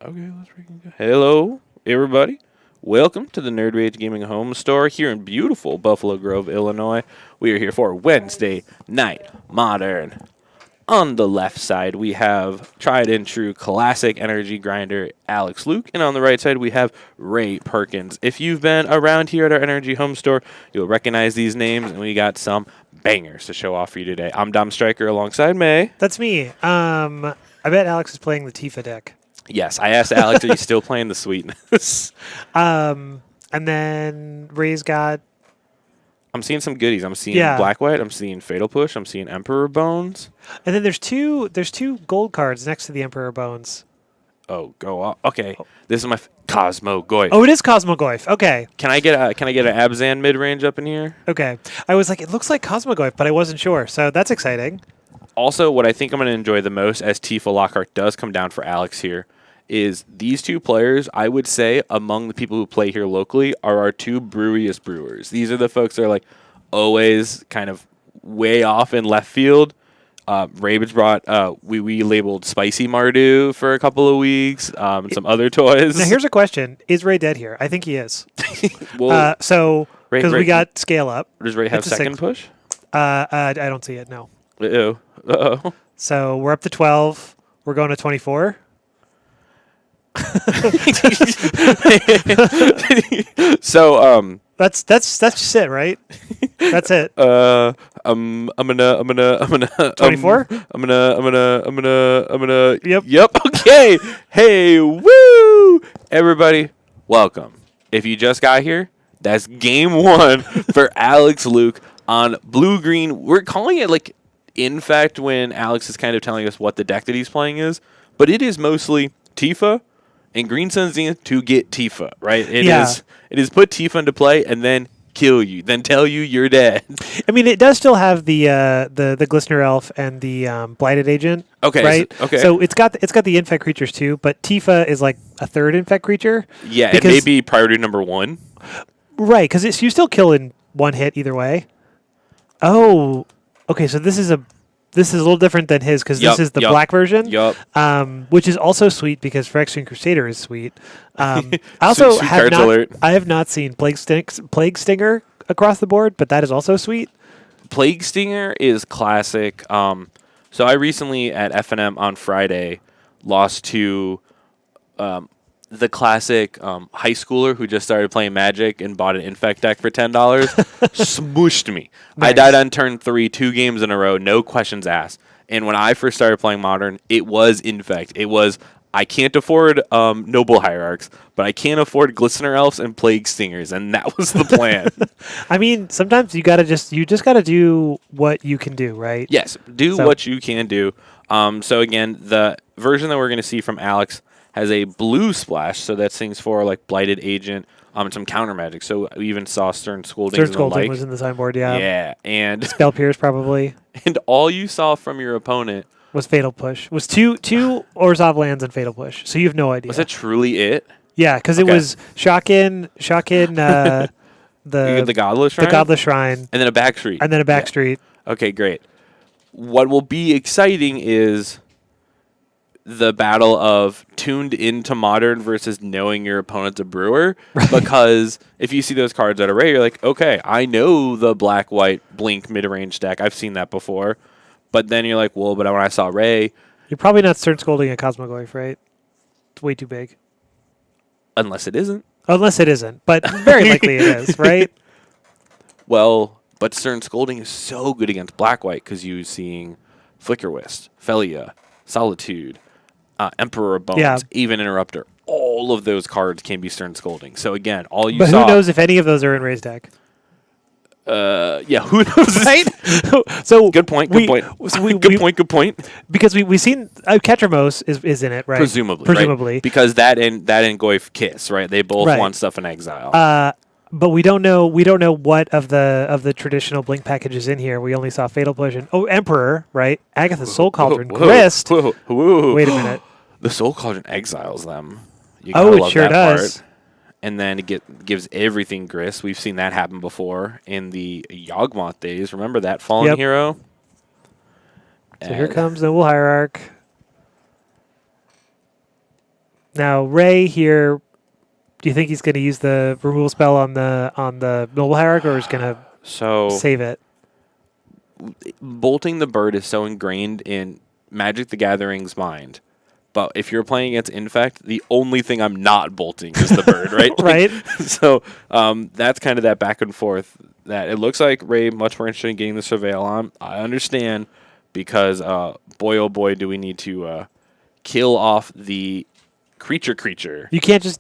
Okay, let's freaking go. Hello, everybody. Welcome to the Nerd Rage Gaming Home Store here in beautiful Buffalo Grove, Illinois. We are here for Wednesday Night Modern. On the left side, we have tried and true classic energy grinder Alex Luke, and on the right side, we have Ray Perkins. If you've been around here at our Energy Home Store, you'll recognize these names, and we got some bangers to show off for you today. I'm Dom Stryker alongside May. That's me. I bet Alex is playing the Tifa deck. Yes, I asked Alex, are you still playing the sweetness? And then Ray's got... I'm seeing some goodies. I'm seeing Yeah. Black White. I'm seeing Fatal Push. I'm seeing Emperor Bones. And then there's two gold cards next to the Emperor Bones. Oh, go off. Okay, this is my Cosmo Goy. Oh, it is Cosmogoyf. Okay. Can I get an Abzan mid range up in here? Okay. I was like, it looks like Cosmogoyf, but I wasn't sure. So that's exciting. Also, what I think I'm going to enjoy the most as Tifa Lockhart does come down for Alex here is these two players, I would say, among the people who play here locally, are our two brewiest brewers. These are the folks that are like always kind of way off in left field. Ravage brought, we labeled Spicy Mardu for a couple of weeks, and some other toys. Now, here's a question. Is Ray dead here? I think he is. Well, Because we got scale up. does Ray have it's a second six. push? I don't see it, no. Uh-oh. Uh-oh. So we're up to 12. We're going to 24. So, That's just it, right? That's it. I'm gonna 24? I'm gonna Yep. Okay. Hey, woo! Everybody, welcome. If you just got here, that's game one for Alex Luke on blue green. We're calling it like in fact when Alex is kind of telling us what the deck that he's playing is, but it is mostly Tifa and Green Sun Zenith to get Tifa, right? It is put Tifa into play and then kill you, then tell you you're dead. I mean, it does still have the Glistener Elf and the Blighted Agent. Okay, right. okay. So it's got the infect creatures too, but Tifa is like a third infect creature. Yeah, it may be priority number one. Right, because you still kill in one hit either way. Oh, okay. So this is a little different than his because this is the black version. Yup. Which is also sweet because Phyrexian Crusader is sweet. I also Sweet cards alert. I have not seen Plague Stinger across the board, but that is also sweet. Plague Stinger is classic. So I recently at FNM on Friday lost to the classic high schooler who just started playing Magic and bought an Infect deck for $10. Smooshed me. Nice. I died on turn 3, 2 games in a row, no questions asked. And when I first started playing Modern, it was Infect. It was, I can't afford Noble Hierarchs, but I can't afford Glistener Elves and Plague Stingers, and that was the plan. I mean, sometimes you just gotta do what you can do, right? Yes, do what you can do. So again, the version that we're going to see from Alex has a blue splash, so that's things for like Blighted Agent, and some counter magic. So we even saw Stern Scolding. Stern Scolding was in the sideboard, yeah. Yeah, and Spell Pierce probably. And all you saw from your opponent was Fatal Push. Was two Orzhov lands and Fatal Push. So you have no idea. Was that truly it? Yeah, because it was Shockin, the Godless Shrine? The Godless Shrine. And then a back street. And then a back street. Okay, great. What will be exciting is the battle of tuned into Modern versus knowing your opponent's a brewer. Right. Because if you see those cards at Array, you're like, okay, I know the black-white blink mid-range deck. I've seen that before. But then you're like, well, but when I saw Ray... You're probably not Stern Scolding a Cosmogoyf, right? It's way too big. Unless it isn't. Unless it isn't. But very likely it is, right? Well, but Stern Scolding is so good against black-white because you're seeing Flickerwist, Felia, Solitude, Emperor Bones, even Interrupter. All of those cards can be Stern Scolding. So again, all you saw... But who knows if any of those are in Ray's deck? Yeah, who knows? Right? So good point. Good point. Because we've seen Ketramos is in it, right? Presumably, right? Because that and Goyf kiss, right? They both want stuff in exile. But we don't know what of the traditional blink packages in here. We only saw Fatal Push and Emperor, right? Agatha's Soul Cauldron, Grist. Wait a minute. The Soul Cauldron exiles them. It sure does. Part. And then it gives everything Grist. We've seen that happen before in the Yawgmoth days. Remember that Fallen Hero? So here comes Noble Hierarch. Now Ray here. Do you think he's going to use the removal spell on the Noble Hierarch, or is going to save it? Bolting the bird is so ingrained in Magic the Gathering's mind. But if you're playing against Infect, the only thing I'm not bolting is the bird, right? Right. So that's kind of that back and forth. That it looks like Ray much more interested in getting the Surveil on. I understand because boy oh boy do we need to kill off the creature. You can't just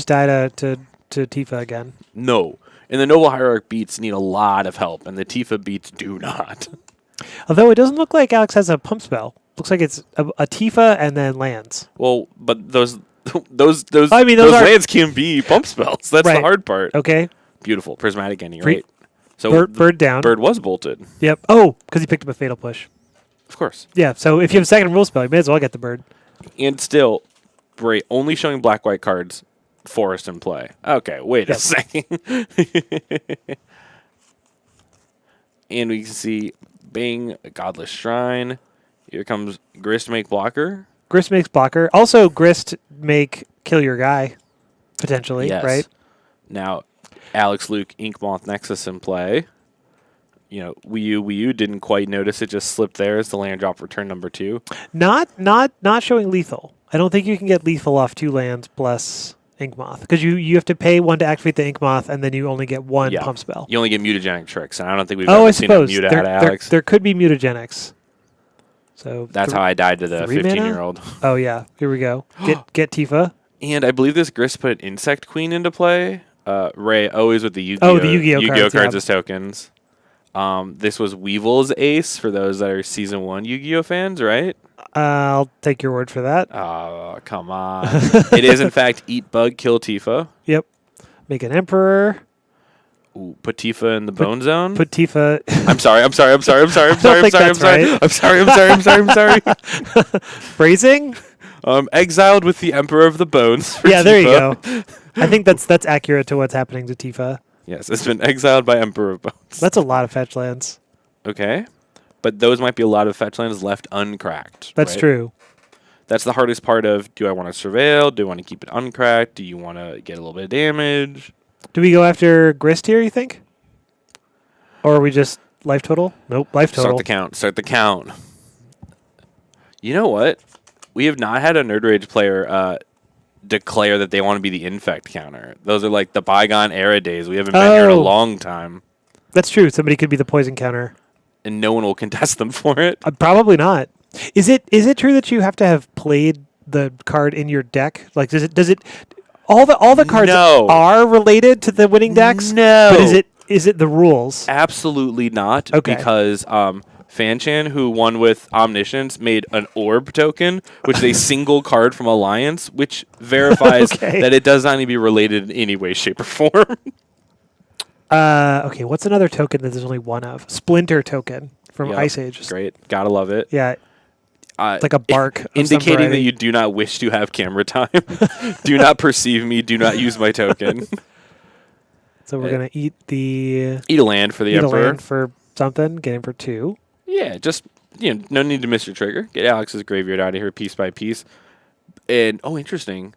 die to Tifa again. No. And the Noble Hierarch beats need a lot of help, and the Tifa beats do not. Although it doesn't look like Alex has a pump spell. Looks like it's a Tifa and then lands. Well, but those I mean, those lands can be pump spells. That's the hard part. Okay. Beautiful. Prismatic ending, right? So bird down. Bird was bolted. Yep. Oh, because he picked up a Fatal Push. Of course. Yeah, so if you have a second rule spell, you may as well get the bird. And still, Ray only showing black-white cards, forest in play. Okay, wait a second. And we can see Bing, a Godless Shrine. Here comes Grist make blocker. Grist makes blocker. Also, Grist make kill your guy, potentially, right? Now, Alex Luke, Inkmoth Nexus in play. You know, Wii U didn't quite notice it, just slipped there as the land drop for turn number 2. Not showing lethal. I don't think you can get lethal off 2 lands plus Inkmoth, because you have to pay 1 to activate the Inkmoth, and then you only get 1 pump spell. You only get mutagenic tricks, and I don't think we've ever seen a muta out of Alex. There could be mutagenics. So that's how I died to the 15-year-old. Oh yeah, here we go. Get Tifa. And I believe this Grist put Insect Queen into play. Ray always with the Yu-Gi-Oh! The Yu-Gi-Oh! Cards as tokens. This was Weevil's ace for those that are Season 1 Yu-Gi-Oh! Fans, right? I'll take your word for that. Oh, come on. It is, in fact, Eat Bug, Kill Tifa. Yep. Make an Emperor. Ooh, put Tifa in the Bone Zone. Put Tifa. I'm sorry. Phrasing? Exiled with the Emperor of the Bones. Yeah, there you go. I think that's accurate to what's happening to Tifa. Yes, it's been exiled by Emperor of Bones. That's a lot of fetch lands. Okay. But those might be a lot of fetch lands left uncracked. That's true. That's the hardest part of, do I want to surveil? Do I want to keep it uncracked? Do you want to get a little bit of damage? Do we go after Grist here, you think? Or are we just life total? Nope, life total. Start the count. You know what? We have not had a Nerd Rage player declare that they want to be the infect counter. Those are like the bygone era days. We haven't been here in a long time. That's true. Somebody could be the poison counter. And no one will contest them for it. Probably not. Is it true that you have to have played the card in your deck? Like, does it all the cards are related to the winning decks? No. But is it the rules? Absolutely not. Okay. Because Fanchan, who won with Omniscience, made an orb token, which is a single card from Alliance, which verifies that it does not need to be related in any way, shape, or form. Okay, what's another token that there's only one of? Splinter token from Ice Age. Great. Gotta love it. Yeah. It's like a bark. Indicating that you do not wish to have camera time. Do not perceive me. Do not use my token. So we're going to eat a land for the Emperor. Eat a land for something. Get him for 2. Yeah, just, no need to miss your trigger. Get Alex's graveyard out of here piece by piece. And, interesting.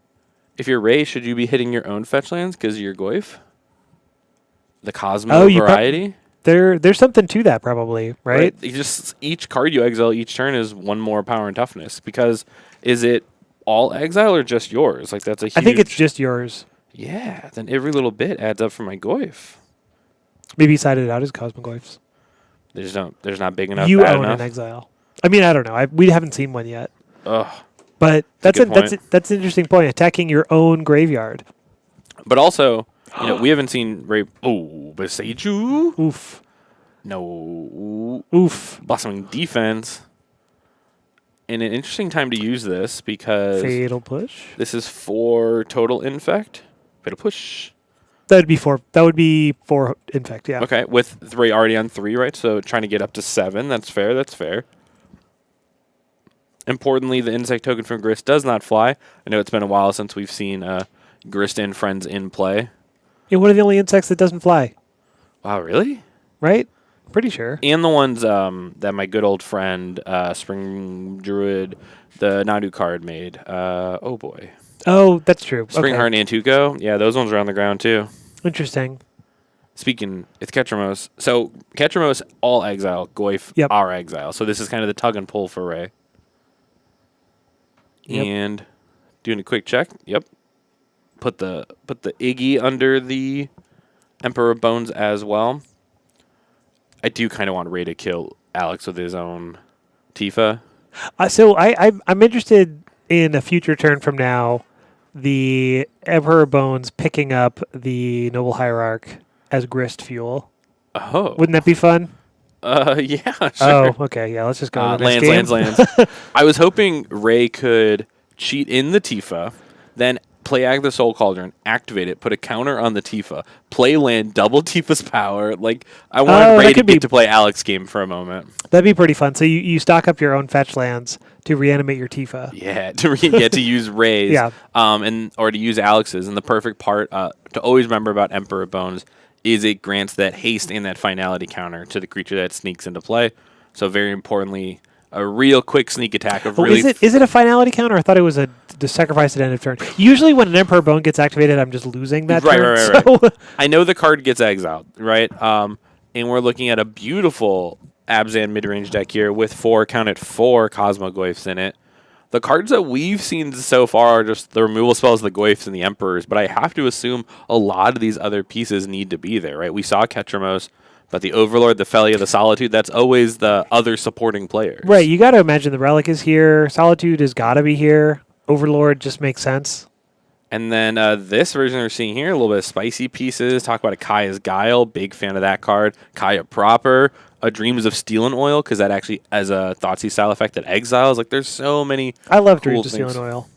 If you're Ray, should you be hitting your own fetch lands because of your Goyf? The Cosmo variety? There's something to that probably, right? Each card you exile each turn is 1 more power and toughness. Because is it all exile or just yours? Like that's a huge... I think it's just yours. Yeah, then every little bit adds up for my Goyf. Maybe sided it out as Cosmogoyfs. There's not big enough. You own an exile. I mean, I don't know. We haven't seen one yet. Ugh. But that's an interesting point. Attacking your own graveyard. But also, we haven't seen Ray. Oh, Beseiju. Oof. No. Oof. Blossoming Defense. And an interesting time to use this because Fatal Push. This is 4 total infect. Fatal Push. That would be 4 infect. Yeah. Okay, with 3 already on 3, right? So trying to get up to 7. That's fair. Importantly, the insect token from Grist does not fly. I know it's been a while since we've seen Grist and friends in play. Yeah, one of the only insects that doesn't fly. Wow, really? Right? Pretty sure. And the ones that my good old friend, Spring Druid, the Nadu card made. Oh, boy. Oh, that's true. Spring Heart Nantuko. Yeah, those ones are on the ground, too. Interesting. Speaking, it's Ketramos. So, Ketramos, all exile. Goyf, are exile. So, this is kind of the tug and pull for Ray. Yep. And doing a quick check. Yep. Put the Iggy under the Emperor of Bones as well. I do kind of want Ray to kill Alex with his own Tifa. So I'm interested in a future turn from now, the Emperor of Bones picking up the Noble Hierarch as grist fuel. Oh. Wouldn't that be fun? Yeah, sure. Oh, okay. Yeah, let's just go to the next game. Lands. I was hoping Ray could cheat in the Tifa, then play Ag the Soul Cauldron, activate it, put a counter on the Tifa, play land, double Tifa's power. Like, I wanted Ray to get to play Alex game for a moment. That'd be pretty fun. So you stock up your own fetch lands to reanimate your Tifa. Yeah, to get to use Ray's. Yeah. Or to use Alex's. And the perfect part to always remember about Emperor of Bones is it grants that haste and that finality counter to the creature that sneaks into play. So very importantly, a real quick sneak attack of really... Is it a finality counter? I thought it was the sacrifice at end of turn. Usually when an Emperor Bone gets activated, I'm just losing that turn. Right. I know the card gets exiled, right? And we're looking at a beautiful Abzan mid-range deck here with 4 Cosmogoyfs in it. The cards that we've seen so far are just the removal spells, the Goyfs, and the Emperors, but I have to assume a lot of these other pieces need to be there, right? We saw Ketramos, but the Overlord, the Felia, the Solitude, that's always the other supporting players. Right, you got to imagine the Relic is here, Solitude has got to be here, Overlord just makes sense. And then this version we're seeing here, a little bit of spicy pieces. Talk about a Kaya's Guile, big fan of that card. Kaya proper, a Dreams of Steel and Oil, because that actually has a Thoughtseize style effect that exiles. Like, there's so many. I love Dreams of Steel and Oil.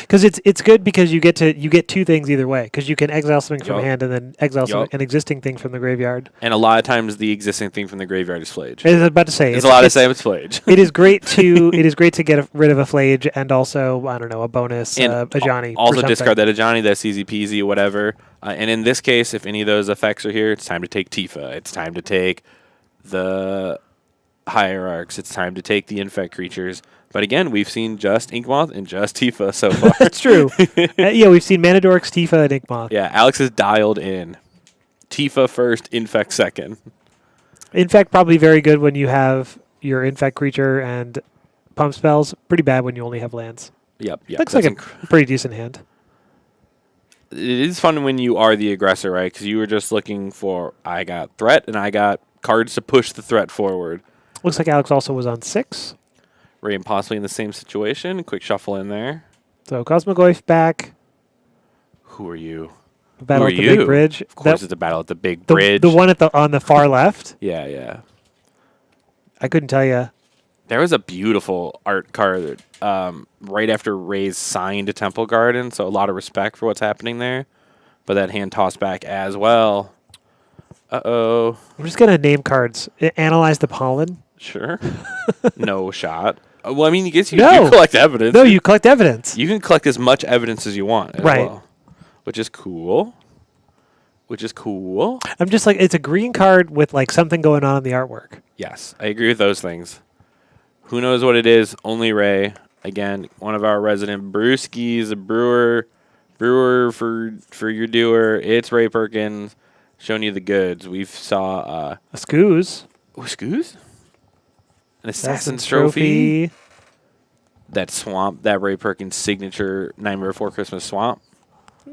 Because it's good because you get 2 things either way. Because you can exile something from hand and then exile an existing thing from the graveyard. And a lot of times the existing thing from the graveyard is Flage. I was about to say it's a lot of time it's Flage. It is great to get rid of a Flage and also I don't know a bonus Ajani. Also discard that Ajani. That's easy peasy, whatever. And in this case, if any of those effects are here, it's time to take Tifa. It's time to take the Hierarchs. It's time to take the Infect creatures. But again, we've seen just Inkmoth and just Tifa so far. That's true. Yeah, we've seen Manadorix, Tifa, and Inkmoth. Yeah, Alex is dialed in. Tifa first, Infect second. Infect probably very good when you have your Infect creature and pump spells. Pretty bad when you only have lands. Yep. Looks like a pretty decent hand. It is fun when you are the aggressor, right? Because you were just looking for, I got threat, and I got cards to push the threat forward. Looks like Alex also was on 6. Ray and possibly in the same situation. Quick shuffle in there. So Cosmogoyf back. Who are you? Battle at the Big Bridge. Of course, it's a battle at the Big Bridge. The one on the far left. Yeah. I couldn't tell you. There was a beautiful art card right after Ray's signed a Temple Garden, so a lot of respect for what's happening there. But that hand tossed back as well. Uh-oh. I'm just going to name cards. Analyze the pollen. Sure. No shot. Well, I mean, you collect evidence. No, you collect evidence. You can collect as much evidence as you want as well. Which is cool. I'm just like, it's a green card with like something going on in the artwork. Yes, I agree with those things. Who knows what it is? Only Ray. Again, one of our resident brewskis, a brewer for your doer. It's Ray Perkins showing you the goods. We saw a Skoos. Skoos? An Assassin's Trophy. That swamp, that Ray Perkins signature Nightmare Before Christmas swamp.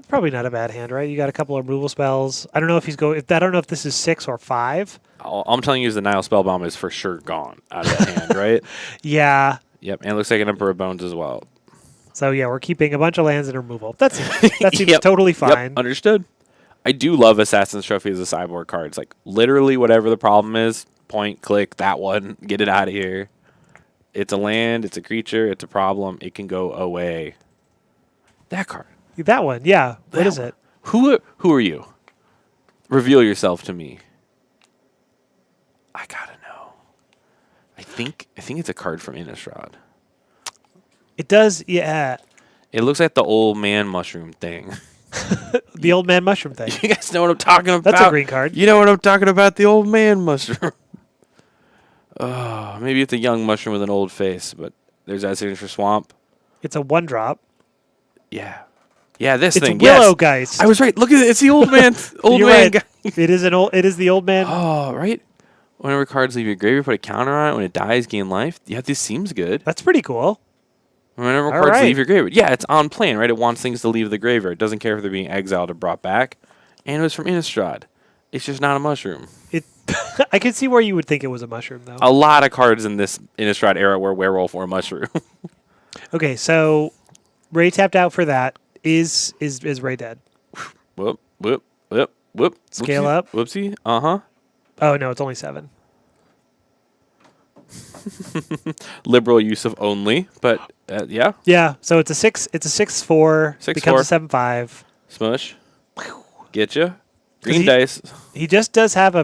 Probably not a bad hand, right? You got a couple of removal spells. I don't know if I don't know if this is 6 or 5. All I'm telling you is the Nile Spellbomb is for sure gone out of that hand, right? Yeah. Yep, and it looks like an Emperor of Bones as well. So yeah, we're keeping a bunch of lands in removal. That seems totally fine. Yep, understood. I do love Assassin's Trophy as a sideboard card. It's like literally whatever the problem is, point, click, that one, get it out of here. It's a land, it's a creature, it's a problem, it can go away. That card. That one, yeah. What is it? Who are you? Reveal yourself to me. I gotta know. I think it's a card from Innistrad. It does, yeah. It looks like the old man mushroom thing. The old man mushroom thing. You guys know what I'm talking about? That's a green card. You know what I'm talking about? The old man mushroom. Oh, maybe it's a young mushroom with an old face, but there's that signature swamp. It's a 1-drop. Yeah. Yeah, this It's thing. Willow Yes. Geist. I was right. Look at it. It's the old man. Old You're man right. guy. It is the old man. Oh, right. Whenever cards leave your graveyard, put a counter on it. When it dies, gain life. Yeah, this seems good. That's pretty cool. Whenever All cards right. leave your graveyard. Yeah, it's on plan, right? It wants things to leave the graveyard. It doesn't care if they're being exiled or brought back. And it was from Innistrad. It's just not a mushroom. It. I could see where you would think it was a mushroom, though. A lot of cards in this Innistrad era were werewolf or mushroom. Okay, so Ray tapped out for that. Is Ray dead? Whoop, whoop, whoop, whoop. Scale Whoopsie. up. Whoopsie. Uh-huh. Oh no, it's only 7. Liberal use of only, but yeah. Yeah, so it's a 6. It's a 6/4. 6/4. Becomes a 7/5. Smush. Getcha. Green he- dice. He just does have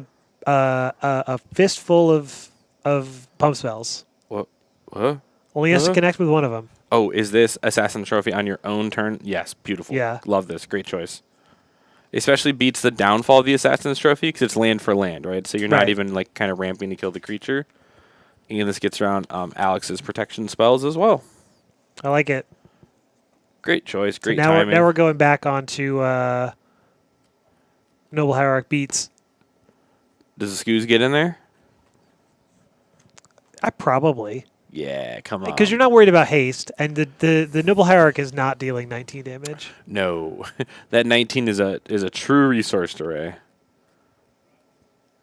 a fistful of pump spells. What? What? Only has to connect with one of them. Oh, is this Assassin Trophy on your own turn? Yes, beautiful. Yeah. Love this. Great choice. Especially beats the downfall of the Assassin's Trophy because it's land for land, right? So you're not Right. even like kind of ramping to kill the creature. And this gets around Alex's protection spells as well. I like it. Great choice. So Great now timing. now we're going back onto Noble Hierarch beats. Does the Scoos get in there? I probably. Yeah, come on. Because you're not worried about haste, and the Noble Hierarch is not dealing 19 damage. No, that 19 is a true resource to Ray.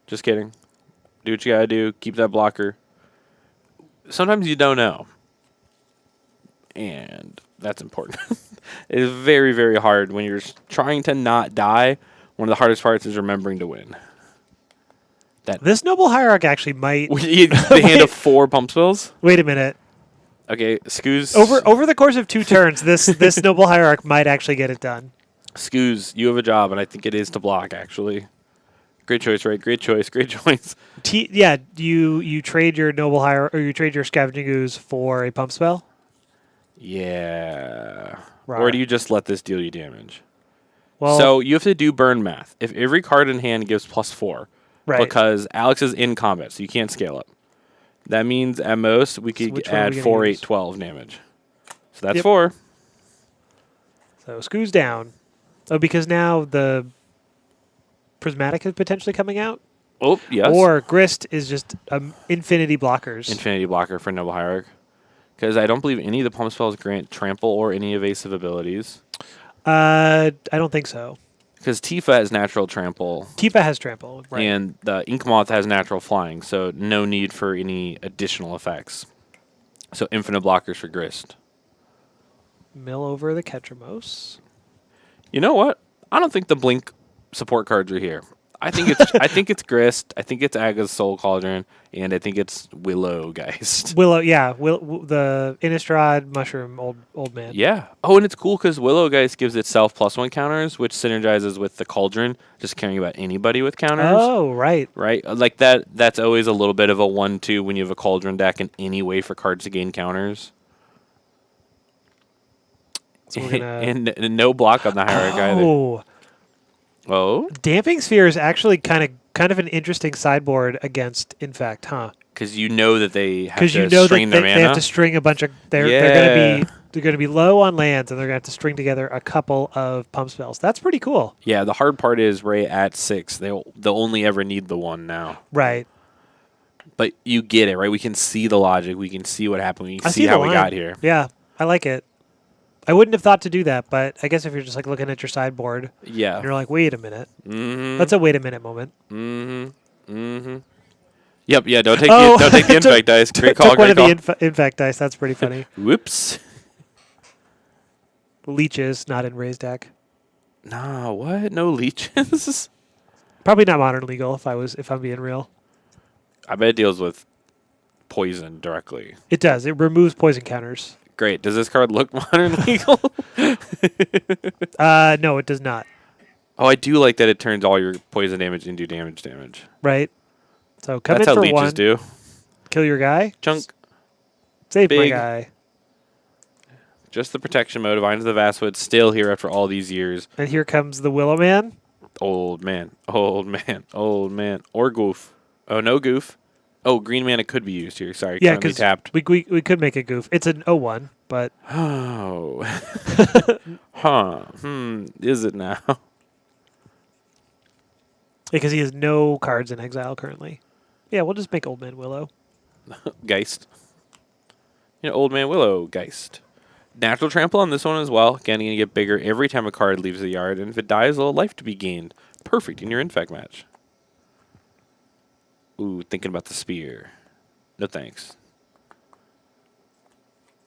Just kidding. Do what you gotta do. Keep that blocker. Sometimes you don't know, and that's important. It is very, very hard when you're trying to not die. One of the hardest parts is remembering to win. This Noble Hierarch actually might... The hand of 4 pump spells. Wait a minute. Okay, Scoos. Over the course of 2 turns, this Noble Hierarch might actually get it done. Scoos, you have a job, and I think it is to block, actually. Great choice, right? Great choice. Great choice. Yeah, you trade your Noble Hierarch, or you trade your Scavenging Ooze for a pump spell? Yeah. Right. Or do you just let this deal you damage? Well, So you have to do burn math. If every card in hand gives +4, right. because Alex is in combat, so you can't scale up. That means at most we could which one are add we gonna 4, 8, use? 12 damage. So that's Yep. 4. So Scoo's down. Oh, because now the Prismatic is potentially coming out? Oh, yes. Or Grist is just infinity blockers. Infinity blocker for Noble Hierarch. Because I don't believe any of the pump spells grant trample or any evasive abilities. I don't think so. Because Tifa has natural trample. Tifa has trample, right? And the Ink Moth has natural flying, so no need for any additional effects. So infinite blockers for Grist. Mill over the Ketramos. You know what? I don't think the Blink support cards are here. I think it's Grist. I think it's Aga's Soul Cauldron, and I think it's Willow Geist. Willow, yeah, the Innistrad Mushroom old man. Yeah. Oh, and it's cool because Willow Geist gives itself +1 counters, which synergizes with the Cauldron, just caring about anybody with counters. Oh, right. Right? Like that's always a little bit of a 1-2 when you have a Cauldron deck in any way for cards to gain counters. So we're gonna... and no block on the Hierarch either. Oh, Oh? Damping Sphere is actually kind of an interesting sideboard against Infect, huh? Because you know that they have to Because you know string that their they have mana. to string a bunch of... They're gonna be low on lands, and they're gonna have to string together a couple of pump spells. That's pretty cool. Yeah, the hard part is Ray at 6. They'll only ever need the 1 now. Right. But you get it, right? We can see the logic. We can see what happened. We can I see see how the we line. got here. Yeah, I like it. I wouldn't have thought to do that, but I guess if you're just like looking at your sideboard, Yeah. and you're like, wait a minute. Mm-hmm. That's a wait a minute moment. Mm-hmm. Mm-hmm. Yep. Yeah. Don't take Oh, don't take the infect dice. Great call. Took one Great of call. the infect dice. That's pretty funny. Whoops. Leeches, not in Ray's deck. Nah. What? No leeches. Probably not modern legal if I'm being real. I bet it deals with poison directly. It does. It removes poison counters. Great. Does this card look modern legal? No, it does not. Oh, I do like that it turns all your poison damage into damage. Right? So come That's in how for leeches one. do. Kill your guy. Chunk. Save my big. guy. Just the protection mode of Vines of the Vastwood still here after all these years. And here comes the Willow Man. Old man. Old man. Old man. Or Goof. Oh, no Goof. Oh, green mana could be used here. Sorry, Yeah, currently because tapped. we could make a goof. It's an 0-1, but Oh. Huh. Is it now? because he has no cards in exile currently. Yeah, we'll just make Old Man Willow. Geist. Old Man Willow, Geist. Natural trample on this one as well. Again, you're going to get bigger every time a card leaves the yard, and if it dies, a little life to be gained. Perfect in your infect match. Ooh, thinking about the spear. No thanks.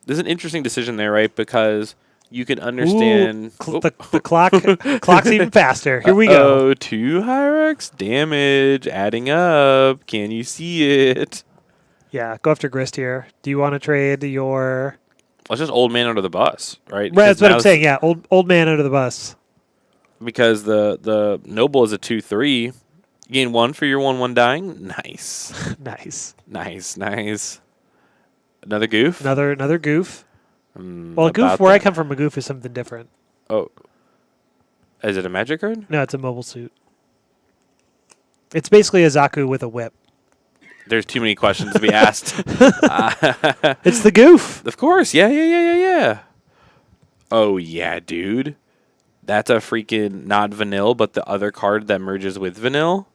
This is an interesting decision there, right? Because you can understand... Ooh, the clock's even faster. Here we go. Oh, 2 Hyrax damage adding up. Can you see it? Yeah, go after Grist here. Do you want to trade your... Let's just old man under the bus, right? Right, that's what I'm saying, yeah. Old man under the bus. Because the Noble is a 2/3. Gain 1 for your 1/1 dying. Nice. Nice. Another goof? Another goof. Well, a goof, where I come from, a goof is something different. Oh. Is it a magic card? No, it's a mobile suit. It's basically a Zaku with a whip. There's too many questions to be asked. It's the goof. Of course. Yeah. Oh, yeah, dude. That's a freaking not vanilla, but the other card that merges with vanilla.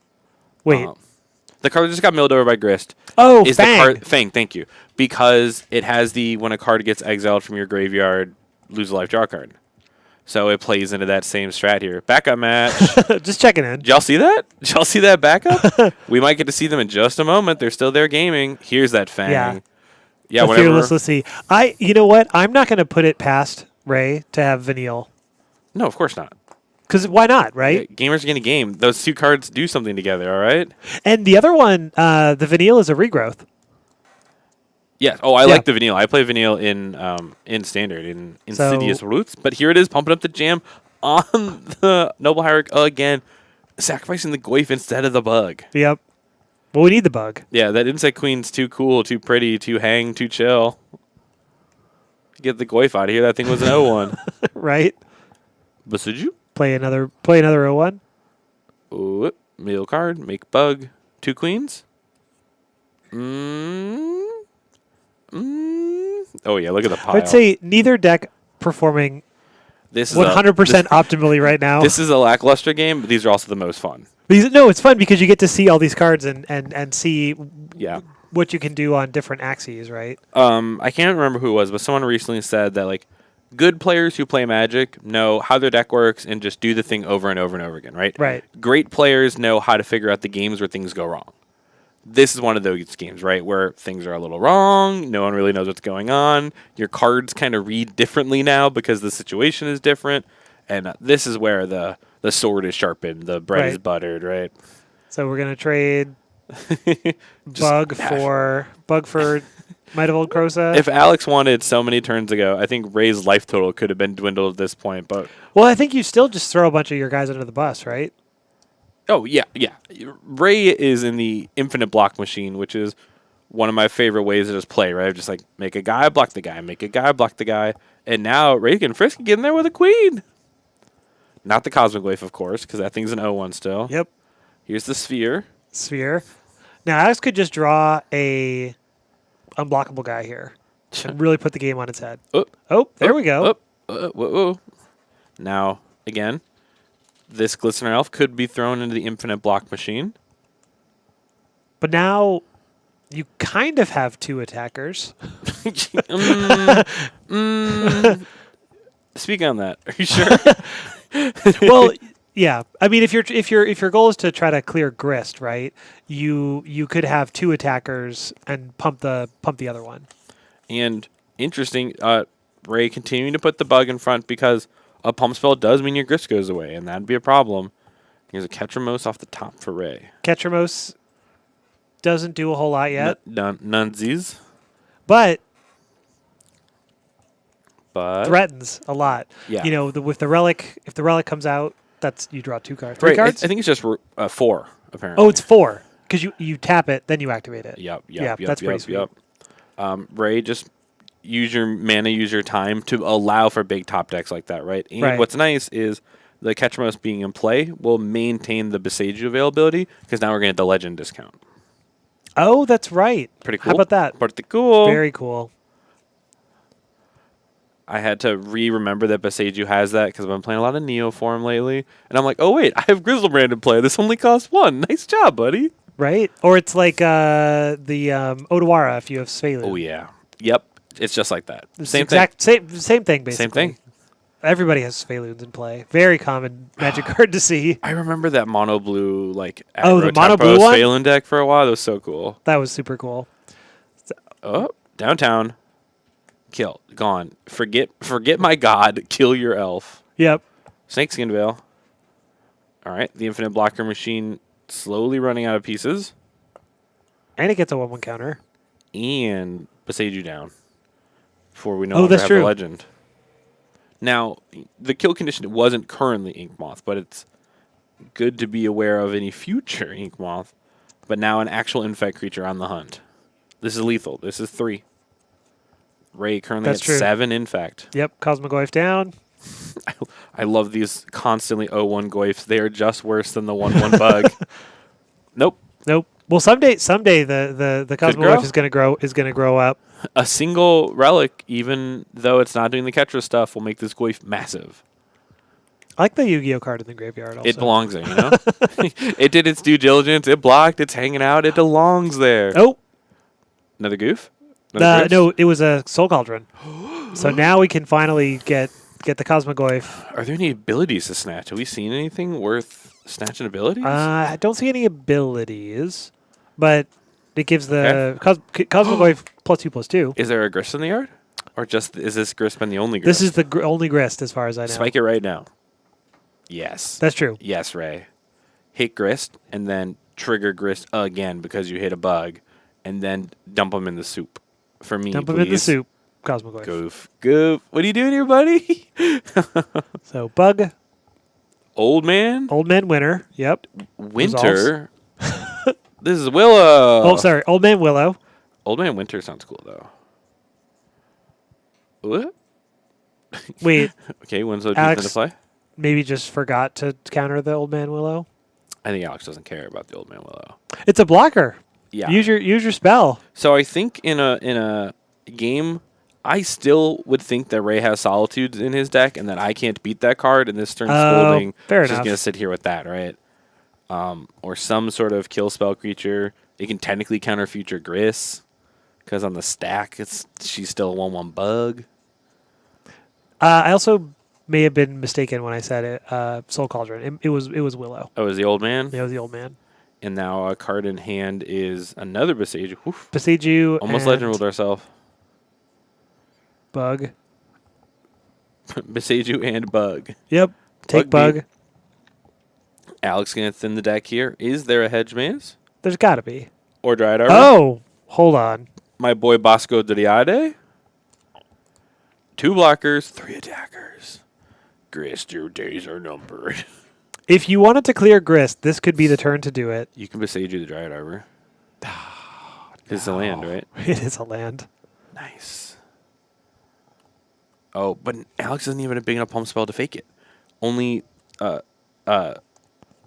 Wait. The card that just got milled over by Grist. Oh, is Fang. The card Fang, thank you. Because it has the when a card gets exiled from your graveyard, lose a life, draw a card. So it plays into that same strat here. Backup match. Just checking in. Did y'all see that? Did y'all see that backup? We might get to see them in just a moment. They're still there gaming. Here's that Fang. Yeah, whatever. Fearless, let's see. You know what? I'm not going to put it past Ray to have Vanille. No, of course not. Because why not, right? Yeah, gamers are going to game. Those 2 cards do something together, all right? And the other one, the Vanille is a regrowth. Yes. Oh, I like the vanilla. I play vanilla in standard, in Insidious Roots. But here it is, pumping up the jam on the Noble Hierarch again, sacrificing the Goyf instead of the bug. Yep. Well, we need the bug. Yeah, that Insect Queen's too cool, too pretty, too hang, too chill. Get the Goyf out of here. That thing was an 0-1. Right? But did you? Play another 0-1. Ooh, middle card, make bug. 2 queens. Oh, yeah, look at the pile. I'd say neither deck performing this is 100% optimally right now. This is a lackluster game, but these are also the most fun. No, it's fun because you get to see all these cards and see what you can do on different axes, right? I can't remember who it was, but someone recently said that, like, good players who play Magic know how their deck works and just do the thing over and over and over again, right? Right. Great players know how to figure out the games where things go wrong. This is one of those games, right, where things are a little wrong, no one really knows what's going on, your cards kind of read differently now because the situation is different, and this is where the sword is sharpened, the bread is buttered, right? So we're going to trade Bug for Might of Old Krosa. If Alex wanted so many turns ago, I think Ray's life total could have been dwindled at this point. But well, I think you still just throw a bunch of your guys under the bus, right? Oh, yeah. Ray is in the infinite block machine, which is one of my favorite ways to just play, right? Just like make a guy, block the guy, make a guy, block the guy. And now Ray can frisk get in there with a queen. Not the Cosmic Wave, of course, because that thing's an 0-1 still. Yep. Here's the Sphere. Now, Alex could just draw a unblockable guy here and really put the game on its head. There we go. Whoa. Now, again, this Glistener Elf could be thrown into the infinite block machine. But now you kind of have 2 attackers. Speak on that. Are you sure? Well, yeah. I mean, if your goal is to try to clear Grist, right? You could have 2 attackers and pump the other one. And interesting, Ray continuing to put the bug in front because a pump spell does mean your Grist goes away, and that'd be a problem. Here's a Ketramose off the top for Ray. Ketramose doesn't do a whole lot yet. Nunsies. But threatens a lot. Yeah. You know, with the relic, if the relic comes out, that's you draw 2 cards. 3 cards? I think it's just 4, apparently. Oh, it's 4. Because you tap it, then you activate it. Yep, that's pretty sweet. Ray, just use your mana, use your time to allow for big top decks like that, right? And what's nice is the Ketramose being in play will maintain the Besage availability because now we're going to get the Legend discount. Oh, that's right. Pretty cool. How about that? Pretty cool. Very cool. I had to remember that Beseju has that because I've been playing a lot of Neo for him lately. And I'm like, oh, wait, I have Grizzlebrand in play. This only costs 1. Nice job, buddy. Right? Or it's like the Odawara if you have Svaelu. Oh, yeah. Yep. It's just like that. Same thing. Same thing, basically. Same thing. Everybody has Svaeloons in play. Very common Magic card to see. I remember that mono blue, like, the mono blue one? Svaelun deck for a while. That was so cool. That was super cool. Oh, downtown. Kill. Gone. Forget my god. Kill your elf. Yep. Snakeskin Veil. All right. The Infinite Blocker Machine slowly running out of pieces. And it gets a 1/1 counter. And Beseju down. Before we no Oh, longer that's have true. the legend. Now, the kill condition wasn't currently Ink Moth, but it's good to be aware of any future Ink Moth. But now an actual infect creature on the hunt. This is lethal. This is 3. Ray currently That's at true. 7 infect. Yep. Cosmogoyf down. I love these constantly 0-1 Goyfs. They are just worse than the 1-1 bug. Nope. Well, someday the Cosmogoyf is gonna grow up. A single relic, even though it's not doing the Ketra stuff, will make this Goyf massive. I like the Yu-Gi-Oh card in the graveyard. Also. It belongs there, you know? It did its due diligence. It blocked. It's hanging out. It belongs there. Oh. Another goof? Another No, it was a Soul Cauldron. So now we can finally get the Cosmogoyf. Are there any abilities to snatch? Have we seen anything worth snatching abilities? I don't see any abilities, but it gives the Cosmogoyf +2/+2. Is there a Grist in the yard? Or just is this Grist been the only Grist? This is the only Grist as far as I know. Spike it right now. Yes. That's true. Yes, Ray. Hit Grist and then trigger Grist again because you hit a bug and then dump them in the soup. For me, Dump please. them in the soup. Cosmogoyf. Goof. What are you doing here, buddy? So Bug. Old man? Old Man Winter. Yep. Winter? This is Willow. Oh, sorry. Old Man Willow. Old Man Winter sounds cool, though. What? Wait. Okay, Winslow Alex- deep into play. Maybe just forgot to counter the Old Man Willow. I think Alex doesn't care about the Old Man Willow. It's a blocker. Yeah. Use your spell. So I think in a game, I still would think that Ray has Solitudes in his deck and that I can't beat that card, and this turn Scolding fair is just enough. going to sit here with that, right? Or some sort of kill spell creature. It can technically counter future Griss, because on the stack, she's still a 1/1 bug. I also may have been mistaken when I said it. Soul Cauldron. It was Willow. Oh, is the old man? It was the Old Man. And now a card in hand is another Beseju. Oof. Beseju. Almost and legend ruled ourselves. Bug. Beseju and Bug. Yep. Take Bug Bug. Alex going to thin the deck here. Is there a Hedge Maze? There's got to be. Or Dryad Arbor? Oh, hold on. My boy Bosco Driade. 2 blockers, 3 attackers. Grist, your days are numbered. If you wanted to clear Grist, this could be the turn to do it. You can Beseju the Dryad Arbor. It's a land, right? It is a land. Nice. Oh, but Alex doesn't even have a big enough pump spell to fake it. Only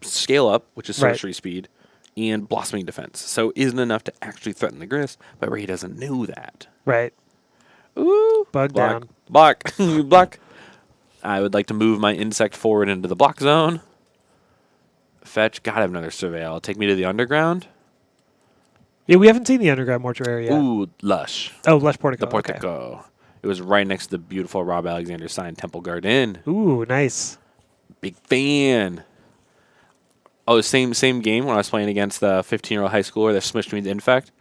Scale Up, which is sorcery speed, and Blossoming Defense. So isn't enough to actually threaten the Grist, but Ray doesn't know that. Right. Ooh. Bug block, down. Block. Block. I would like to move my insect forward into the block zone. Fetch. Gotta have another Surveil. Take me to the underground. Yeah, we haven't seen the underground mortuary yet. Ooh, Lush. Oh, Lush Portico. The Portico. Okay. It was right next to the beautiful Rob Alexander signed Temple Garden. Ooh, nice. Big fan. Oh, same game when I was playing against the 15-year-old high schooler that smushed me to Infect.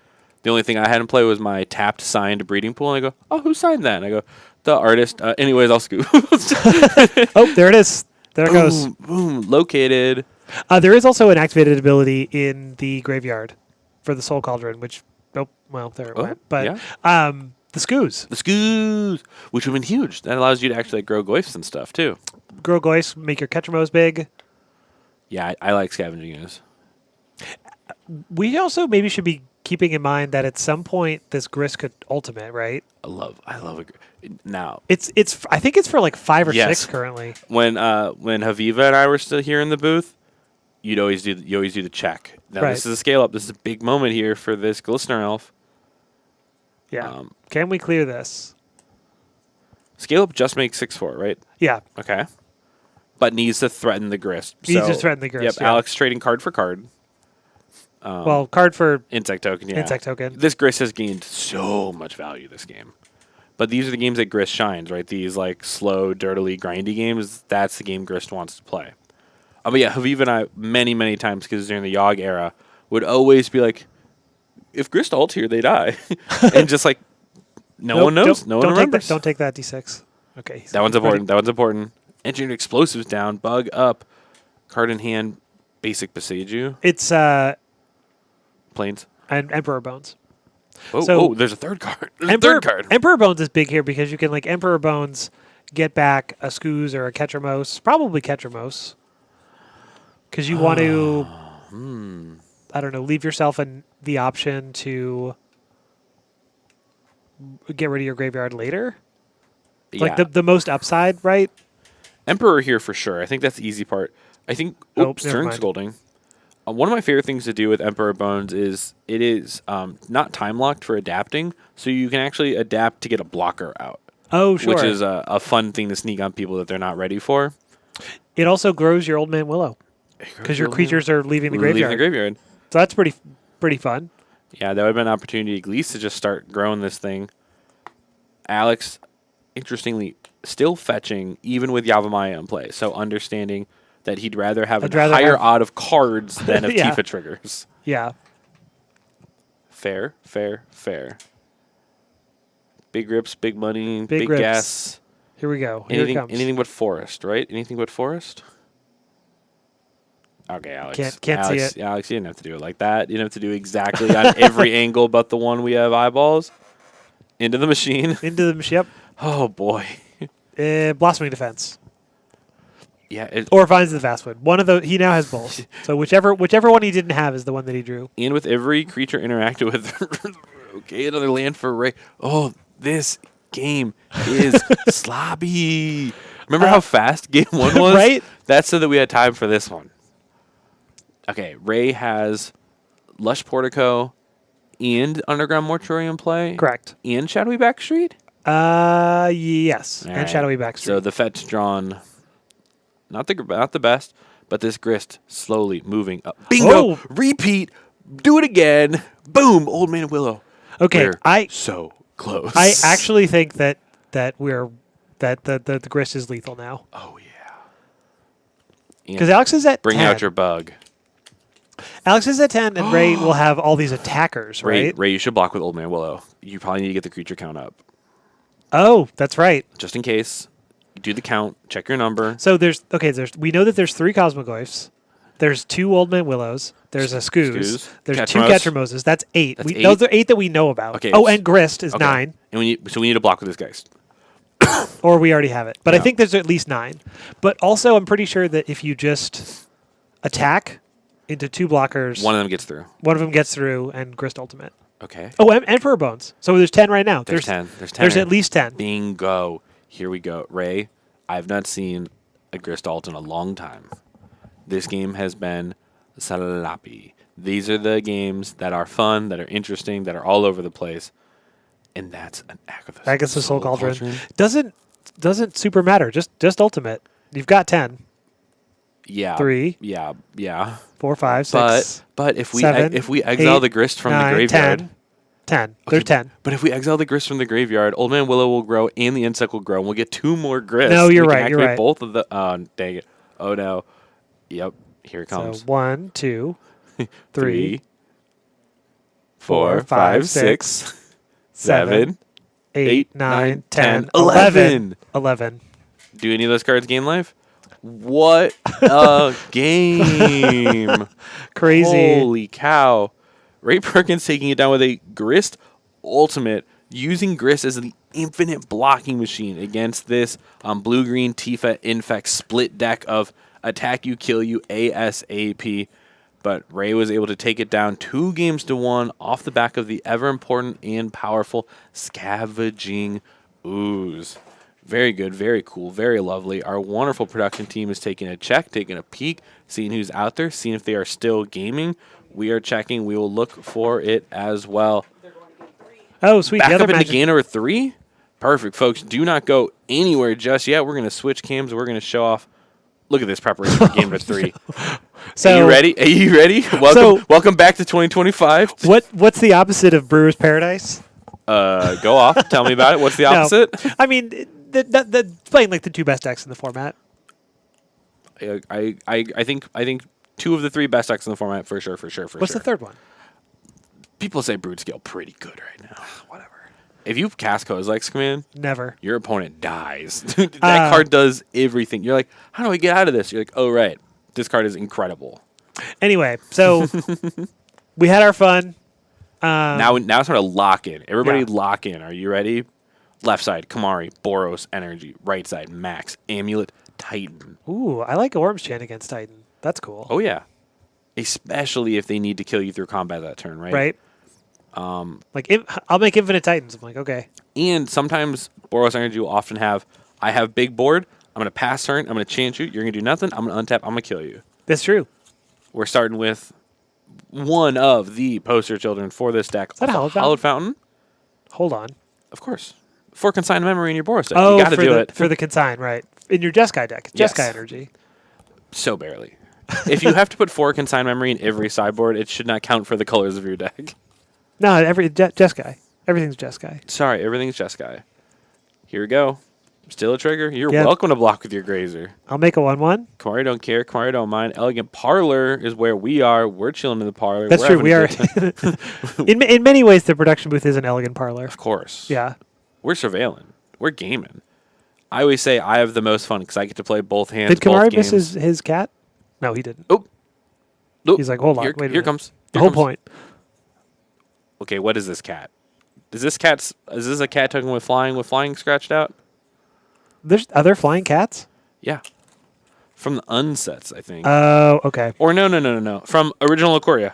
The only thing I had in play was my tapped signed breeding pool, and I go, oh, who signed that? And I go, the artist. Anyways, I'll scoop. Oh, there it is. There it goes. Boom, located. There is also an activated ability in the graveyard for the Soul Cauldron, which, oh, well, there it went. But yeah. the Scoos. The Scoos, which would have been huge. That allows you to actually grow Goyfs and stuff, too. Grow Goyfs, make your Ketramos big. Yeah, I like Scavenging Ooze. We also maybe should be keeping in mind that at some point this Grist could ultimate, right? I love it. Now, It's I think it's for like 5 or Yes. 6 currently. when Haviva and I were still here in the booth, you always do the check. Now Right. this is a scale up. This is a big moment here for this Glistener Elf. Yeah. Can we clear this? Scale up just makes 6/4, right? Yeah. Okay. But needs to threaten the Grist. Needs to threaten the Grist. Yep. Yeah. Alex trading card for card. Well, card for Insect token. Yeah. insect token. This Grist has gained so much value this game. But these are the games that Grist shines, right? These like slow, dirtily, grindy games. That's the game Grist wants to play. But yeah, Haviv and I many times, because during the Yogg era, would always be like, if Grist ult here, they die, and just like no one knows, no one remembers. Don't take that D6. Okay. That one's important. That one's important. Entering explosives down, bug up, card in hand, basic Beseiju. It's Planes. and Emperor Bones. Oh, there's a third card. There's a third card. Emperor Bones is big here because you can like Emperor Bones get back a Scooz or a Ketramos, probably Ketramos, because you want to. I don't know. Leave yourself the option to get rid of your graveyard later. Like the most upside, right? Emperor here for sure. I think that's the easy part. I think. Oops, turn scolding. One of my favorite things to do with Emperor Bones is it is not time locked for adapting, so you can actually adapt to get a blocker out. Oh, sure. Which is a fun thing to sneak on people that they're not ready for. It also grows your Old Man Willow because your creatures are leaving the graveyard. So that's pretty fun. Yeah, that would have been an opportunity at least to just start growing this thing. Alex, interestingly, still fetching even with Yavimaya in play, so understanding that he'd rather have a higher odd of cards than of Tifa triggers. Yeah. Fair. Big rips, big money, big rips. gas. Here we go. Anything but forest, right? Anything but forest? Okay, Alex. Can't see it. Alex, you didn't have to do it like that. You didn't have to do exactly on every angle but the one we have eyeballs. Into the machine. Yep. Oh, boy. Blossoming Defense. Yeah, or finds the Fastwood. One of the he now has both. So whichever one he didn't have is the one that he drew. And with every creature interacted with, okay, another land for Ray. Oh, this game is slobby. Remember how fast game 1 was? Right. That's so that we had time for this one. Okay, Ray has Lush Portico and Underground Mortuary in play. Correct. And Shadowy Backstreet. Yes, All and right. Shadowy Backstreet. So the fetch drawn. Not the best, but this Grist slowly moving up. Bingo! Oh. Repeat. Do it again. Boom! Old Man Willow. Okay, We're so close. I actually think that the Grist is lethal now. Oh yeah. Because Alex is at bring 10. out your bug. Alex is at 10, and Ray will have all these attackers, right? Ray, you should block with Old Man Willow. You probably need to get the creature count up. Oh, that's right. Just in case. You do the count. Check your number. So we know that there's 3 Cosmoglyphs. There's 2 Old Man Willows. There's a Scooz. There's 2 Ketramoses. That's 8. Those are 8 that we know about. Okay. Oh, and Grist is 9. And we need to block with this guy. Or we already have it. But I think there's at least 9. But also, I'm pretty sure that if you just attack into 2 blockers, one of them gets through. One of them gets through, and Grist Ultimate. Okay. Oh, and Emperor Bones. So there's 10 right now. There's 10. There's at least 10. Bingo. Here we go. Ray, I've not seen a Grist ult in a long time. This game has been sloppy. These are the games that are fun, that are interesting, that are all over the place. And that's an Agatha's Soul Cauldron. Doesn't super matter. Just Ultimate. You've got 10. Yeah. 3. Yeah. 4, 5, 6. But if we 7, exile 8, the Grist from 9, the graveyard. 10. Okay, There's 10. But if we exile the Grist from the graveyard, Old Man Willow will grow and the Insect will grow, and we'll get 2 more Grists. No, you're we can right. You're activate right. both of the. Oh, dang it. Oh, no. Yep. Here it comes. So 1, 2, 3, 3, 4, 5, 6, 7, 8, 9, 10, 11. 11. Do any of those cards gain life? What a game. Crazy. Holy cow. Ray Perkins taking it down with a Grist Ultimate, using Grist as the infinite blocking machine against this blue-green Tifa Infect split deck of attack you, kill you, ASAP. But Ray was able to take it down 2-1 off the back of the ever-important and powerful Scavenging Ooze. Very good, very cool, very lovely. Our wonderful production team is taking a check, taking a peek, seeing who's out there, seeing if they are still gaming. We are checking. We will look for it as well. Oh, sweet. Back the other up into magic. game number 3. Perfect, folks. Do not go anywhere just yet. We're going to switch cams. We're going to show off. Look at this preparation for game number 3. So, Are you ready? Are you ready? Welcome back to 2025. What's the opposite of Brewer's Paradise? Go off. Tell me about it. What's the opposite? No, I mean, playing like the 2 best decks in the format. I think 2 of the 3 best decks in the format for sure. What's the third one? People say Brood Scale pretty good right now. Whatever. If you cast Kozilek's command, Never. your opponent dies. That card does everything. You're like, how do I get out of this? You're like, oh, right. This card is incredible. Anyway, so we had our fun. Now it's time to lock in. Everybody lock in. Are you ready? Left side, Kamari, Boros, Energy. Right side, Max, Amulet, Titan. Ooh, I like Orb's Chant against Titan. That's cool. Oh, yeah. Especially if they need to kill you through combat that turn, right? Right. I'll make Infinite Titans. I'm like, okay. And sometimes Boros Energy will often have, I have big board, I'm going to pass turn, I'm going to chance you, you're going to do nothing, I'm going to untap, I'm going to kill you. That's true. We're starting with one of the poster children for this deck. Is that a Hallowed Fountain? Hold on. Of course. For consigned memory in your Boros deck. Oh, you got to do it. For the consign, right. In your Jeskai deck. Yes. Jeskai Energy. So barely. If you have to put 4 consigned memory in every sideboard, it should not count for the colors of your deck. No, Jeskai. Everything's Jeskai. Sorry, everything's Jeskai. Here we go. Still a trigger. You're welcome to block with your Grazer. I'll make a 1/1. Kamari don't care. Kamari don't mind. Elegant Parlor is where we are. We're chilling in the parlor. That's true. We are. in many ways, the production booth is an elegant parlor. Of course. Yeah. We're surveilling. We're gaming. I always say I have the most fun because I get to play both hands. Did Kamari both miss games. his cat? No, he didn't. Oh. He's like, hold on. Wait a Here minute. comes. The whole point. Okay, what is this cat? Is this a cat token with flying scratched out? There's other flying cats? Yeah. From the unsets, I think. Oh, okay. Or no. From original Ikoria.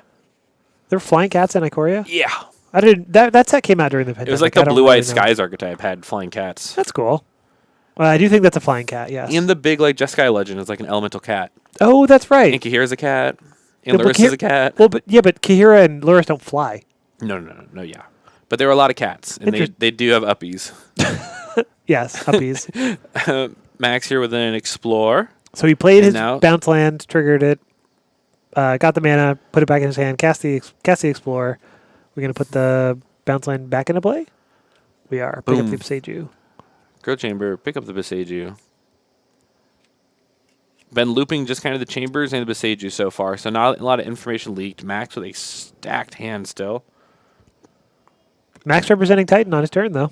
There were flying cats in Ikoria? Yeah. I didn't. That set came out during the pandemic. It was like the Blue-Eyed Skies archetype had flying cats. That's cool. Well, I do think that's a flying cat, yes. And the big like Jeskai legend is like an elemental cat. Oh, that's right. And Kahira's a cat. And Yeah, but Larissa's a cat. Well, but Kahira and Luris don't fly. No, yeah. But there were a lot of cats, and they do have uppies. Yes, uppies. Max here with an Explore. So he played his bounce land, triggered it, got the mana, put it back in his hand, cast the Explorer. We're going to put the bounce land back into play? We are. Pick up the Beseiju. Grow Chamber, pick up the Beseiju. Been looping just kind of the Chambers and the Beseiju so far, so not a lot of information leaked. Max with a stacked hand still. Max representing Titan on his turn, though.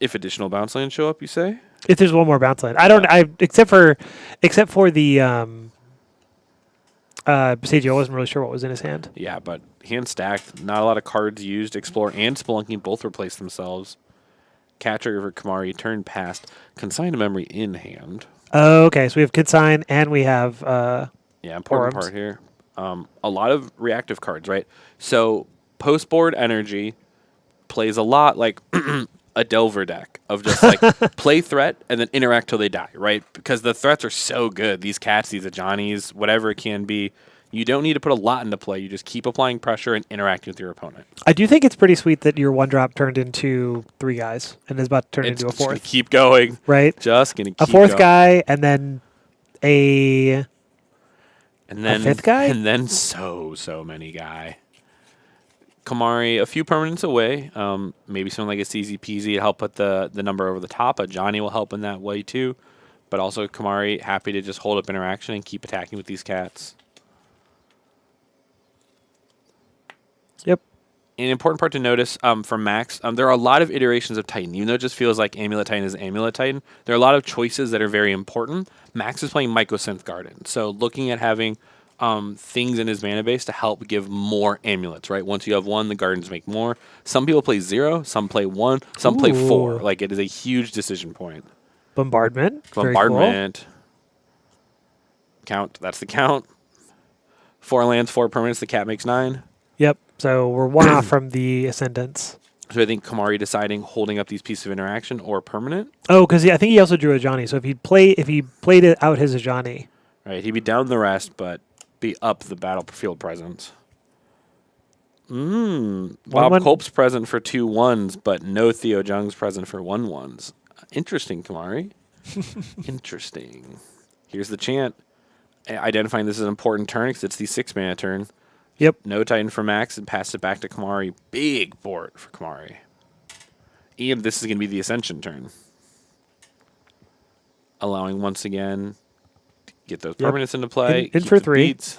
If additional bounce lands show up, you say? If there's one more bounce land. I don't except for the Beseiju, I wasn't really sure what was in his hand. Yeah, but hand stacked, not a lot of cards used. Explore and Spelunking both replace themselves. Cat trigger for Kamari, turn past. Consign memory in hand. Oh, okay, so we have Consign and we have important part here. A lot of reactive cards, right? So post-board Energy plays a lot like a Delver deck of just like play threat and then interact till they die, right? Because the threats are so good. These cats, these Ajani's, whatever it can be, you don't need to put a lot into play. You just keep applying pressure and interacting with your opponent. I do think it's pretty sweet that your 1-drop turned into 3 guys and is about to turn into a 4th. Keep going. Right? Just going to keep going. A 4th going. guy and then a 5th guy? And then so many guy. Kamari, a few permanents away. Maybe something like a CZ Peasy to help put the number over the top. A Johnny will help in that way too. But also Kamari, happy to just hold up interaction and keep attacking with these cats. Yep. An important part to notice from Max, there are a lot of iterations of Titan. Even though it just feels like Amulet Titan is Amulet Titan, there are a lot of choices that are very important. Max is playing Mycosynth Garden. So looking at having things in his mana base to help give more amulets, right? Once you have 1, the gardens make more. Some people play 0, some play 1, some play 4. Like, it is a huge decision point. Bombardment. Bombardment. Very cool. Count. That's the count. 4 lands, 4 permanents. The cat makes 9. Yep. So we're 1 off from the Ascendants. So I think Kamari deciding holding up these pieces of interaction or permanent. Oh, because I think he also drew Ajani. So if he played it out his Ajani. Right, he'd be down the rest, but be up the battlefield presence. Bob Culp's present for 2 1s, but no Theo Jung's present for 1 1s. Interesting, Kamari. Interesting. Here's the chant. Identifying this as an important turn because it's the 6-mana turn. Yep. No Titan for Max and pass it back to Kamari. Big board for Kamari. And this is going to be the Ascension turn. Allowing once again to get those permanents into play. In for 3. Beats.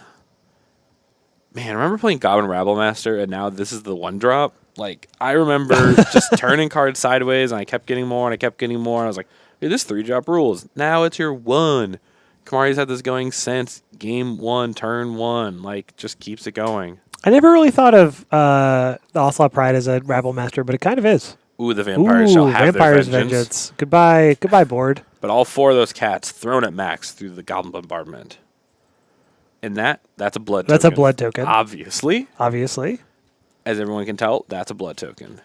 Man, I remember playing Goblin Rabblemaster, and now this is the 1-drop. Like, I remember just turning cards sideways, and I kept getting more, and I kept getting more, and I was like, hey, this 3-drop rules. Now it's your 1. Kamari's had this going since game 1, turn 1. Like, just keeps it going. I never really thought of the Onslaught Pride as a Rabblemaster, but it kind of is. Ooh, the vampires shall have Vampire's their vengeance. Goodbye, board. But all 4 of those cats thrown at Max through the Goblin Bombardment. And that's a blood token. That's a blood token. Obviously. As everyone can tell, that's a blood token.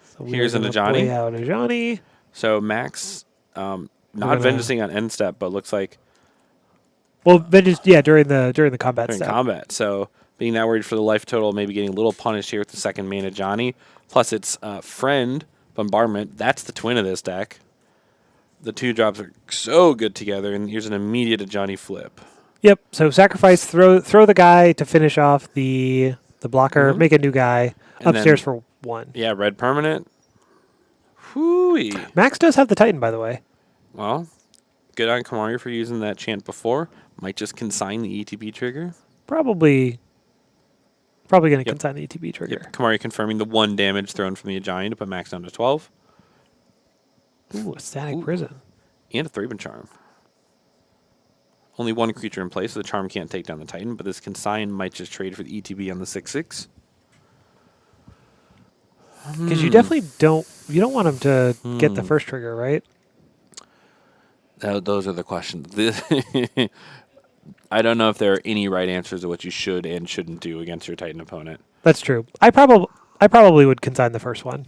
So here's an Ajani. Out Ajani. So Max, not vengeancing on end step, but looks like... Well, vengeance, during the combat during step. Combat. So being that worried for the life total, maybe getting a little punished here with the 2nd mana Ajani. Plus its friend, Bombardment. That's the twin of this deck. The 2 drops are so good together, and here's an immediate Ajani flip. Yep. So sacrifice, throw the guy to finish off the blocker, make a new guy And upstairs then, for 1. Yeah, red permanent. Whoo-wee. Max does have the Titan, by the way. Well, good on Kamari for using that chant before. Might just consign the ETB trigger. Probably going to consign the ETB trigger. Yep. Kamari confirming the 1 damage thrown from the Ajani to put Max down to 12. Ooh, a Static Prison. And a Thraben Charm. Only 1 creature in play, so the Charm can't take down the Titan, but this consign might just trade for the ETB on the 6/6. Because you definitely don't want him to get the first trigger, right? Those are the questions. I don't know if there are any right answers to what you should and shouldn't do against your Titan opponent. That's true. I probably would consign the first one.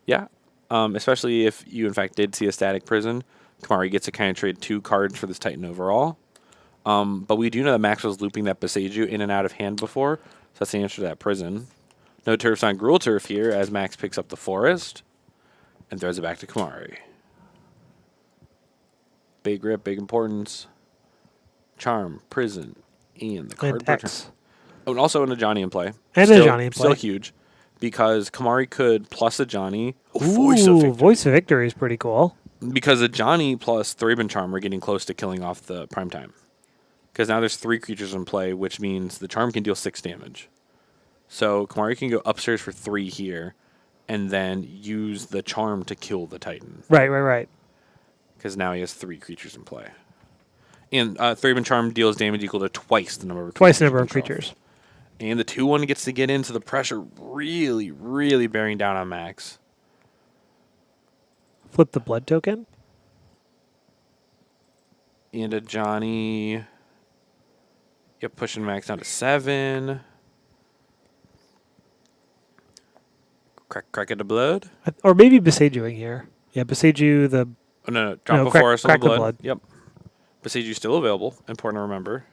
Yeah, especially if you in fact did see a Static Prison. Kamari gets to kind of trade 2 cards for this Titan overall. But we do know that Max was looping that Boseiju in and out of hand before, so that's the answer to that Prison. No Turfs on Gruul Turf here as Max picks up the Forest and throws it back to Kamari. Big rip, big importance. Charm, Prison, and the card and X. Oh, and also an Ajani in play. And an Ajani in play. Still huge because Kamari could plus Ajani. Ooh, Voice of Victory is pretty cool. Because Ajani plus Thraben Charm are getting close to killing off the Primetime. Because now there's 3 creatures in play, which means the Charm can deal 6 damage. So Kamari can go upstairs for 3 here, and then use the Charm to kill the Titan. Right. Because now he has 3 creatures in play. And Thraben Charm deals damage equal to twice the number of creatures. Twice the number of creatures. And the 2/1 gets to get into the pressure, really, really bearing down on Max. Flip the blood token. And Ajani... Yep, pushing Max down to 7. Crack of the blood. Or maybe Boseiju here. Yeah, Boseiju the... Oh, no. Drop a forest on crack the blood. Yep. Boseiju still available. Important to remember.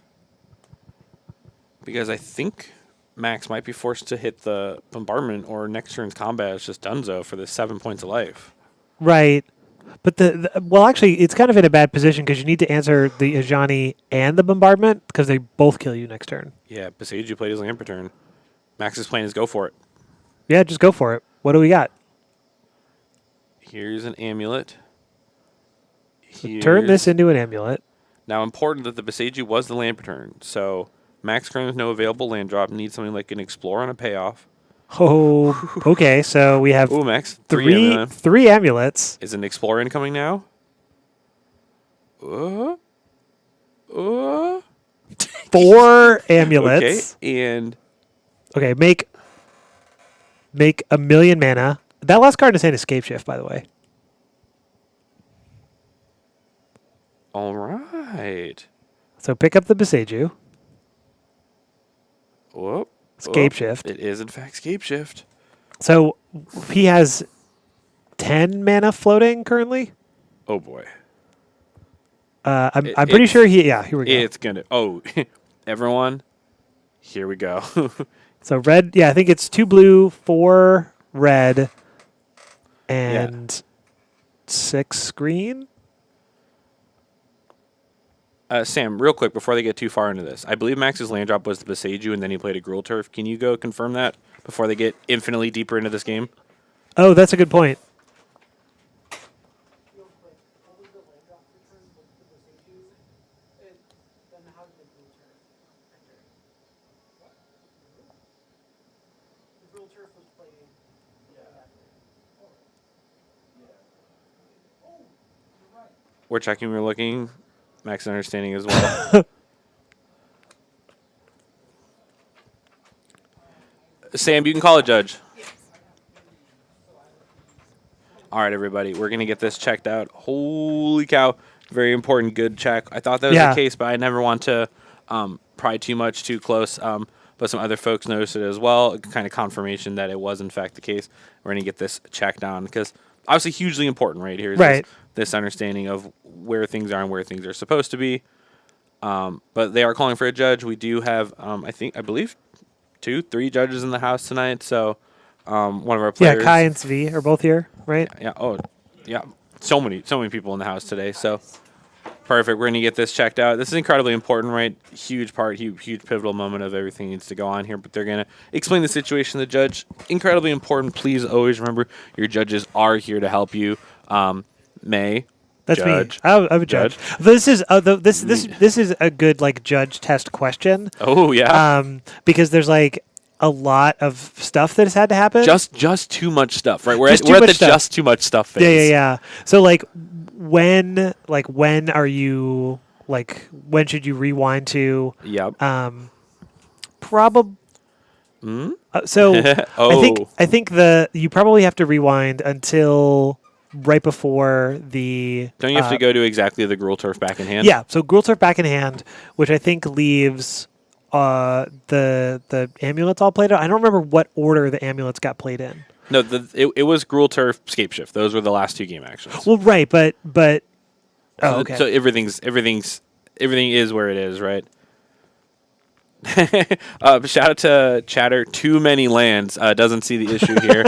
Because I think Max might be forced to hit the Bombardment or next turn's combat is just donezo for the 7 points of life. Right. But well, actually, it's kind of in a bad position because you need to answer the Ajani and the Bombardment because they both kill you next turn. Yeah, Boseiju played his Lamper turn. Max's plan is go for it. Yeah, just go for it. What do we got? Here's an amulet. So turn this into an amulet. Now, important that the Boseiju was the Lamper turn. So Max currently with no available land drop. Needs something like an Explorer on a payoff. Oh, okay. So we have Max, three amulets. Is an Explorer incoming now? 4 amulets. Okay, and make 1,000,000 mana. That last card is an Escape Shift, by the way. All right. So pick up the Boseiju. Whoop. Scape Shift. It is, in fact, Scape Shift. So he has 10 mana floating currently. Oh boy. I'm pretty sure he. Yeah, here we go. It's gonna. Oh, everyone, here we go. So red. Yeah, I think it's 2 blue, 4 red, and 6 green. Sam, real quick before they get too far into this, I believe Max's land drop was the Beseiju, and then he played a Gruul Turf. Can you go confirm that before they get infinitely deeper into this game? Oh, that's a good point. We're checking. We're looking. Max's understanding as well. Sam, you can call a judge. All right, everybody. We're going to get this checked out. Holy cow. Very important, good check. I thought that was the case, but I never want to pry too much too close. But some other folks noticed it as well. Kind of confirmation that it was, in fact, the case. We're going to get this checked on because obviously hugely important right here is this understanding of where things are and where things are supposed to be. But they are calling for a judge. We do have, I believe, 2, 3 judges in the house tonight. So one of our players. Yeah, Kai and Svi are both here, right? Yeah. Oh, yeah. So many people in the house today. So perfect. We're going to get this checked out. This is incredibly important, right? Huge part, huge pivotal moment of everything needs to go on here. But they're going to explain the situation to the judge. Incredibly important. Please always remember your judges are here to help you. May. That's judge. me. I'm a judge. This is this is a good judge test question. Oh yeah. Because there's a lot of stuff that has had to happen. Just too much stuff, right? We're at the stuff. Just too much stuff phase. Yeah. So when are you when should you rewind to? Yep. Probably. So I think you probably have to rewind until right before the. Don't you have to go to exactly the Gruul Turf back in hand? Yeah. So Gruul Turf back in hand, which I think leaves the amulets all played out. I don't remember what order the amulets got played in. No, it was Gruul Turf, Scape Shift. Those were the last 2 game actions. Well, right, but oh, okay. So everything is where it is, right? Shout out to Chatter. Too many lands. Doesn't see the issue here.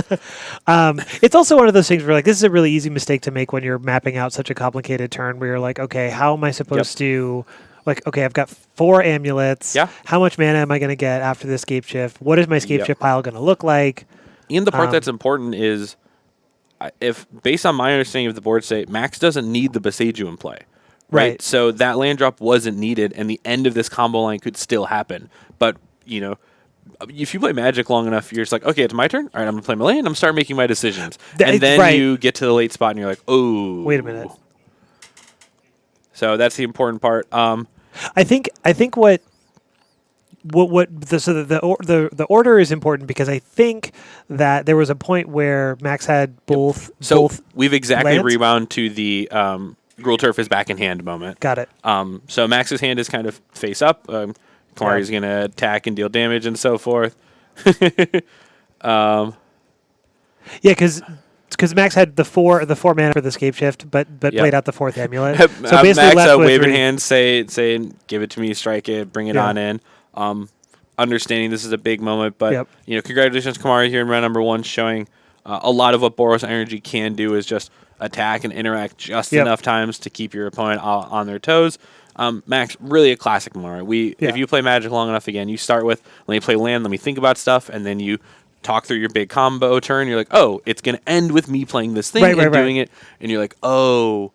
It's also one of those things where this is a really easy mistake to make when you're mapping out such a complicated turn where you're like, okay, how am I supposed to okay, I've got 4 amulets. Yeah. How much mana am I going to get after this Scape Shift? What is my Scape Shift pile going to look like? And the part that's important is, if based on my understanding of the board state, Max doesn't need the Beseiju in play. Right. So that land drop wasn't needed, and the end of this combo line could still happen. But, if you play Magic long enough, you're just like, okay, it's my turn. All right, I'm going to play my land. I'm going to start making my decisions. And then you get to the late spot, and you're like, oh. Wait a minute. So that's the important part. I think the order is important because I think that there was a point where Max had both. Both we've exactly lands? rewound to the Gruul Turf is back in hand moment. Got it. So Max's hand is kind of face up. Kamari's going to attack and deal damage and so forth. Yeah, because Max had the four mana for the Scape Shift, but played out the 4th amulet. So basically, Max left with waving hands, saying, "Give it to me, strike it, bring it on in." Understanding this is a big moment, but congratulations, Kamari, here in round number 1, showing a lot of what Boros Energy can do is just attack and interact just enough times to keep your opponent on their toes. Max, really a classic moment. If you play Magic long enough, again, you start with, let me play land, let me think about stuff, and then you talk through your big combo turn. You're like, oh, it's going to end with me playing this thing and doing it. And you're like, oh,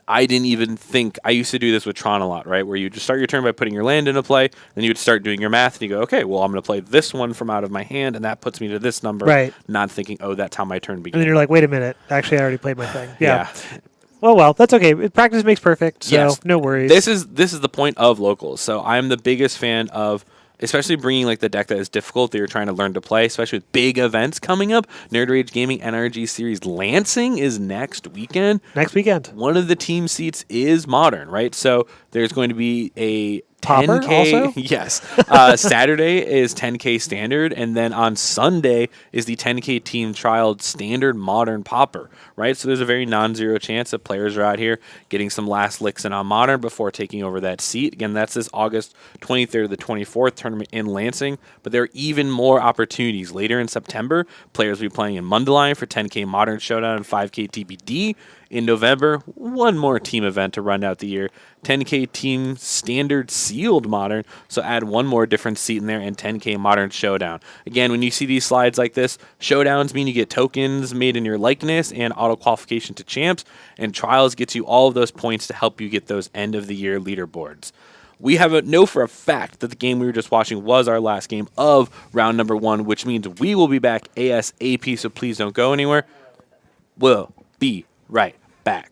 I didn't even think. I used to do this with Tron a lot, right? Where you just start your turn by putting your land into play, then you would start doing your math, and you go, okay, well, I'm going to play this one from out of my hand, and that puts me to this number. Right. Not thinking, oh, that's how my turn began. And then you're like, wait a minute. Actually, I already played my thing. Yeah. Well, that's okay. Practice makes perfect, so no worries. This is the point of locals. So I'm the biggest fan of, especially bringing the deck that is difficult that you're trying to learn to play, especially with big events coming up. Nerd Rage Gaming NRG Series Lansing is next weekend. Next weekend. One of the team seats is Modern, right? So there's going to be a Popper 10K, also? yes. Saturday is 10K standard, and then on Sunday is the 10K team trial standard modern popper, right? So there's a very non-zero chance that players are out here getting some last licks in on modern before taking over that seat. Again, that's this August 23rd to the 24th tournament in Lansing, but there are even more opportunities. Later in September, players will be playing in Mundelein for 10K modern showdown and 5K TBD. In November, one more team event to run out the year. 10K team standard sealed modern, so add one more different seat in there, and 10K modern showdown. Again, when you see these slides like this, showdowns mean you get tokens made in your likeness and auto qualification to champs, and trials gets you all of those points to help you get those end of the year leaderboards. We know for a fact that the game we were just watching was our last game of round number 1, which means we will be back ASAP, so please don't go anywhere. We'll be right back.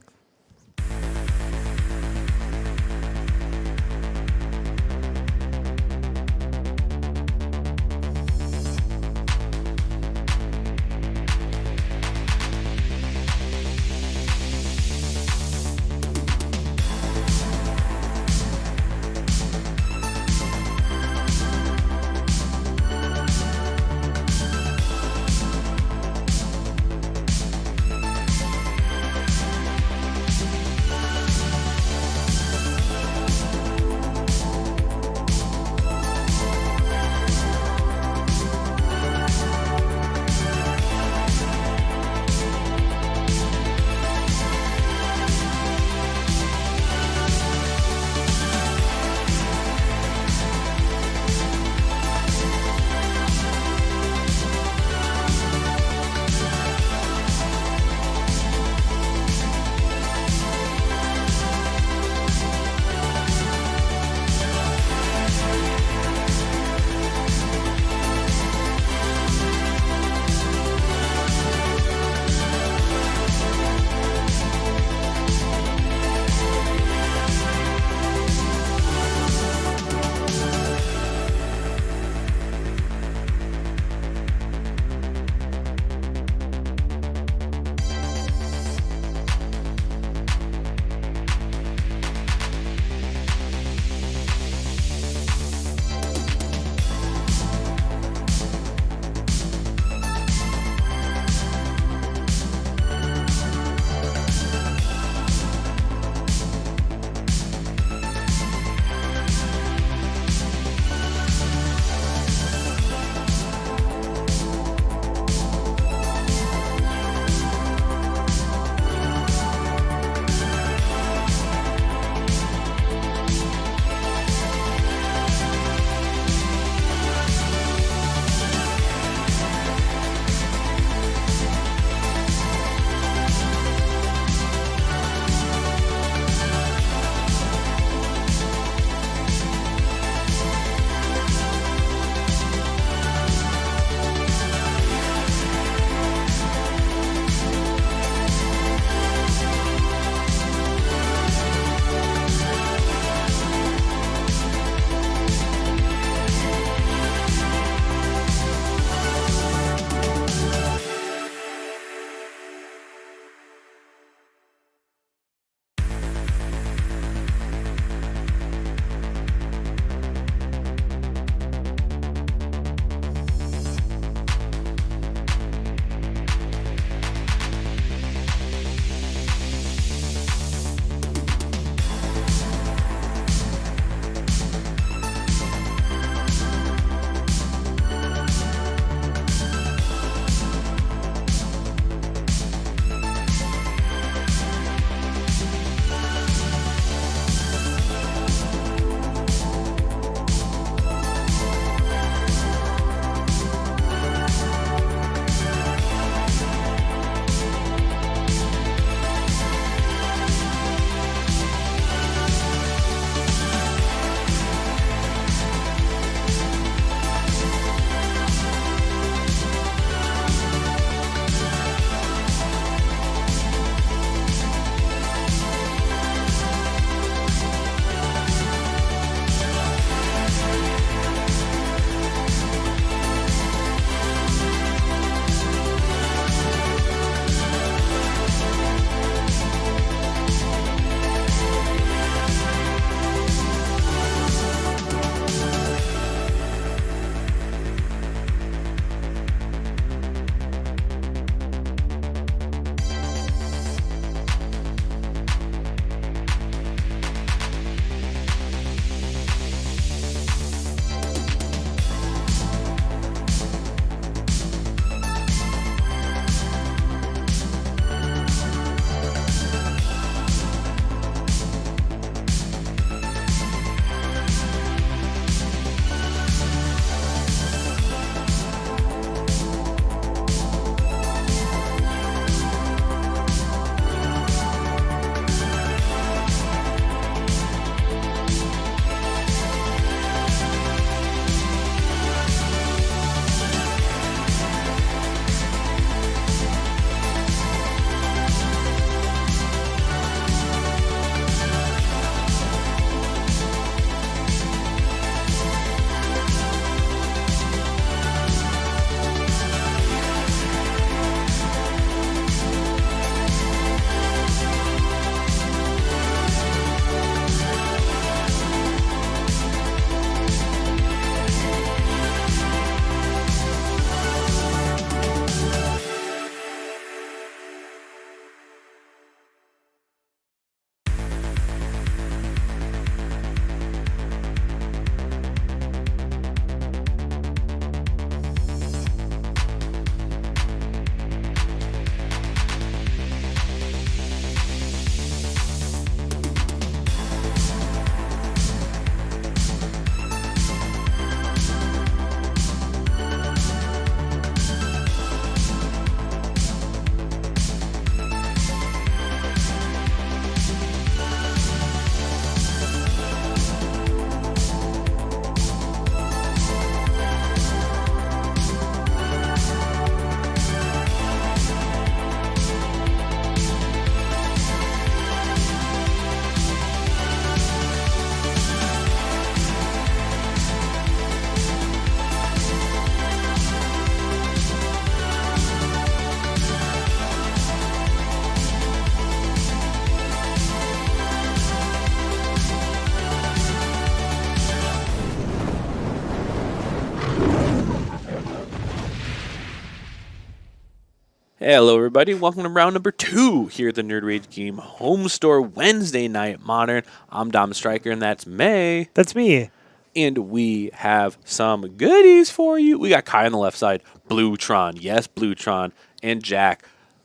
Hello, everybody. Welcome to round number 2 here at the Nerd Rage Game Home Store Wednesday Night Modern. I'm Dom Stryker, and that's May. That's me. And we have some goodies for you. We got Kai on the left side, Bluetron, yes, Bluetron, and Jack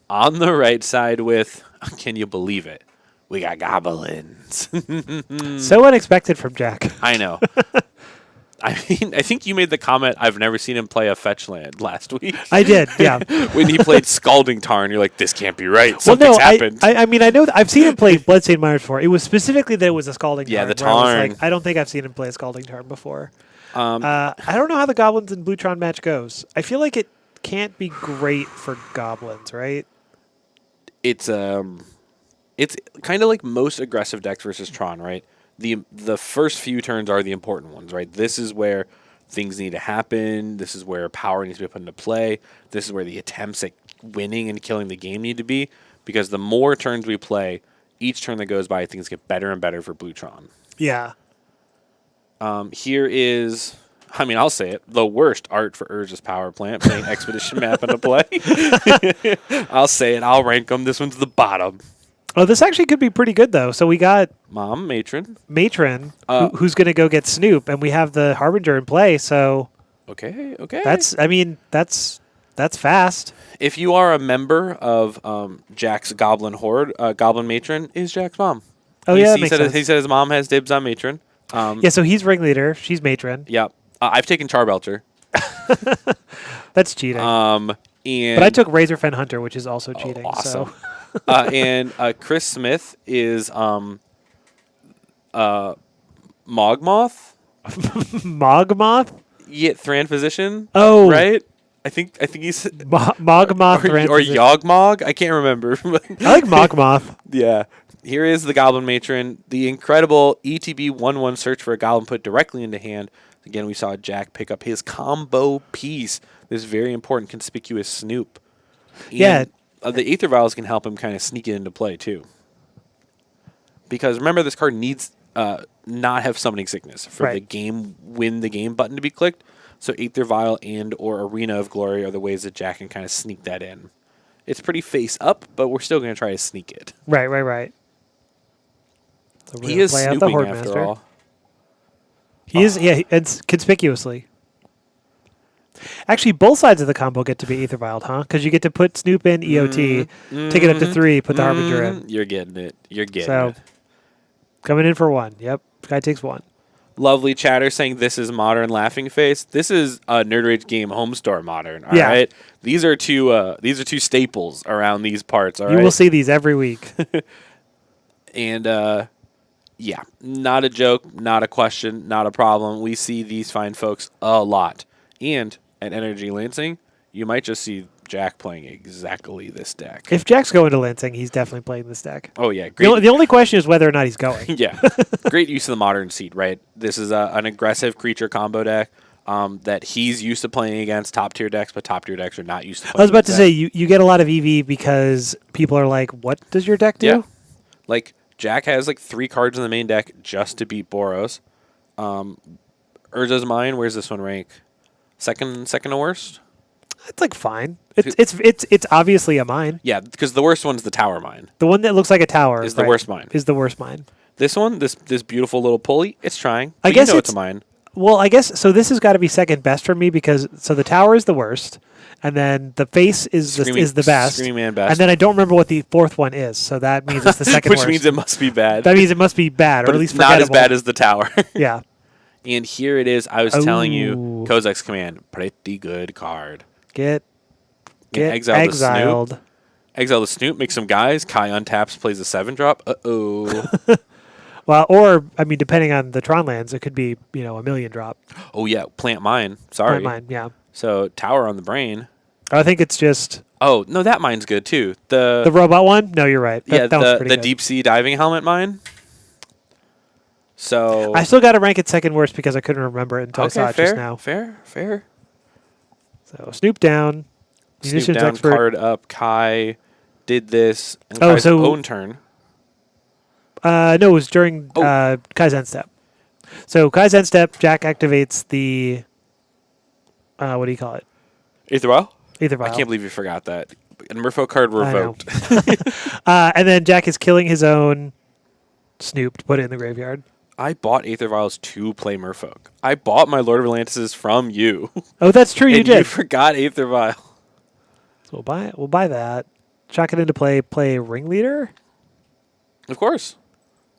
on the right side with, can you believe it? We got Goblins. So unexpected from Jack. I know. I mean, I think you made the comment, I've never seen him play a fetch land last week. I did, yeah. When he played Scalding Tarn, you're like, this can't be right. Something's happened. I mean, I know I've seen him play Bloodstained Miners before. It was specifically that it was a Scalding Tarn. Yeah, the where I was Tarn. like, I don't think I've seen him play a Scalding Tarn before. I don't know how the Goblins and Bluetron match goes. I feel like it can't be great for Goblins, right? It's kind of like most aggressive decks versus Tron, right? The first few turns are the important ones, right? This is where things need to happen. This is where power needs to be put into play. This is where the attempts at winning and killing the game need to be. Because the more turns we play, each turn that goes by, things get better and better for Bluetron. Yeah. Here is, I mean, I'll say it, the worst art for Urza's Power Plant, playing Expedition Map into play. I'll say it, I'll rank them. This one's the bottom. Oh, this actually could be pretty good, though. So we got Mom, Matron, who's going to go get Snoop, and we have the Harbinger in play, so... Okay. That's fast. If you are a member of Jack's Goblin Horde, Goblin Matron is Jack's mom. Oh, yeah, that makes sense. He said his mom has dibs on Matron. Yeah, so he's ringleader. She's matron. Yeah. I've taken Charbelcher. That's cheating. And but I took Razorfen Hunter, which is also cheating. Awesome. So. And Chris Smith is Mogmoth. Mogmoth? Yeah, Thran Physician. Oh. Right? I think he's... Mogmoth or Yogmog? I can't remember. I like Mogmoth. Yeah. Here is the Goblin Matron. The incredible ETB 1/1 search for a Goblin put directly into hand. Again, we saw Jack pick up his combo piece. This very important, conspicuous Snoop. And yeah. The Aether Vials can help him kind of sneak it into play, too. Because remember, this card needs not have Summoning Sickness for the win the game button to be clicked. So Aether Vial and or Arena of Glory are the ways that Jack can kind of sneak that in. It's pretty face up, but we're still going to try to sneak it. Right. So he is snooping after all. He is, yeah, it's conspicuously. Actually, both sides of the combo get to be Aether Vialed, huh? Because you get to put Snoop in, EOT, take it up to 3, put the Harbinger in. You're getting it. You're getting it. Coming in for 1. Yep, guy takes 1. Lovely chatter saying this is Modern Laughing Face. This is a Nerd Rage Game Home Store Modern. All right, these are two staples around these parts. All right, you will see these every week. And yeah, not a joke, not a question, not a problem. We see these fine folks a lot. And at Energy Lansing, you might just see Jack playing exactly this deck. If Jack's going to Lansing, he's definitely playing this deck. Oh, yeah. Great. The only question is whether or not he's going. Yeah. Great use of the Modern seed, right? This is an aggressive creature combo deck that he's used to playing against top-tier decks, but top-tier decks are not used to playing I was about to say, you get a lot of EV because people are like, what does your deck do? Yeah. Like, Jack has like 3 cards in the main deck just to beat Boros. Urza's Mine, where's this one rank? Second to worst? It's like fine. It's obviously a mine. Yeah, because the worst one's the Tower Mine. The one that looks like a tower is the worst mine. Is the worst mine. This one, this beautiful little pulley, it's trying. I guess it's a mine. Well, I guess so. This has got to be second best for me because the tower is the worst, and then the face is the best. Screaming Man best. And then I don't remember what the fourth one is, so that means it's the second Which worst. means it must be bad. That means it must be bad, but or at least not as bad as the tower. Yeah. And here it is. I was telling you, Kozak's Command, pretty good card. Get exiled. The Snoop. Exile the Snoop, make some guys. Kai untaps, plays a 7-drop. Uh-oh. Well, or, I mean, depending on the Tron lands, it could be, a million drop. Oh, yeah. Plant Mine. Sorry. Plant Mine, yeah. So, Tower on the brain. I think it's just... Oh, no, that mine's good, too. The robot one? No, you're right. That was pretty the good. deep sea diving helmet mine. So... I still got to rank it second worst because I couldn't remember it until I saw it just now. Fair. So, Snoop down. Snoop down, expert. card up. Kai did this. And Kai's own turn. No, it was during Kai's end step. So Kai's end step, Jack activates the what do you call it? Aether Vial? Aether Vial. I can't believe you forgot that. And Merfolk card revoked. And then Jack is killing his own Snoop to put it in the graveyard. I bought Aether Vials to play Merfolk. I bought my Lord of Atlantis from you. Oh, that's true. You and did. You forgot Aether Vial. So we'll buy that. Chuck it into play. Play Ringleader. Of course.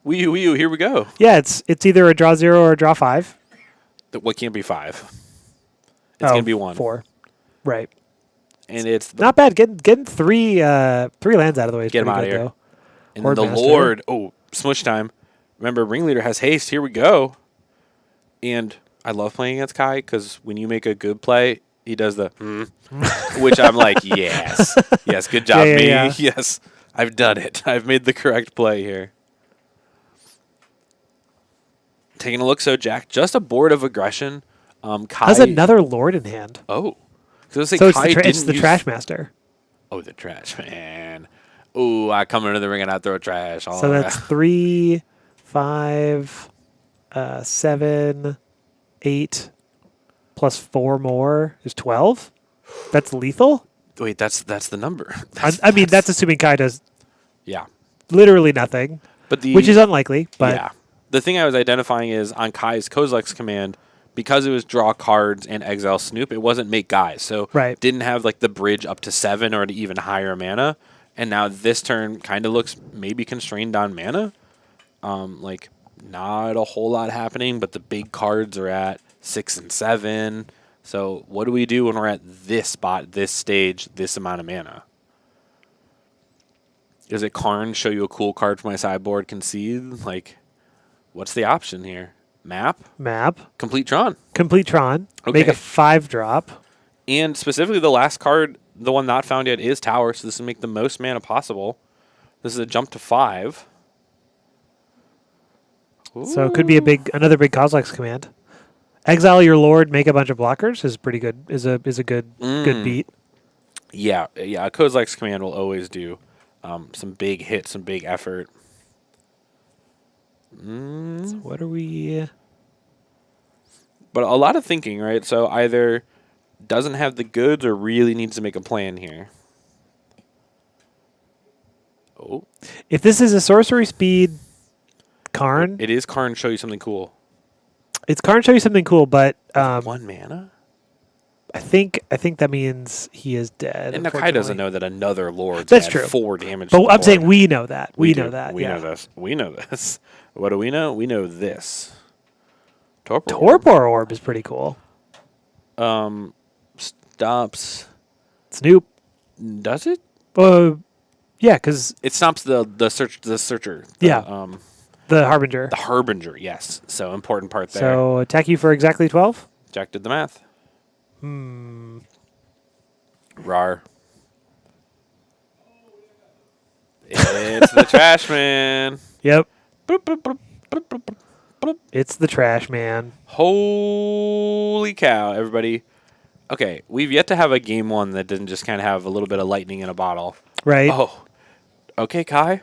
Wii U, here we go. Yeah, it's either a draw 0 or a draw 5. What can't be 5? It's going to be 1. 4. Right. And it's not bad. Getting three lands out of the way is get pretty them out good, of here. Though. And then the Master. Lord. Oh, smush time. Remember, Ringleader has haste. Here we go. And I love playing against Kai because when you make a good play, he does the which I'm like, yes. Yes, good job, me. Yeah. Yes, I've done it. I've made the correct play here. Taking a look, so Jack, just a board of aggression. Kai has another Lord in hand. Oh. So it's the Trash Master. Oh, the Trash Man. Ooh, I come into the ring and I throw trash. So that's 3, 5, 7, 8, plus 4 more is 12. That's lethal? Wait, that's the number. I mean, that's assuming Kai does literally nothing, which is unlikely. But yeah. The thing I was identifying is on Kai's Kozilek's command, because it was draw cards and exile Snoop, it wasn't make guys. So didn't have like the bridge up to 7 or to even higher mana. And now this turn kind of looks maybe constrained on mana. Like not a whole lot happening, but the big cards are at 6 and 7. So what do we do when we're at this spot, this stage, this amount of mana? Does it Karn show you a cool card for my sideboard? Concede? Like, what's the option here? Map? Complete Tron. Okay. Make a 5-drop. And specifically the last card, the one not found yet, is Tower, so this will make the most mana possible. This is a jump to 5. Ooh. So it could be another big Kozilek's command. Exile your Lord, make a bunch of blockers is pretty good. Is a good beat. Yeah. A Kozilek's command will always do some big hits, some big effort. So what are we? But a lot of thinking, right? So either doesn't have the goods or really needs to make a plan here. Oh. If this is a sorcery speed Karn. It is Karn show you something cool. It's Karn show you something cool, but 1 mana? I think that means he is dead. And Nakai doesn't know that another Lord's That's true. 4 damage. But I'm saying we know that. We know that. We know this. We know this. What do we know? We know this. Torpor Orb is pretty cool. Stops Snoop. Does it? Yeah, because it stops the searcher. The Harbinger. The Harbinger, yes. So important part there. So attack you for exactly 12? Jack did the math. Rar. It's the Trash Man. Yep. Boop, boop, boop, boop, boop, boop, boop. It's the Trash Man. Holy cow, everybody. Okay, we've yet to have a game 1 that didn't just kind of have a little bit of lightning in a bottle. Right. Oh. Okay, Kai.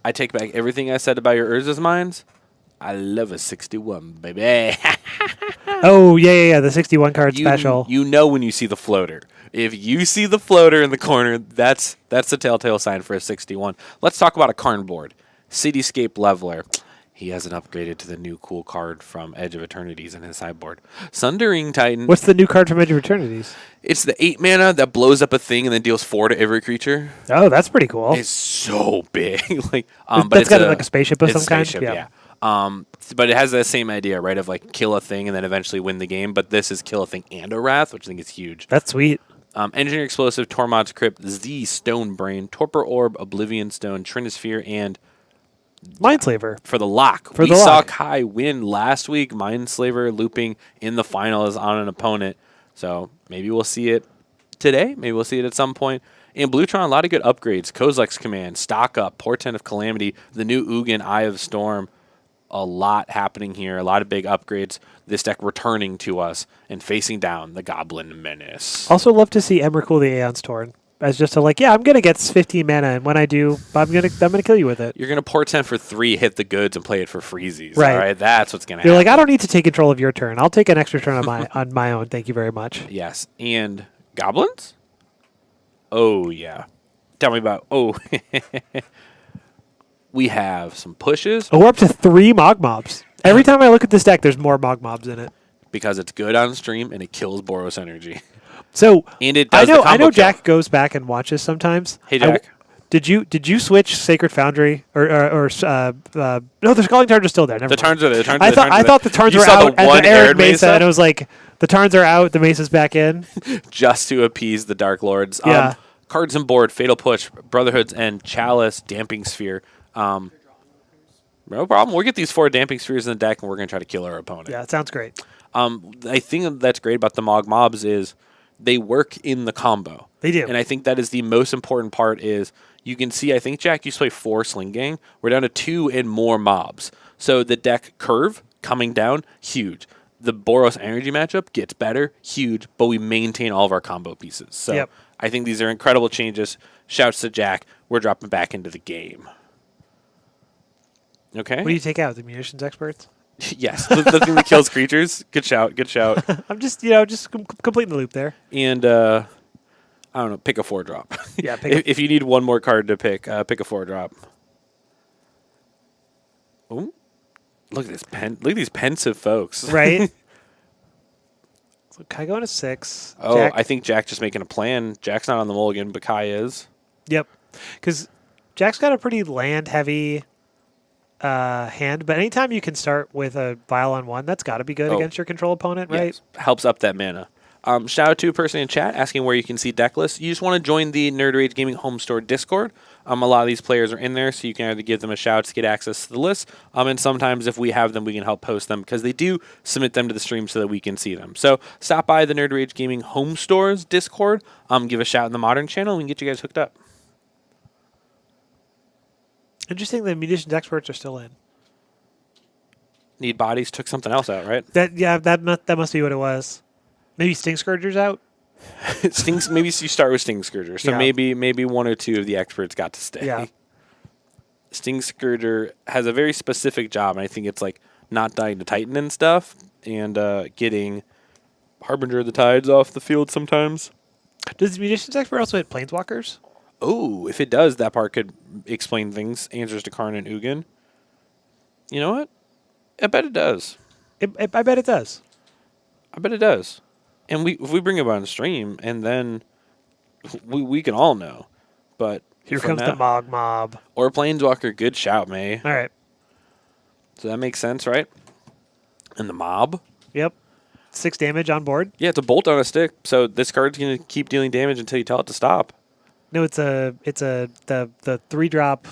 I take back everything I said about your Urza's Mines. I love a 61, baby. Oh, yeah. The 61 card special. You know when you see the floater. If you see the floater in the corner, that's the telltale sign for a 61. Let's talk about a Karn board. Cityscape Leveler. He hasn't upgraded to the new cool card from Edge of Eternities in his sideboard. Sundering Titan. What's the new card from Edge of Eternities? It's the 8 mana that blows up a thing and then deals 4 to every creature. Oh, that's pretty cool. It's so big. But it's got like a spaceship of some kind? Yeah. But it has that same idea, right, of like kill a thing and then eventually win the game. But this is kill a thing and a Wrath, which I think is huge. That's sweet. Engineer Explosive, Tormod's Crypt, Z Stone Brain, Torpor Orb, Oblivion Stone, Trinisphere, and Mindslaver. For the lock. We saw Kai win last week. Mindslaver looping in the final is on an opponent. So maybe we'll see it today. Maybe we'll see it at some point. In Bluetron, a lot of good upgrades. Kozilek's Command, Stock Up, Portent of Calamity, the new Ugin, Eye of Storm. A lot happening here. A lot of big upgrades. This deck returning to us and facing down the Goblin Menace. Also love to see Emrakul the Aeon's Torn. As just I'm going to get 15 mana, and when I do, I'm gonna kill you with it. You're going to Portent for 3, hit the goods, and play it for freezies. Right. All right? That's what's going to happen. You're like, I don't need to take control of your turn. I'll take an extra turn on my own. Thank you very much. Yes. And Goblins? Oh, yeah. Tell me about... Oh, we have some pushes Oh, we're up to 3 Mog Mobs. Every time I look at this deck, there's more Mog Mobs in it. because it's good on stream and it kills Boros energy. So And it I does the know combo kill. Jack goes back and watches sometimes. Hey, Jack. Did you switch Sacred Foundry or no? The Scalding Tarns are still there. Never The mind. Tarns are there. The Tarns I are thought there. I thought the Tarns You were saw out the and one the Arid Arid Mesa, and it was like the Tarns are out, the Mesa's back in. just to appease the Dark Lords. Yeah. Cards and board, Fatal Push, Brotherhoods, and Chalice, Damping Sphere. No problem. We'll get these 4 Damping Spheres in the deck, and we're going to try to kill our opponent. Yeah, it sounds great. I think that's great about the Mog Mobs is they work in the combo. They do. And I think that is the most important part is you can see, I think, Jack, you play 4 Sling Gang. We're down to 2 and more mobs. So the deck curve coming down, huge. The Boros energy matchup gets better, huge, but we maintain all of our combo pieces. So Yep. I think these are incredible changes. Shouts to Jack. We're dropping back into the game. Okay? What do you take out? The munitions experts? Yes, the thing that kills creatures. Good shout, good shout. I'm just completing the loop there. And I don't know, pick a 4-drop. Yeah, if you need one more card to pick a 4-drop. Ooh, look at this look at these pensive folks. Right. So Kai going to 6. Oh, Jack, I think Jack just making a plan. Jack's not on the mulligan, but Kai is. Yep. Because Jack's got a pretty land heavy hand, but anytime you can start with a Vial on 1, that's got to be good against your control opponent, right? Yes, helps up that mana. Shout out to a person in chat asking where you can see deck lists. You just want to join the Nerd Rage Gaming Home Store Discord. A lot of these players are in there, so you can either give them a shout to get access to the list, and sometimes if we have them, we can help post them because they do submit them to the stream so that we can see them. So stop by the Nerd Rage Gaming Home Store's Discord, give a shout in the Modern channel, and we can get you guys hooked up. Interesting the munitions experts are still in. Need Bodies took something else out, right? That must be what it was. Maybe Sting Scourger's out? Stings. Maybe you start with Sting Scourger. So Yeah. maybe 1 or 2 of the experts got to stay. Yeah. Sting Scourger has a very specific job, and I think it's like not dying to Titan and stuff, and getting Harbinger of the Tides off the field sometimes. Does the munitions expert also hit Planeswalkers? Oh, if it does, that part could explain things. Answers to Karn and Ugin. You know what? I bet it does. I bet it does. I bet it does. And if we bring it on stream, and then we can all know. But Here for comes now- the Mog Mob. Or Planeswalker, good shout, May. All right. So that makes sense, right? And the mob. Yep. 6 damage on board. Yeah, it's a bolt on a stick, so this card's gonna keep dealing damage until you tell it to stop. No, it's the 3-drop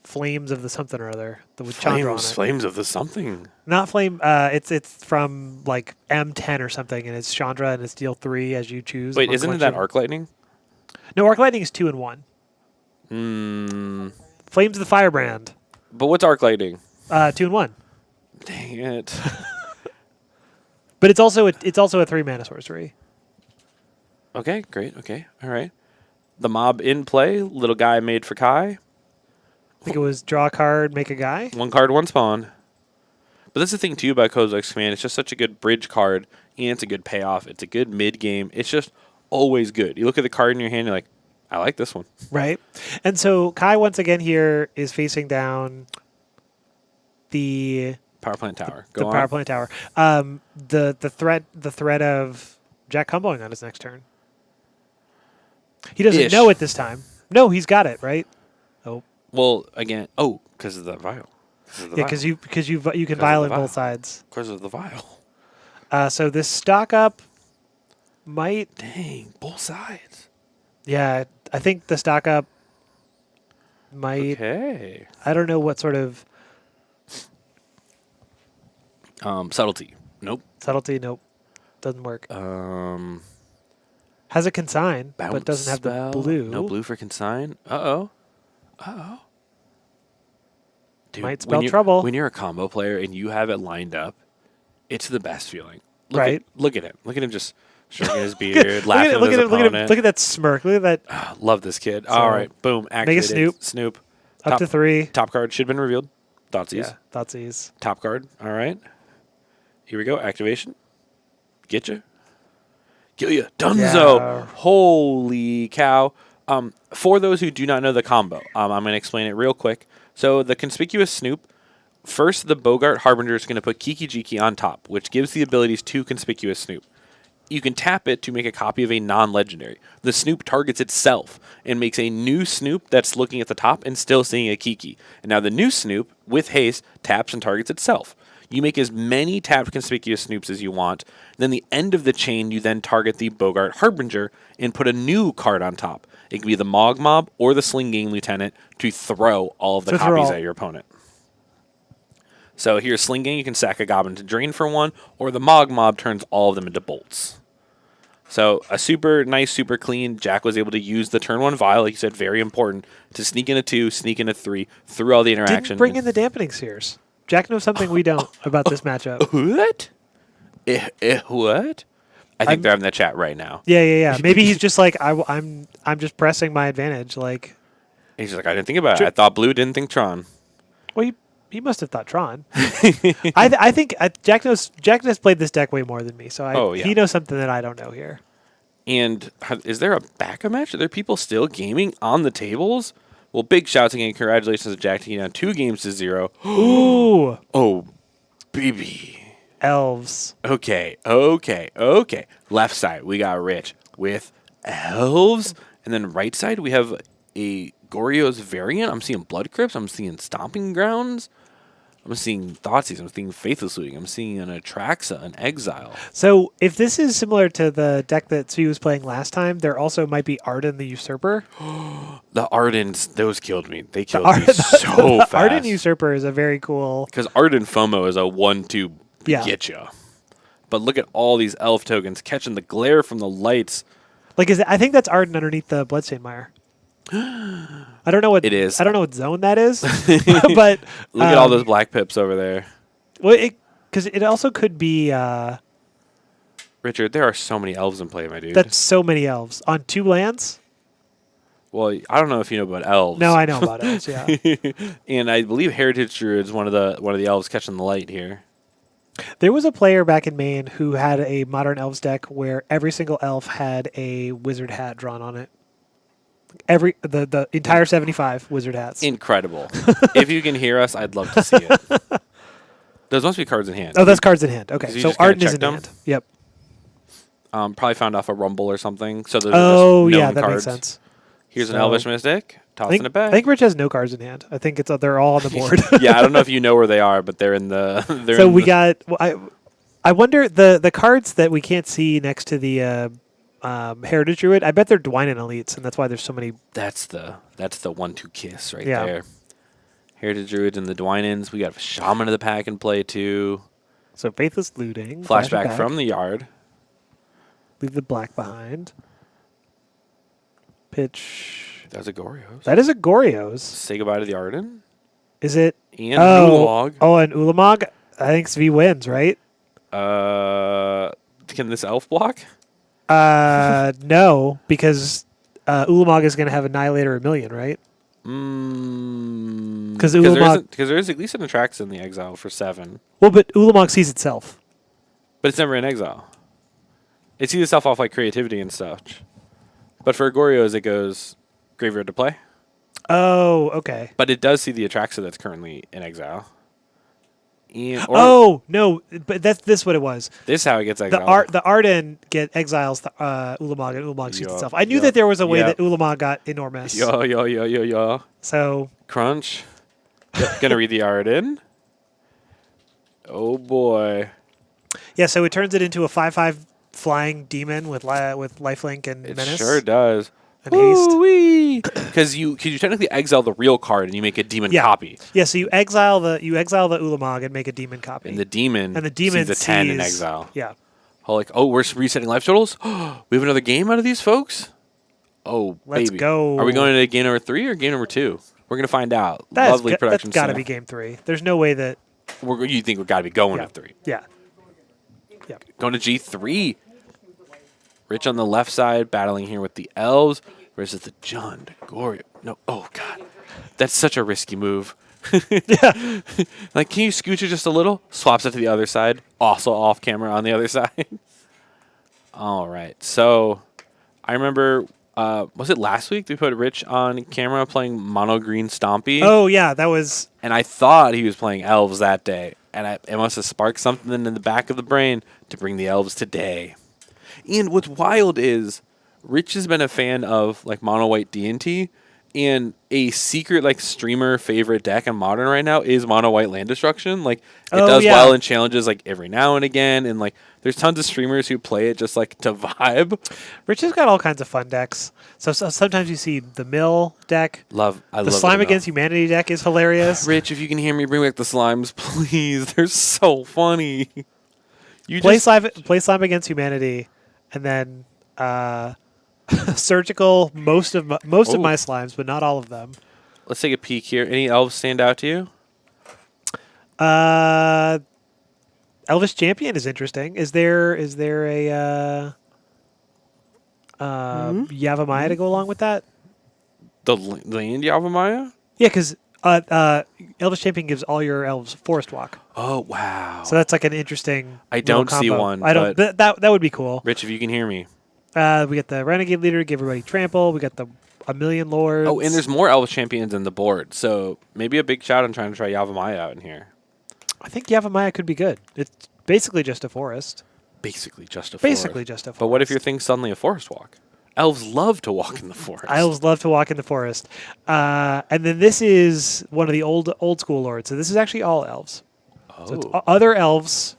Flames of the something or other. With Chandra on it. Flames of the something. Not flame. It's from like M10 or something, and it's Chandra, and it's deal 3 as you choose. Wait, among isn't it that collection. Arc Lightning? No, Arc Lightning is 2 and 1. Flames of the Firebrand, But what's Arc Lightning? 2 and 1. Dang it. But it's also a 3-mana sorcery. Okay, great. Okay, all right. The mob in play. Little guy made for Kai. I think it was draw a card, make a guy. 1 card, 1 spawn. But that's the thing, too, about Kozilek's Command. It's just such a good bridge card, and it's a good payoff. It's a good mid-game. It's just always good. You look at the card in your hand, you're like, I like this one. Right. And so Kai, once again, here is facing down the Power Plant Tower. the Go on. power plant tower. The threat of Jack comboing on his next turn. He doesn't Ish. know it this time. No, he's got it, right? Oh. Well, again, because of the vial. Yeah, because you can of the violate vial. both sides. Because of the vial. So this stock up might. Dang, both sides. Yeah, I think the stock up might. Okay. I don't know what sort of Subtlety. Nope. subtlety. Nope, doesn't work. Bounce Has a consign, but doesn't have spell. the blue. No blue for consign. Uh-oh. Dude, Might spell when trouble. When you're a combo player and you have it lined up, it's the best feeling. Right. Look at him. Look at him just stroking his beard, laughing look at his at opponent. look at that smirk. Look at that. Love this kid. So, All right. Boom. Activated. Snoop. Snoop. Up to 3. Top card should have been revealed. Thoughtseize. Yeah, Thoughtseize. Top card. All right. Here we go. Activation. Get you. Kill you. Dunzo. Yeah. Holy cow. For those who do not know the combo, I'm going to explain it real quick. So the Conspicuous Snoop, first the Bogart Harbinger is going to put Kiki Jiki on top, which gives the abilities to Conspicuous Snoop. You can tap it to make a copy of a non-legendary. The Snoop targets itself and makes a new Snoop that's looking at the top and still seeing a Kiki. And now the new Snoop, with haste, taps and targets itself. You make as many tapped Conspicuous Snoops as you want. Then the end of the chain, you then target the Bogart Harbinger and put a new card on top. It can be the Mog Mob or the Sling Gang Lieutenant to throw all of the copies at your opponent. So here's Sling Gang. You can sack a Goblin to drain for 1, or the Mog Mob turns all of them into bolts. So a super nice, super clean. Jack was able to use the turn 1 Vial, like you said, very important, to sneak in a 2, sneak in a 3, through all the interaction. Didn't bring in the Dampening Sears. Jack knows something we don't about this matchup. What? What? I think they're having that chat right now. Yeah. Maybe he's just like, I'm just pressing my advantage. Like, he's just like, I didn't think about it. I thought Blue, didn't think Tron. Well, he must have thought Tron. I think Jack has played this deck way more than me, so he knows something that I don't know here. And is there a backup match? Are there people still gaming on the tables? Well, big shouts again. Congratulations to Jack taking down 2 games to 0. Ooh. Oh, baby. Elves. Okay. Left side, we got Rich with elves. And then right side, we have a Goryo's variant. I'm seeing Blood Crypts. I'm seeing Stomping Grounds. I'm seeing Thoughtseize. I'm seeing Faithless Looting. I'm seeing an Atraxa, an Exile. So if this is similar to the deck that Sue was playing last time, there also might be Arden the Usurper. The Ardens, those killed me. They killed me so fast. Arden Usurper is a very cool... Because Arden FOMO is a 1-2 get ya. But look at all these elf tokens catching the glare from the lights. Like, I think that's Arden underneath the Bloodstained Mire. I don't know what it is. I don't know what zone that is, but look at all those black pips over there. Well, because it also could be. Richard, there are so many elves in play, my dude. That's so many elves on 2 lands. Well, I don't know if you know about elves. No, I know about elves. Yeah, and I believe Heritage Druid's one of the elves catching the light here. There was a player back in Maine who had a Modern Elves deck where every single elf had a wizard hat drawn on it. The entire 75 wizard hats. Incredible. If you can hear us, I'd love to see it. Those must be cards in hand. Oh, that's cards in hand. Okay, so Arden is in hand. Yep. Probably found off a Rumble or something. So those are just that cards. Makes sense. Here's an Elvish Mystic. Tossing it back. I think Rich has no cards in hand. I think they're all on the board. Yeah, I don't know if you know where they are, but they're in the. I wonder the cards that we can't see next to the Heritage Druid. I bet they're Dwynen elites, and that's why there's so many. That's the 1-2 kiss right there. Heritage Druids and the Dwynens. We got a Shaman of the Pack in play too. So Faithless Looting. Flashback from the yard. Leave the black behind. Pitch. That's a Goryo's. That is a Goryo's. Say goodbye to the Arden. Is it? And Ulamog. Oh, and Ulamog. I think Svi wins, right? Can this elf block? No, because Ulamog is going to have Annihilator 1,000,000, right? Because there is at least an Atraxa in the exile for 7. Well, but Ulamog sees itself. But it's never in exile. It sees itself off like creativity and such. But for Goryo's, it goes graveyard to play. Oh, okay. But it does see the Atraxa that's currently in exile. No, but this is what it was. This is how it gets exiled. The Arden exiles the Ulamog, and Ulamog shoots itself. I knew that there was a way that Ulamog got enormous. Yo. So Crunch. Gonna read the Arden. Oh boy. Yeah, so it turns it into a 5/5 flying demon with lifelink and menace. It sure does. And haste. Because you technically exile the real card and you make a demon copy. Yeah, so you exile the Ulamog and make a demon copy. And the demon sees the 10 in exile. Yeah. We're resetting life totals? We have another game out of these folks? Oh, Let's baby. go. Are we going into game number 3 or game number 2? We're going to find out. Lovely production. That's got to be game 3. There's no way that... You think we've got to be going to 3. Yeah. Going to G3. Rich on the left side, battling here with the elves versus the Jund Goryo. No, oh god, that's such a risky move. Yeah, like, can you scooch it just a little? Swaps it to the other side. Also off camera on the other side. All right, so I remember Was it last week we put Rich on camera playing Mono Green Stompy? Oh yeah, that was. And I thought he was playing elves that day. And it must have sparked something in the back of the brain to bring the elves today. And what's wild is Rich has been a fan of like mono white D&T, and a secret like streamer favorite deck in Modern right now is mono white land destruction. Like it does well in challenges like every now and again, and like there's tons of streamers who play it just like to vibe. Rich has got all kinds of fun decks. So sometimes you see the Mill deck. I love the Slime Against Humanity deck is hilarious. Rich, if you can hear me, bring back the slimes, please. They're so funny. You play Slime Against Humanity, and then surgical most of my slimes, but not all of them. Let's take a peek here. Any elves stand out to you? Elvish Champion is interesting. Is there a Yavimaya to go along with that? The land Yavimaya? Yeah, because Elvish Champion gives all your elves Forest Walk. Oh wow! So that's like an interesting. I don't see one. I don't. That would be cool. Rich, if you can hear me. We got the Renegade Leader, give everybody Trample. We got the A Million Lords. Oh, and there's more Elvish Champions in the board, so maybe a big shout on trying to try Yavimaya out in here. I think Yavimaya could be good. It's basically just a forest. Basically just a forest. But what if your thing's suddenly a forest walk? Elves love to walk in the forest. Elves love to walk in the forest. And then this is one of the old school lords. So this is actually all elves. Oh. So it's other elves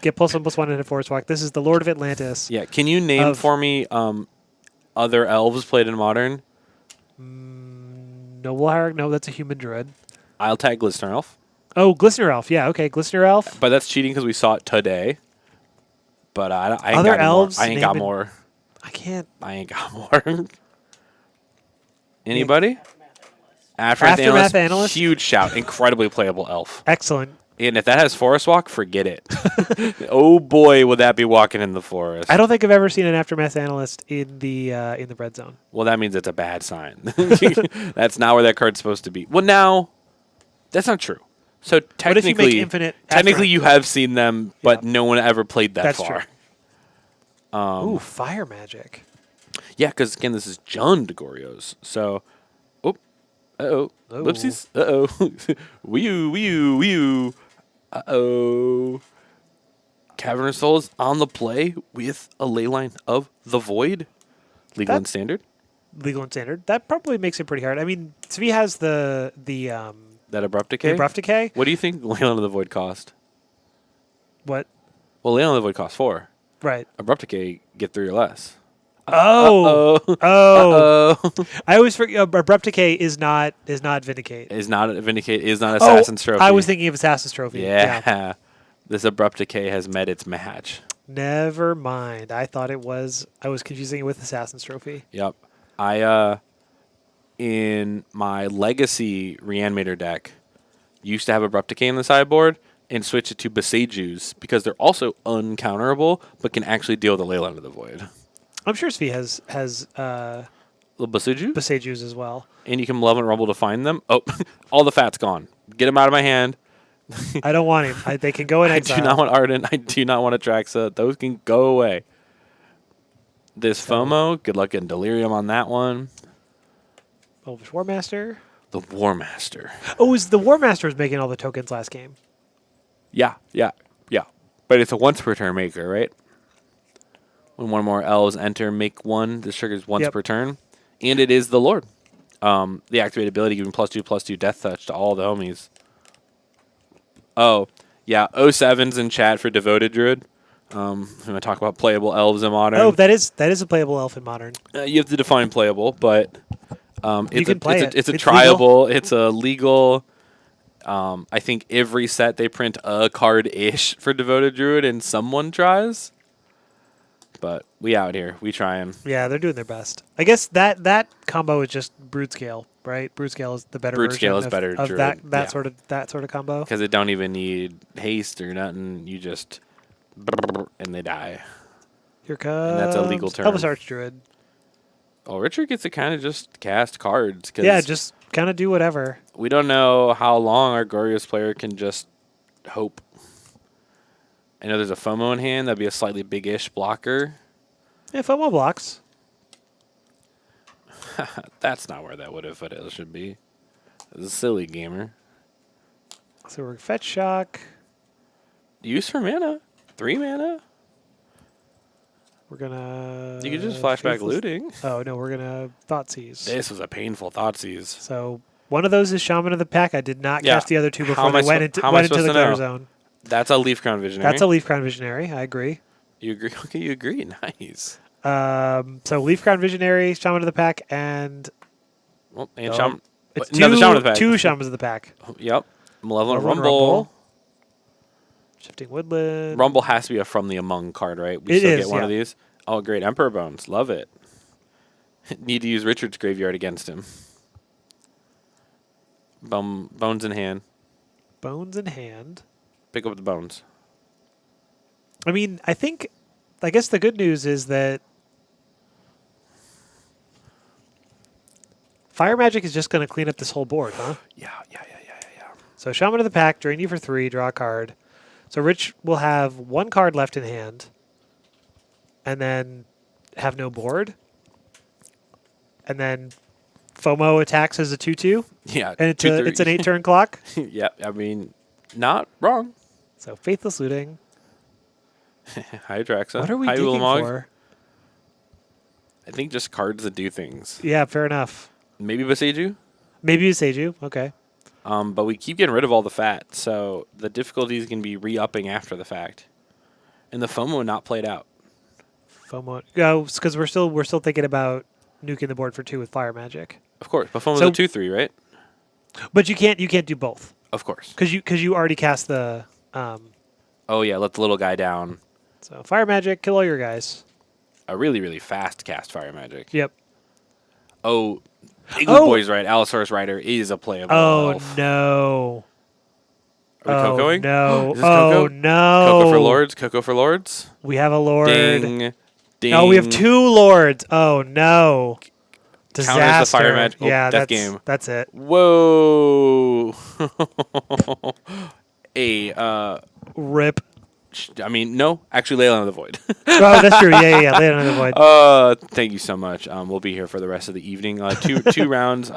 get +1/+1 in a forest walk. This is the Lord of Atlantis. Yeah. Can you name for me other elves played in Modern? Noble Hierarch? No, that's a human druid. I'll tag Glistener Elf. Oh, Glistener Elf. Yeah, okay. Glistener Elf. But that's cheating because we saw it today. But I ain't other got elves. more. I ain't got more. I ain't got more. Anybody? Aftermath Analyst. Huge shout. Incredibly playable elf. Excellent. And if that has Forest Walk, forget it. Oh boy, would that be walking in the forest. I don't think I've ever seen an Aftermath Analyst in the red zone. Well, that means it's a bad sign. That's not where that card's supposed to be. Well, now, that's not true. So technically, what if you make infinite you have seen them, but no one ever played that far. True. Ooh, Fire Magic. Yeah, because again, this is John DeGorio's. So, whoopsies. Wee-oo. Cavernous Soul is on the play with a leyline of the Void. Legal and standard. Legal and standard. That probably makes it pretty hard. I mean, Svi has the that Abrupt Decay? The Abrupt Decay. What do you think Leyline of the Void cost? What? Well, Leyline of the Void costs 4. Right. Abrupt Decay, get 3 or less. Oh. Uh-oh. I always forget Abrupt Decay is not Vindicate. Is not Assassin's Trophy. I was thinking of Assassin's Trophy. Yeah. This Abrupt Decay has met its match. Never mind. I thought it was. I was confusing it with Assassin's Trophy. Yep. In my Legacy Reanimator deck, used to have Abrupt Decay in the sideboard and switched it to Besejus because they're also uncounterable but can actually deal with the Leyline of the Void. I'm sure Svi has Besejus as well. And you can Love and Rumble to find them. Oh, all the fat's gone. Get him out of my hand. I don't want him. They can go in exile. I do not want Ardent. I do not want Atraxa. Those can go away. This FOMO, good luck getting Delirium on that one. Elvish War Master. The War Master. Oh, is the War Master was making all the tokens last game? Yeah. But it's a once per turn maker, right? When one more elves enter, make one. This triggers once per turn. And it is the Lord. The activated ability giving +2/+2 Death Touch to all the homies. Oh, yeah. 07's in chat for Devoted Druid. I'm going to talk about playable elves in Modern. Oh, that is a playable elf in Modern. You have to define playable, but you can play it. It's a triable. It's a legal. I think every set they print a card-ish for Devoted Druid, and someone tries. But we out here. We trying. Yeah, they're doing their best. I guess that combo is just Brood Scale, right? Brood Scale is the better version of that sort of combo. Because it don't even need haste or nothing. You just and they die. Here comes. And that's a legal term. Elvis Archdruid. Oh, Richard gets to kind of just cast cards. Yeah, just kind of do whatever. We don't know how long our Gorgios player can just hope. I know there's a FOMO in hand. That'd be a slightly big-ish blocker. Yeah, FOMO blocks. That's not where that would have it should be. It's a silly gamer. So we're Fetch Shock. Use for mana. 3 mana. We're gonna. You could just flashback looting. Oh no, we're gonna Thoughtseize. This was a painful Thoughtseize. So one of those is Shaman of the Pack. I did not cast the other two before they went into the glitter zone. That's a Leaf Crown Visionary. That's a Leaf Crown Visionary. I agree. You agree? Okay, you agree. Nice. So Leaf Crown Visionary, Shaman of the Pack, and Shaman. It's another Shaman of the Pack. 2 Shamans of the Pack. Yep. Malevolent Rumble. Shifting Woodland. Rumble has to be a From the Among card, right? We still get one of these. Oh, great. Emperor Bones. Love it. Need to use Richard's Graveyard against him. Bones in hand. Bones in hand. Pick up the bones. I mean, I guess the good news is that Fire Magic is just going to clean up this whole board, huh? Yeah. So Shaman of the Pack, drain you for 3, draw a card. So Rich will have 1 card left in hand, and then have no board. And then FOMO attacks as a 2/2. Yeah. And it's an 8-turn clock. Yeah, I mean, not wrong. So Faithless Looting. Hydraxa. What are we digging for? I think just cards that do things. Yeah, fair enough. Maybe Boseiju? Maybe Boseiju. Okay. But we keep getting rid of all the fat, so the difficulties can be re-upping after the fact. And the FOMO not played out. FOMO. Oh, because we're still thinking about nuking the board for 2 with Fire Magic. Of course, but FOMO's a 2/3, right? But you can't do both. Of course. Because you already cast the. Oh yeah, let the little guy down. So Fire Magic, kill all your guys. A really, really fast cast Fire Magic. Yep. Oh, Igloo Boy's right. Allosaurus Rider is a playable elf. No. Are we Cocoing? No. Is this Coco? No. Coco for Lords? Coco for Lords? We have a Lord. Ding. No, we have 2 Lords. Oh, no. Disaster. Counters the Fire Magic. Oh, yeah, that's game. That's it. Whoa. Rip. I mean, no. Actually, Leyline of the Void. Oh, that's true. Yeah. Leyline of the Void. Thank you so much. We'll be here for the rest of the evening. Two rounds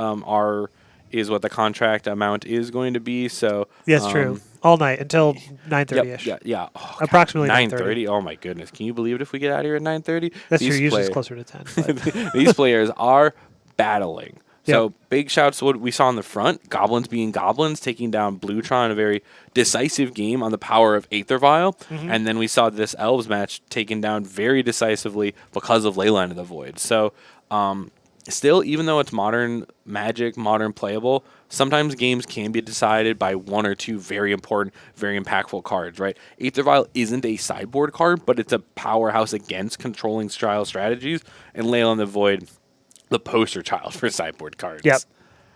is what the contract amount is going to be. So yes, true. All night until 9:30ish. Yeah. Oh, approximately 9:30. Oh my goodness! Can you believe it if we get out of here at 9:30? That's true. Usually it's closer to 10. These players are battling. So Yep. big shouts to what we saw in the front. Goblins being Goblins, taking down Bluetron in a very decisive game on the power of Aether Vial. Mm-hmm. And then we saw this Elves match taken down very decisively because of Leyline of the Void. So still, even though it's modern Magic, modern playable, sometimes games can be decided by 1 or 2 very important, very impactful cards, right? Aether Vial isn't a sideboard card, but it's a powerhouse against controlling style strategies. And Leyline of the Void, the poster child for sideboard cards.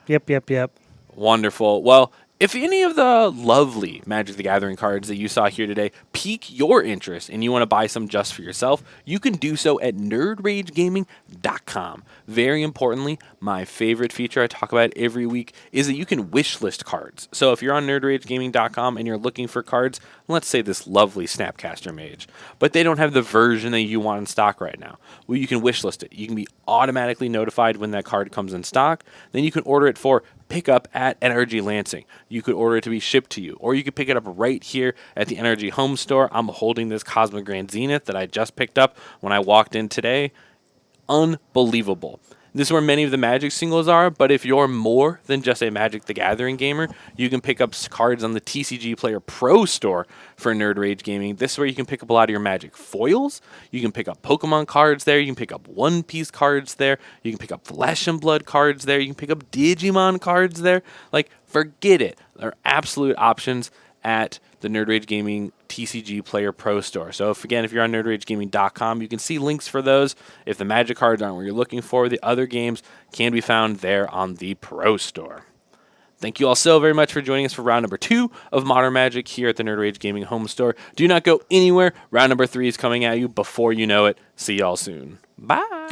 Yep. Wonderful. Well, if any of the lovely Magic the Gathering cards that you saw here today pique your interest and you want to buy some just for yourself, you can do so at nerdragegaming.com. Very importantly, my favorite feature I talk about every week is that you can wish list cards. So if you're on nerdragegaming.com and you're looking for cards, let's say this lovely Snapcaster Mage, but they don't have the version that you want in stock right now, well, you can wish list it. You can be automatically notified when that card comes in stock. Then you can order it for pick up at NRG Lansing. You could order it to be shipped to you, or you could pick it up right here at the NRG Home Store. I'm holding this Cosmic Grand Zenith that I just picked up when I walked in today. Unbelievable. This is where many of the Magic singles are, but if you're more than just a Magic the Gathering gamer, you can pick up cards on the TCG Player Pro store for Nerd Rage Gaming. This is where you can pick up a lot of your Magic foils. You can pick up Pokemon cards there. You can pick up One Piece cards there. You can pick up Flesh and Blood cards there. You can pick up Digimon cards there. Like, forget it. There are absolute options at the Nerd Rage Gaming TCG Player Pro store. So if you're on nerdragegaming.com, you can see links for those. If the Magic cards aren't what you're looking for, the other games can be found there on the Pro store. Thank you all so very much for joining us for round number 2 of Modern Magic here at the Nerd Rage Gaming Home Store. Do not go anywhere. Round number 3 is coming at you before you know it. See y'all soon. Bye.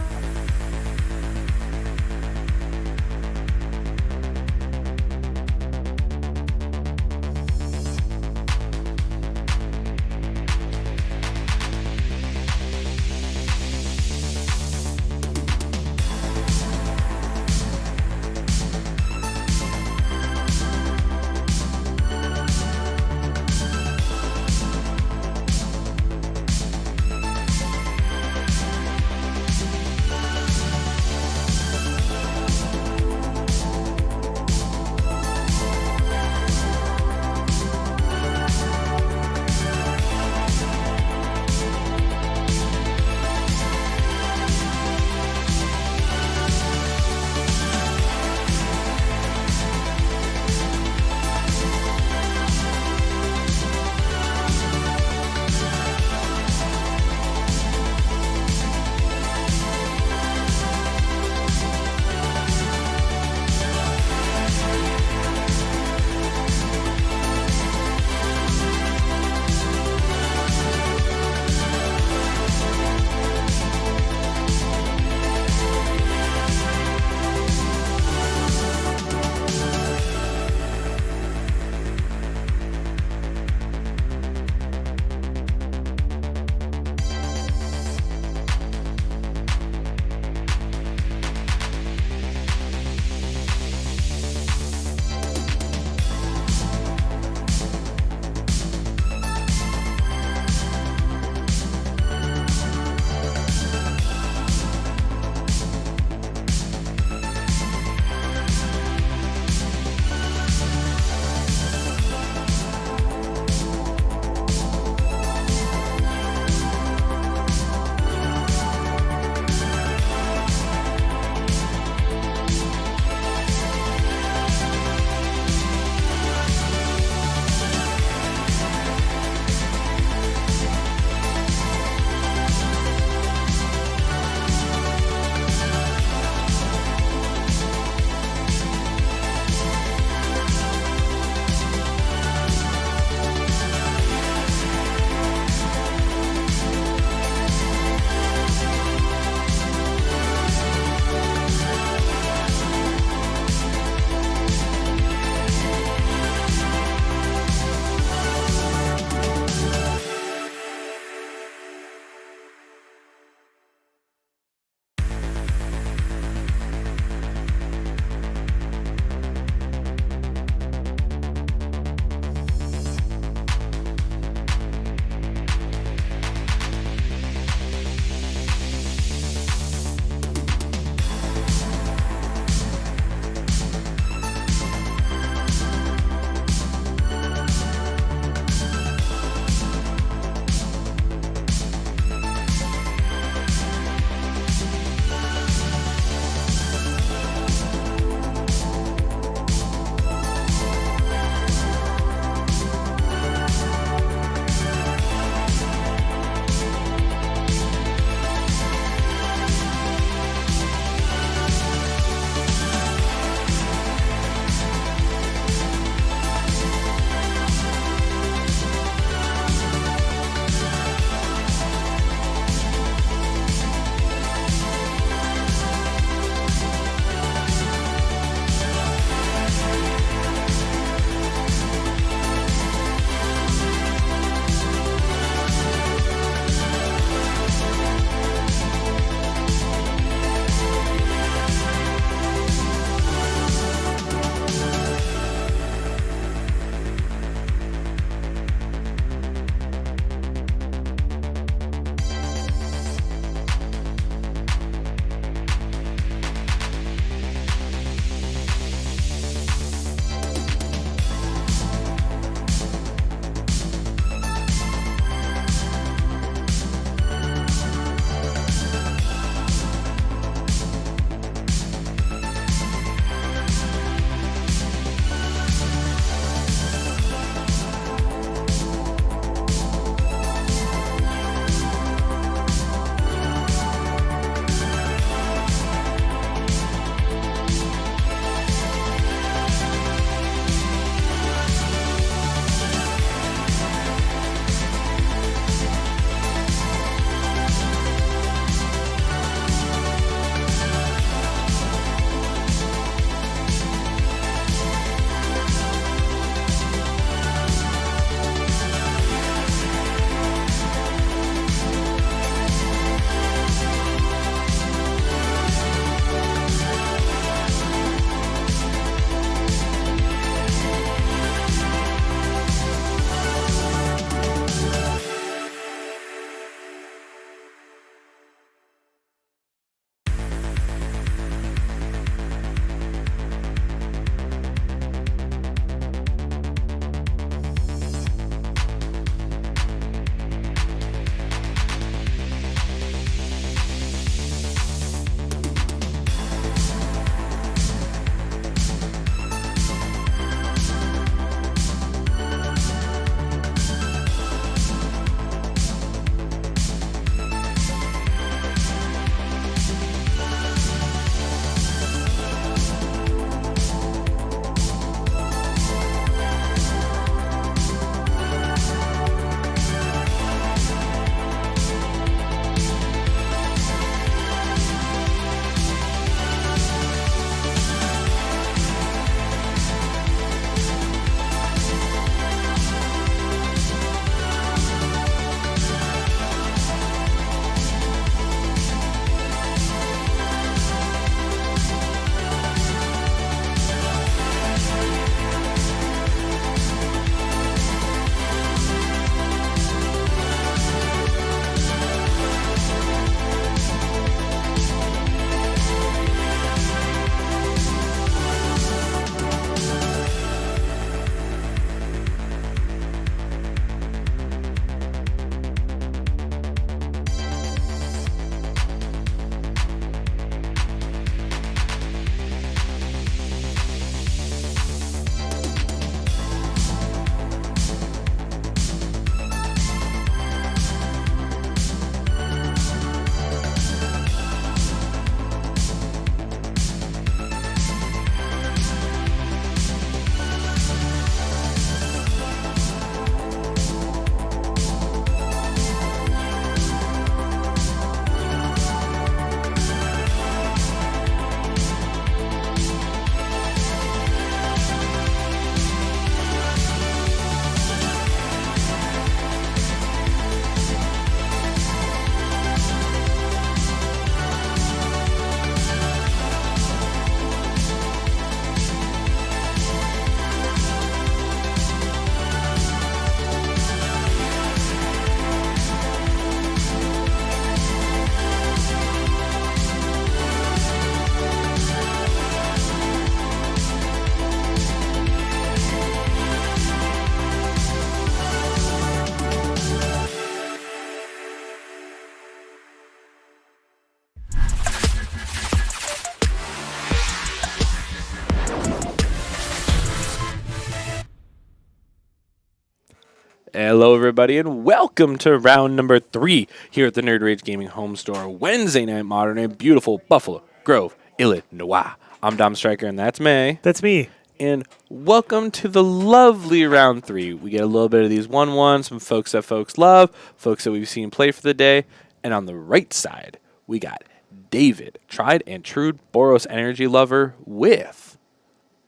Hello, everybody, and welcome to round number 3 here at the Nerd Rage Gaming Home Store, Wednesday Night Modern in beautiful Buffalo Grove, Illinois. I'm Dom Stryker, and that's May. That's me. And welcome to the lovely round 3. We get a little bit of these 1-1s, some folks that folks love, folks that we've seen play for the day. And on the right side, we got David, tried and true Boros Energy Lover, with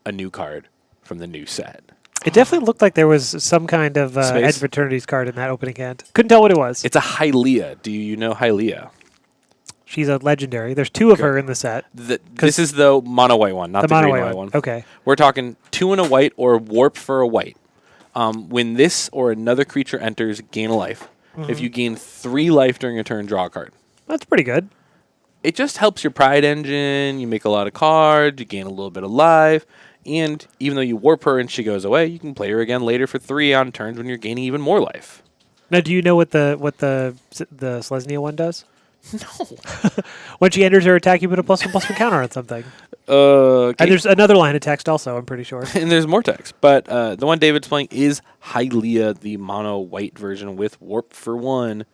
a new card from the new set. It definitely looked like there was some kind of Edge of Eternity's card in that opening hand. Couldn't tell what it was. It's a Hylia. Do you know Hylia? She's a legendary. There's 2 of her in the set. This is the mono white one, not the green white one. Okay. We're talking 2 and a white or warp for a white. When this or another creature enters, gain a life. If you gain 3 life during a turn, draw a card. That's pretty good. It just helps your pride engine. You make a lot of cards. You gain a little bit of life. And even though you warp her and she goes away, you can play her again later for 3 on turns when you're gaining even more life. Now, do you know what the Selesnya one does? No. When she enters her attack, you put a +1/+1 counter on something. Okay. And there's another line of text also, I'm pretty sure. And there's more text. But the one David's playing is Hylia, the mono white version with warp for 1.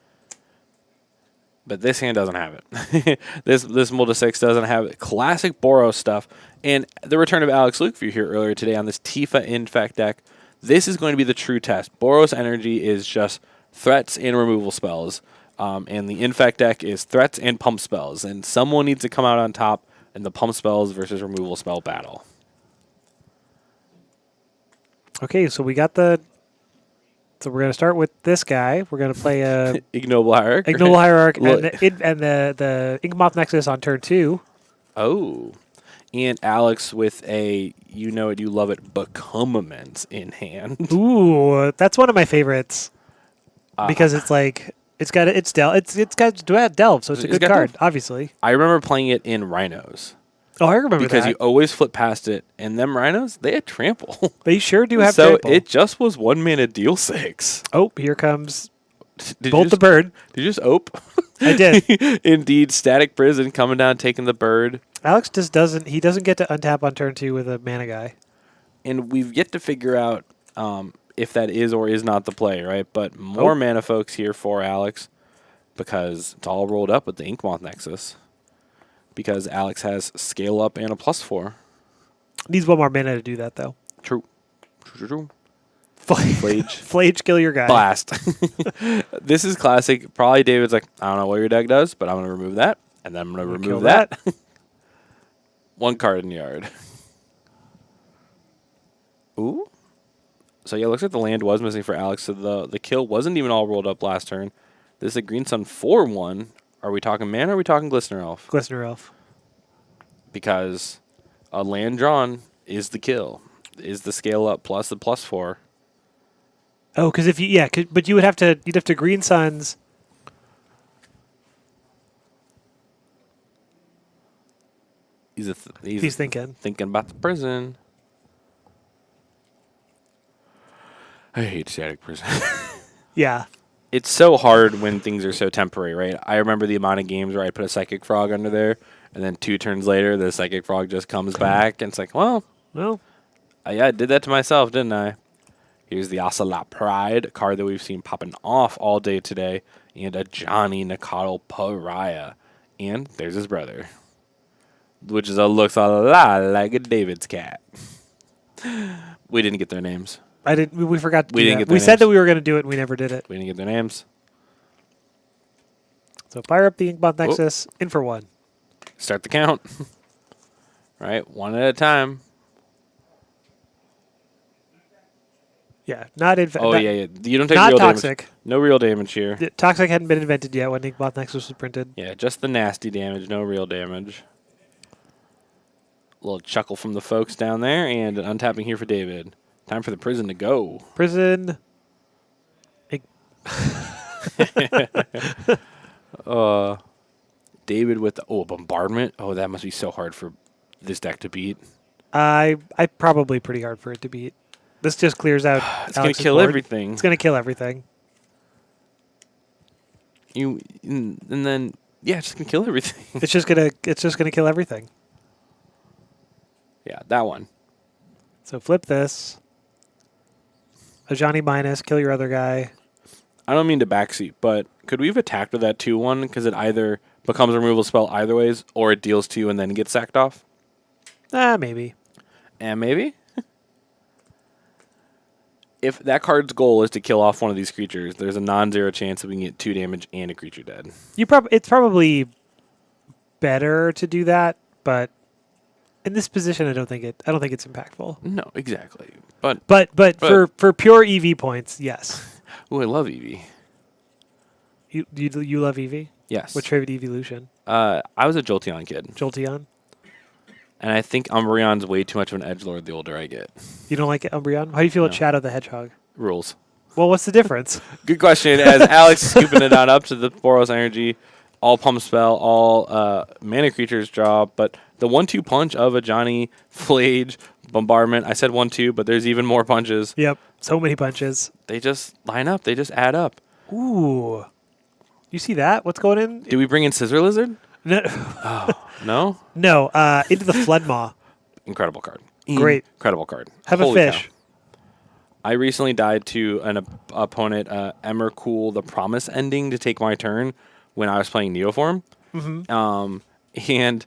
But this hand doesn't have it. This Multi 6 doesn't have it. Classic Boros stuff. And the return of Alex Luke, if you're here earlier today on this Tifa Infect deck, this is going to be the true test. Boros Energy is just threats and removal spells. And the Infect deck is threats and pump spells. And someone needs to come out on top in the pump spells versus removal spell battle. Okay, so we got the... So we're going to start with this guy. We're going to play a... Ignoble Hierarch. Ignoble Hierarch and the Inkmoth Nexus on turn 2. Oh. And Alex with a you know it, you love it, Becomament in hand. Ooh, that's one of my favorites. Because it's like... It's got delve, so it's a good card, obviously. I remember playing it in Rhinos. Oh, I remember because that. you always flip past it, and them Rhinos, they had trample. They sure do have so trample. it just was 1 mana deal 6. Oh, here comes Bolt the Bird. Did you just ope? I did. Indeed, Static Prison coming down, taking the bird. Alex just doesn't get to untap on turn 2 with a mana guy. And we've yet to figure out if that is or is not the play, right? But more mana folks here for Alex because it's all rolled up with the Inkmoth Nexus. Because Alex has scale up and a +4. Needs 1 more mana to do that, though. True. Flage. Flage, kill your guy. Blast. This is classic. Probably David's like, I don't know what your deck does, but I'm going to remove that. And then I'm going to remove that. 1 card in the yard. Ooh. So yeah, it looks like the land was missing for Alex. So the kill wasn't even all rolled up last turn. This is a Green Sun 4/1. Are we talking mana or are we talking Glistener Elf? Glistener Elf. Because a land drawn is the kill. Is the scale up plus the +4. Oh, because if you but you'd have to Green Suns. He's thinking about the prison. I hate Static Prison. Yeah. It's so hard when things are so temporary, right? I remember the amount of games where I put a Psychic Frog under there, and then 2 turns later, the Psychic Frog just comes back, and it's like, well, yeah, I did that to myself, didn't I? Here's the Ocelot Pride, a card that we've seen popping off all day today, and a Johnny Nakatl Pariah. And there's his brother, which looks a lot like a David's cat. We didn't get their names. We forgot to do that. We said that we were going to do it, and we never did it. We didn't get their names. So fire up the Inkmoth Nexus, in for 1. Start the count. Right, 1 at a time. Yeah, not You don't take not real toxic. Damage. No real damage here. Toxic hadn't been invented yet when Inkmoth Nexus was printed. Yeah, just the nasty damage, no real damage. A little chuckle from the folks down there, and an untapping here for David. Time for the prison to go. Prison. David with the bombardment. Oh, that must be so hard for this deck to beat. I probably pretty hard for it to beat. This just clears out. It's going to kill everything. It's going to kill everything. And then it's just going to kill everything. It's just gonna kill everything. Yeah, that one. So flip this. A Johnny minus, kill your other guy. I don't mean to backseat, but could we have attacked with that 2/1 because it either becomes a removal spell either ways, or it deals 2 and then gets sacked off? Maybe. And maybe? If that card's goal is to kill off one of these creatures, there's a non-zero chance that we can get 2 damage and a creature dead. It's probably better to do that, but in this position, I don't think it's impactful. No, exactly. But for pure EV points, yes. Ooh, I love Eevee. You love EV? Yes. What's your favorite evolution? I was a Jolteon kid. Jolteon? And I think Umbreon's way too much of an edgelord the older I get. You don't like Umbreon? How do you feel about Shadow the Hedgehog? Rules. Well, what's the difference? Good question. As Alex is scooping it on up to the Boros energy, all pump spell, all mana creatures draw, but the 1-2 punch of a Johnny, Flage, Bombardment. I said 1-2, but there's even more punches. Yep. So many punches. They just line up. They just add up. Ooh. You see that? What's going in? Did we bring in Scissor Lizard? No. Oh, no? No. Into the Floodmaw. Incredible card. Great. Incredible card. Have Holy a fish. Cow. I recently died to an opponent, Emmercool, the Promise ending to take my turn when I was playing Neoform. Mm-hmm. And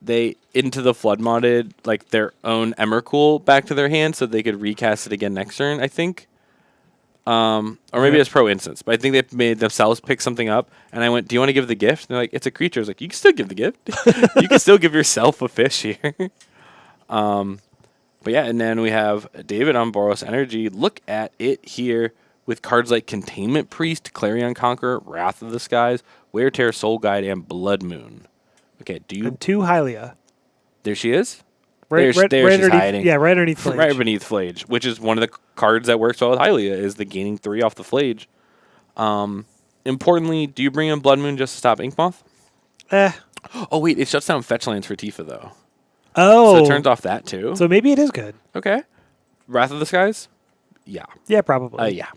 they into the Flood modded like their own Emmercool back to their hand so they could recast it again next turn, I think. Or maybe it's pro instance, but I think they made themselves pick something up. And I went, "Do you want to give the gift?" And they're like, "It's a creature." I was like, "You can still give the gift. You can still give yourself a fish here." But yeah, and then we have David on Boros Energy. Look at it here with cards like Containment Priest, Clarion Conqueror, Wrath of the Skies, Wear Tear, Soul Guide, and Blood Moon. Okay, do you? And 2 Hylia. There she is. Right, there she's underneath, hiding. Yeah, right underneath Flage. Right beneath Flage, which is one of the cards that works well with Hylia, is the gaining 3 off the Flage. Importantly, do you bring in Blood Moon just to stop Inkmoth? Oh, wait, it shuts down fetch lands for Tifa, though. Oh. So it turns off that, too? So maybe it is good. Okay. Wrath of the Skies? Yeah. Yeah, probably. Yeah.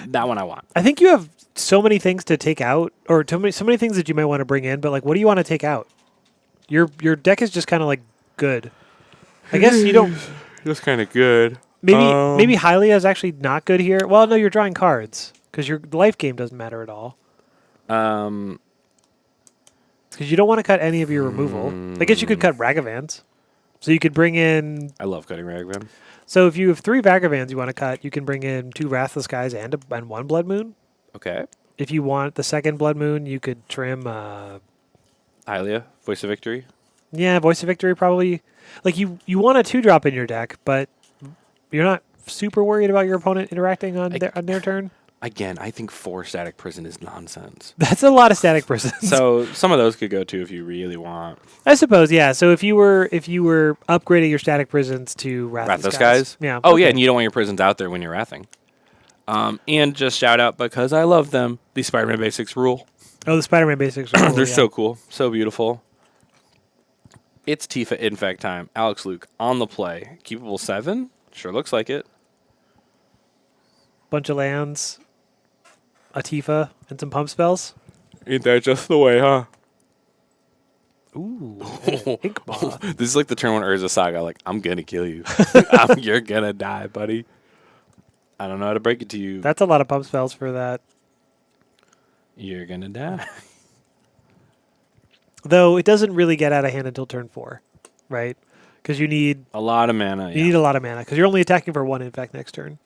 That one I want. I think you have so many things to take out, or so many things that you might want to bring in, but like, what do you want to take out? Your deck is just kind of like good. I guess you don't. That's kind of good. Maybe Hylia is actually not good here. Well, no, you're drawing cards because your life game doesn't matter at all. Because you don't want to cut any of your removal. I guess you could cut Ragavans. So you could bring in. I love cutting Ragavan. So if you have 3 Vagavans you want to cut, you can bring in 2 Wrathless Skies and 1 Blood Moon. Okay. If you want the second Blood Moon, you could trim. Hylia, Voice of Victory. Yeah, Voice of Victory probably. Like you want a 2-drop in your deck, but you're not super worried about your opponent interacting on their turn. Again, I think 4 Static Prison is nonsense. That's a lot of Static Prisons. So some of those could go too if you really want. I suppose, yeah. So if you were upgrading your Static Prisons to Wrath of Skies, yeah. Oh yeah, and you don't want your prisons out there when you're wrathing. And just shout out because I love them. The Spider-Man Basics rule. Oh, the Spider-Man Basics rule. They're so cool, so beautiful. It's Tifa Infect time. Alex Luke on the play. Keepable 7? Sure looks like it. Bunch of lands, a Tifa, and some pump spells. Ain't that just the way, huh? Ooh, Inkmoth. This is like the turn when Urza Saga, like, I'm gonna kill you. You're gonna die, buddy. I don't know how to break it to you. That's a lot of pump spells for that. You're gonna die. Though it doesn't really get out of hand until turn 4, right? Because you need a lot of mana. You need a lot of mana because you're only attacking for 1 infect next turn.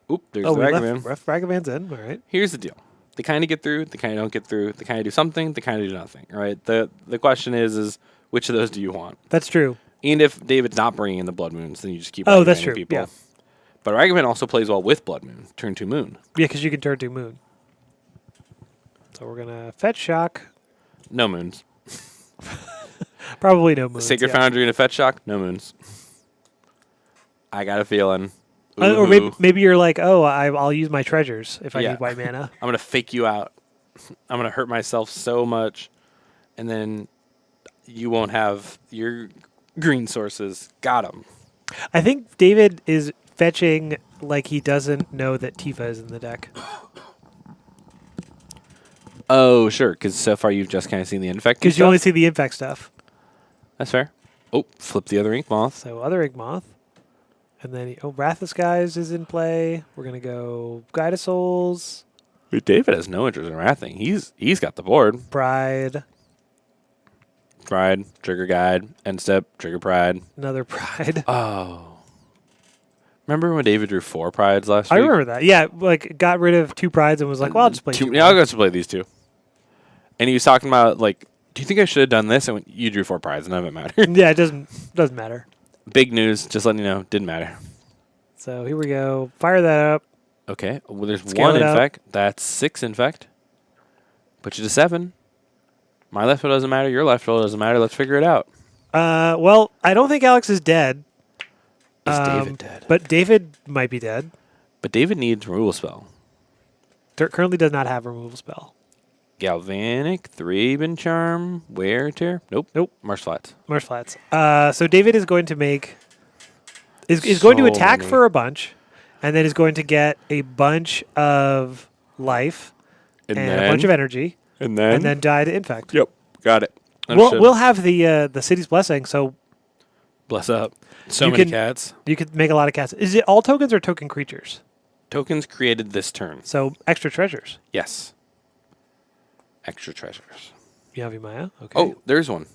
Oop, there's the the Ragavan. Left Ragavan's in. All right. Here's the deal. They kind of get through. They kind of don't get through. They kind of do something. They kind of do nothing. Right. The question is which of those do you want? That's true. And if David's not bringing in the Blood Moons, then you just keep. That's true. People. Yeah. But Ragavan also plays well with Blood Moon. Turn 2 Moon. Yeah, because you can turn 2 Moon. So we're gonna fetch shock. No moons. Probably no moons. Sacred Foundry and a fetch shock. No moons. I got a feeling. Or maybe you're like, oh, I'll use my treasures if I need white mana. I'm going to fake you out. I'm going to hurt myself so much. And then you won't have your green sources. Got them. I think David is fetching like he doesn't know that Tifa is in the deck. Oh, sure. Because so far you've just kind of seen the infect. Because you only see the infect stuff. That's fair. Oh, flip the other Inkmoth. So other Inkmoth. And then, Wrath of Skies is in play. We're going to go Guide of Souls, Wait, David has no interest in wrathing. He's got the board. Pride, Pride, trigger guide, end step, trigger pride. another Pride. Oh. Remember when David drew 4 prides last I week? remember that. Yeah, like got rid of 2 Prides and was like, well, I'll just play 2. Yeah, I'll just play these 2. And he was talking about, like, do you think I should have done this? And you drew 4 prides, none of it mattered. Yeah, it doesn't matter. Big news, just letting you know, didn't matter. So here we go. Fire that up. Okay, well, there's Scale 1 it up. infect. That's 6 infect. Put you to 7. My left foot doesn't matter. Your left foot doesn't matter. Let's figure it out. Well, I don't think Alex is dead. Is David dead? But David might be dead. But David needs removal spell. Currently does not have a removal spell. Galvanic, Thraben Charm, Wear Tear. Nope. Marsh Flats. Marsh Flats. So David is going to make is going to So attack many. for a bunch, and then is going to get a bunch of life and a bunch of energy, and then die to infect. Yep, got it. We'll have the city's blessing, so Bless up. So You many can- cats. you could make a lot of cats. Is it all tokens or token creatures? Tokens created this turn. So extra treasures. Yes. Extra treasures. Yavimaya. Okay. Oh, there's one.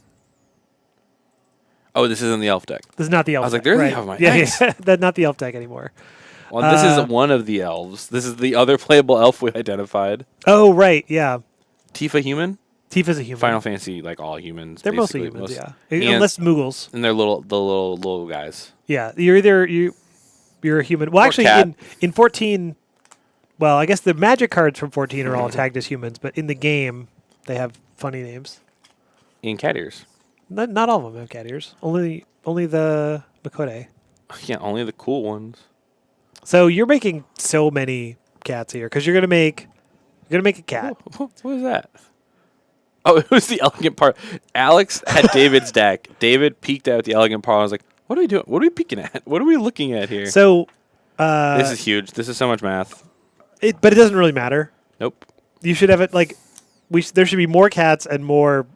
Oh, this isn't the elf deck. This is not the elf. I was like, deck, there's the right. Yavimaya. Yeah, Nice. yeah. That's not the elf deck anymore. Well, this is one of the elves. This is the other playable elf we identified. Oh, right. Yeah. Tifa human. Tifa's a human. Final Fantasy, like all humans. They're mostly basically. humans, Most- yeah. And- Unless Moogles. And they're little guys. Yeah, you're a human. Well, Or actually, cat. in 14, well, I guess the magic cards from 14 are all tagged as humans, but in the game, they have funny names. And cat ears. Not all of them have cat ears. Only the Makode. Yeah, only the cool ones. So you're making so many cats here because you're gonna make a cat. What was that? Oh, it was the elegant part. Alex had David's deck. David peeked out the elegant part. I was like, what are we doing? What are we peeking at? What are we looking at here? So This is huge. This is so much math. but it doesn't really matter. Nope. You should have it like there should be more cats and more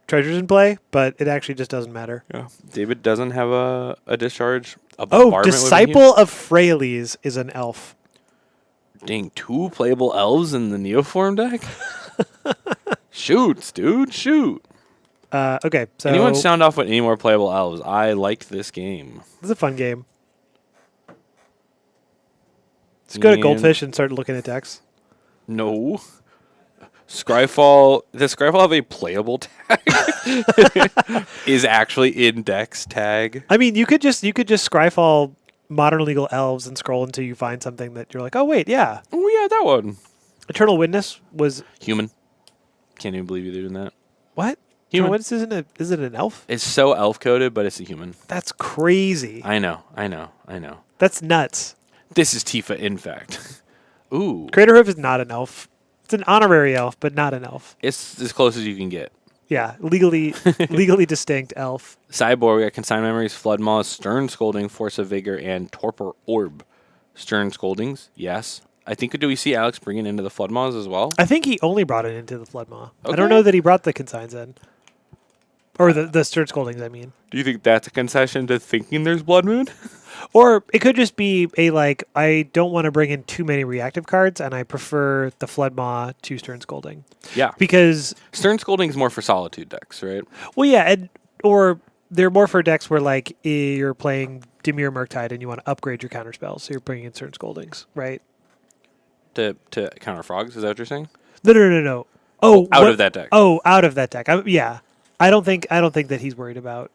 treasures in play, but it actually just doesn't matter. Yeah. David doesn't have a discharge. A Oh, bombardment would be huge. Disciple of Freyles is an elf. Dang, 2 playable elves in the Neoform deck? Shoots, dude. Shoot. Okay, so Anyone sound off with any more playable elves? I like this game. this is a fun game. Just go to And- Goldfish and start looking at decks. No. Scryfall. Does Scryfall have a playable tag? Is actually index tag. I mean, you could just Scryfall Modern Legal Elves and scroll until you find something that you're like, oh wait, yeah. Oh yeah, that one. Eternal Witness was Human. Can't even believe you're doing that. what? Human. Eternal Witness is it an elf? It's so elf coded, but it's a human. That's crazy. I know. That's nuts. This is Tifa, in fact. Ooh. Crater Hoof is not an elf. It's an honorary elf, but not an elf. It's as close as you can get. Yeah, legally distinct elf. Sideboard, we got Consign Memories, Flood Maw, Stern Scolding, Force of Vigor, and Torpor Orb. Stern Scoldings, yes. I think, do we see Alex bringing into the Flood Maws as well? I think he only brought it into the Flood Maw. I Okay. don't know that he brought the consigns in. Or the Stern Scoldings, I mean. Do you think that's a concession to thinking there's Blood Moon? Or it could just be I don't want to bring in too many reactive cards, and I prefer the Flood Maw to Stern Scolding. Yeah. Because, Stern Scolding is more for Solitude decks, right? well, yeah, or they're more for decks where, like, you're playing Dimir Murktide and you want to upgrade your counter spells, so you're bringing in Stern Scoldings, right? To counter frogs, is that what you're saying? No. Oh, Out of that deck. Oh, out of that deck. Yeah. I don't think that he's worried about.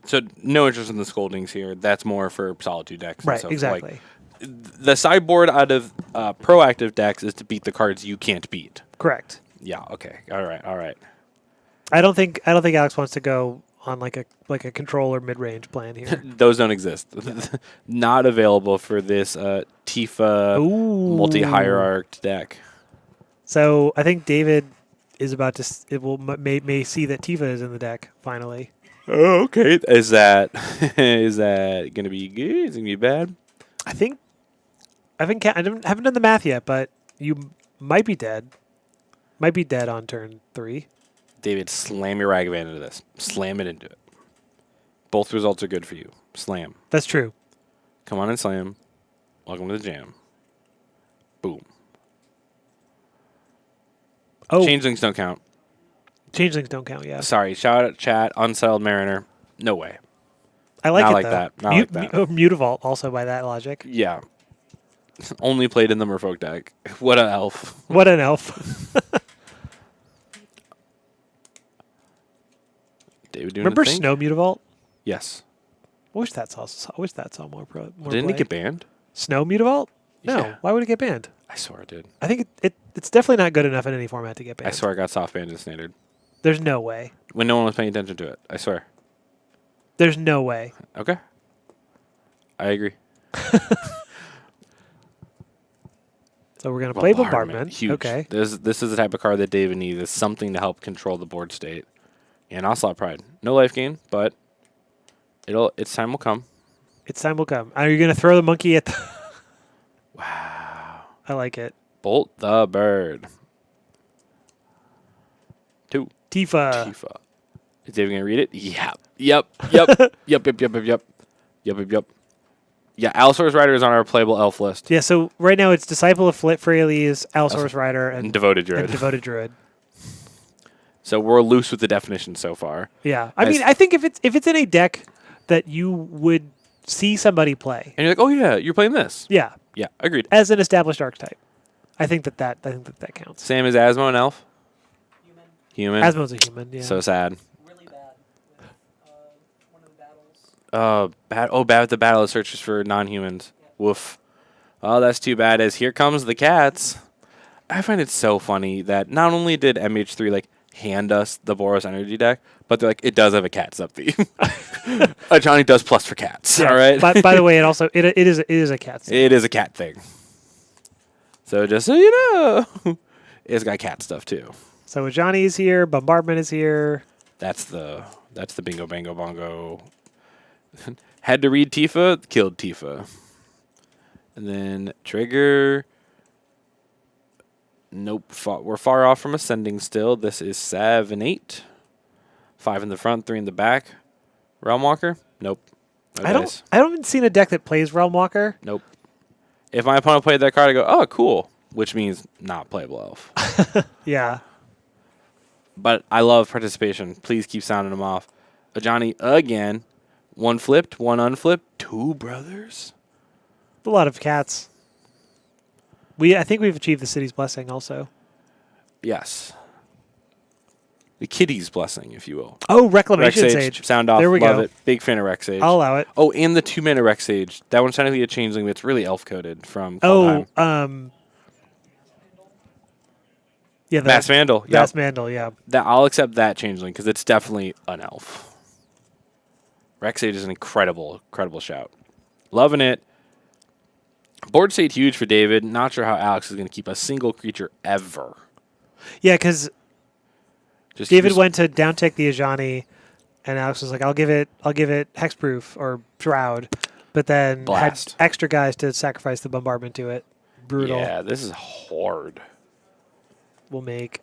So no interest in the Scoldings here. That's more for Solitude decks. and Right, stuff. exactly. Like, the sideboard out of proactive decks is to beat the cards you can't beat. Correct. Yeah. Okay. All right. I don't think Alex wants to go on like a control or mid-range plan here. Those don't exist. Not available for this Tifa Ooh. multi-hierarched deck. So I think David is about to may see that Tifa is in the deck finally. Oh, okay. Is that gonna be good? Is it gonna be bad? I haven't done the math yet, but you might be dead. Might be dead on turn 3. David, slam your Ragavan into this. Slam it into it. Both results are good for you. Slam. That's true. Come on and slam. Welcome to the jam. Boom. Oh, Changelings don't count. changelings don't count. Yeah, Sorry. Shout out chat. Unsettled Mariner. No way. I like Not it like though. that. Not like that. Mutavault also by that logic. Yeah. Only played in the Merfolk deck. What an elf. What an elf! David doing Remember the thing? Snow Mutavault? Yes. I wish that saw more more Didn't play. it get banned? Snow Mutavault? No. Yeah. Why would it get banned? I swear it did. I think it's definitely not good enough in any format to get banned. I swear I got soft banned in Standard. There's no way. When no one was paying attention to it. I swear. There's no way. Okay. I agree. So we're gonna play Bombardment. Huge. Okay. This is the type of card that David needs. Is something to help control the board state. And Ocelot Pride. No life gain, but its time will come. Its time will come. Are you gonna throw the monkey at the Wow. I like it. Bolt the bird. 2. Tifa. Tifa. Is David gonna read it? Yep. Yep. Yep. Yep. Yeah, Allosaurus Rider is on our playable elf list. Yeah, so right now it's Disciple of Freyalise, Allosaurus Rider, And Devoted Druid. and Devoted Druid. So we're loose with the definition so far. Yeah. I mean, I think if it's in a deck that you would see somebody play. And you're like, oh yeah, you're playing this. Yeah. Yeah, agreed. As an established archetype. I think that counts. Same as Asmo and Elf. Human. Asmo's a human, yeah. So sad. Really bad with one of the battles. Bad with the battle of searches for non-humans. Woof. Oh, that's too bad. As here comes the cats. I find it so funny that not only did MH3 like hand us the Boros Energy deck, but they're like, it does have a cat sub theme. Johnny does plus for cats. Yeah, All right. But by the way, it is a cat. It is a cat thing. So just so you know, it's got cat stuff too. So Johnny is here, Bombardment is here. That's the bingo bango bongo. Had to read Tifa, killed Tifa. And then trigger. Nope, we're far off from ascending still. This is 7-8. 5 in the front, 3 in the back. Realm Walker? Nope. No I dice. haven't seen a deck that plays Realm Walker. Nope. If my opponent played that card, I go, oh, cool. Which means not playable elf. Yeah. But I love participation. Please keep sounding them off. Johnny again. 1 flipped, 1 unflipped. 2 brothers. A lot of cats. I think we've achieved the city's blessing also. Yes. The kitty's blessing, if you will. Oh, Reclamation Rex Sage. Sound off. There we Love go. it. Big fan of Rex Sage. I'll allow it. Oh, and the 2-mana Rex Sage. That one's technically a changeling, but it's really elf coded from Oh, Kaldheim. yeah, the Mass Vandal. Yep. Mass Mandal, yeah. I'll accept that changeling because it's definitely an elf. Rex Sage is an incredible shout. Loving it. Board state huge for David. Not sure how Alex is going to keep a single creature ever. Yeah, because Just David use- went to downtick the Ajani, and Alex was like, I'll give it hexproof or shroud, but then Blast. had extra guys to sacrifice the bombardment to it. Brutal. Yeah, this is hard. We'll make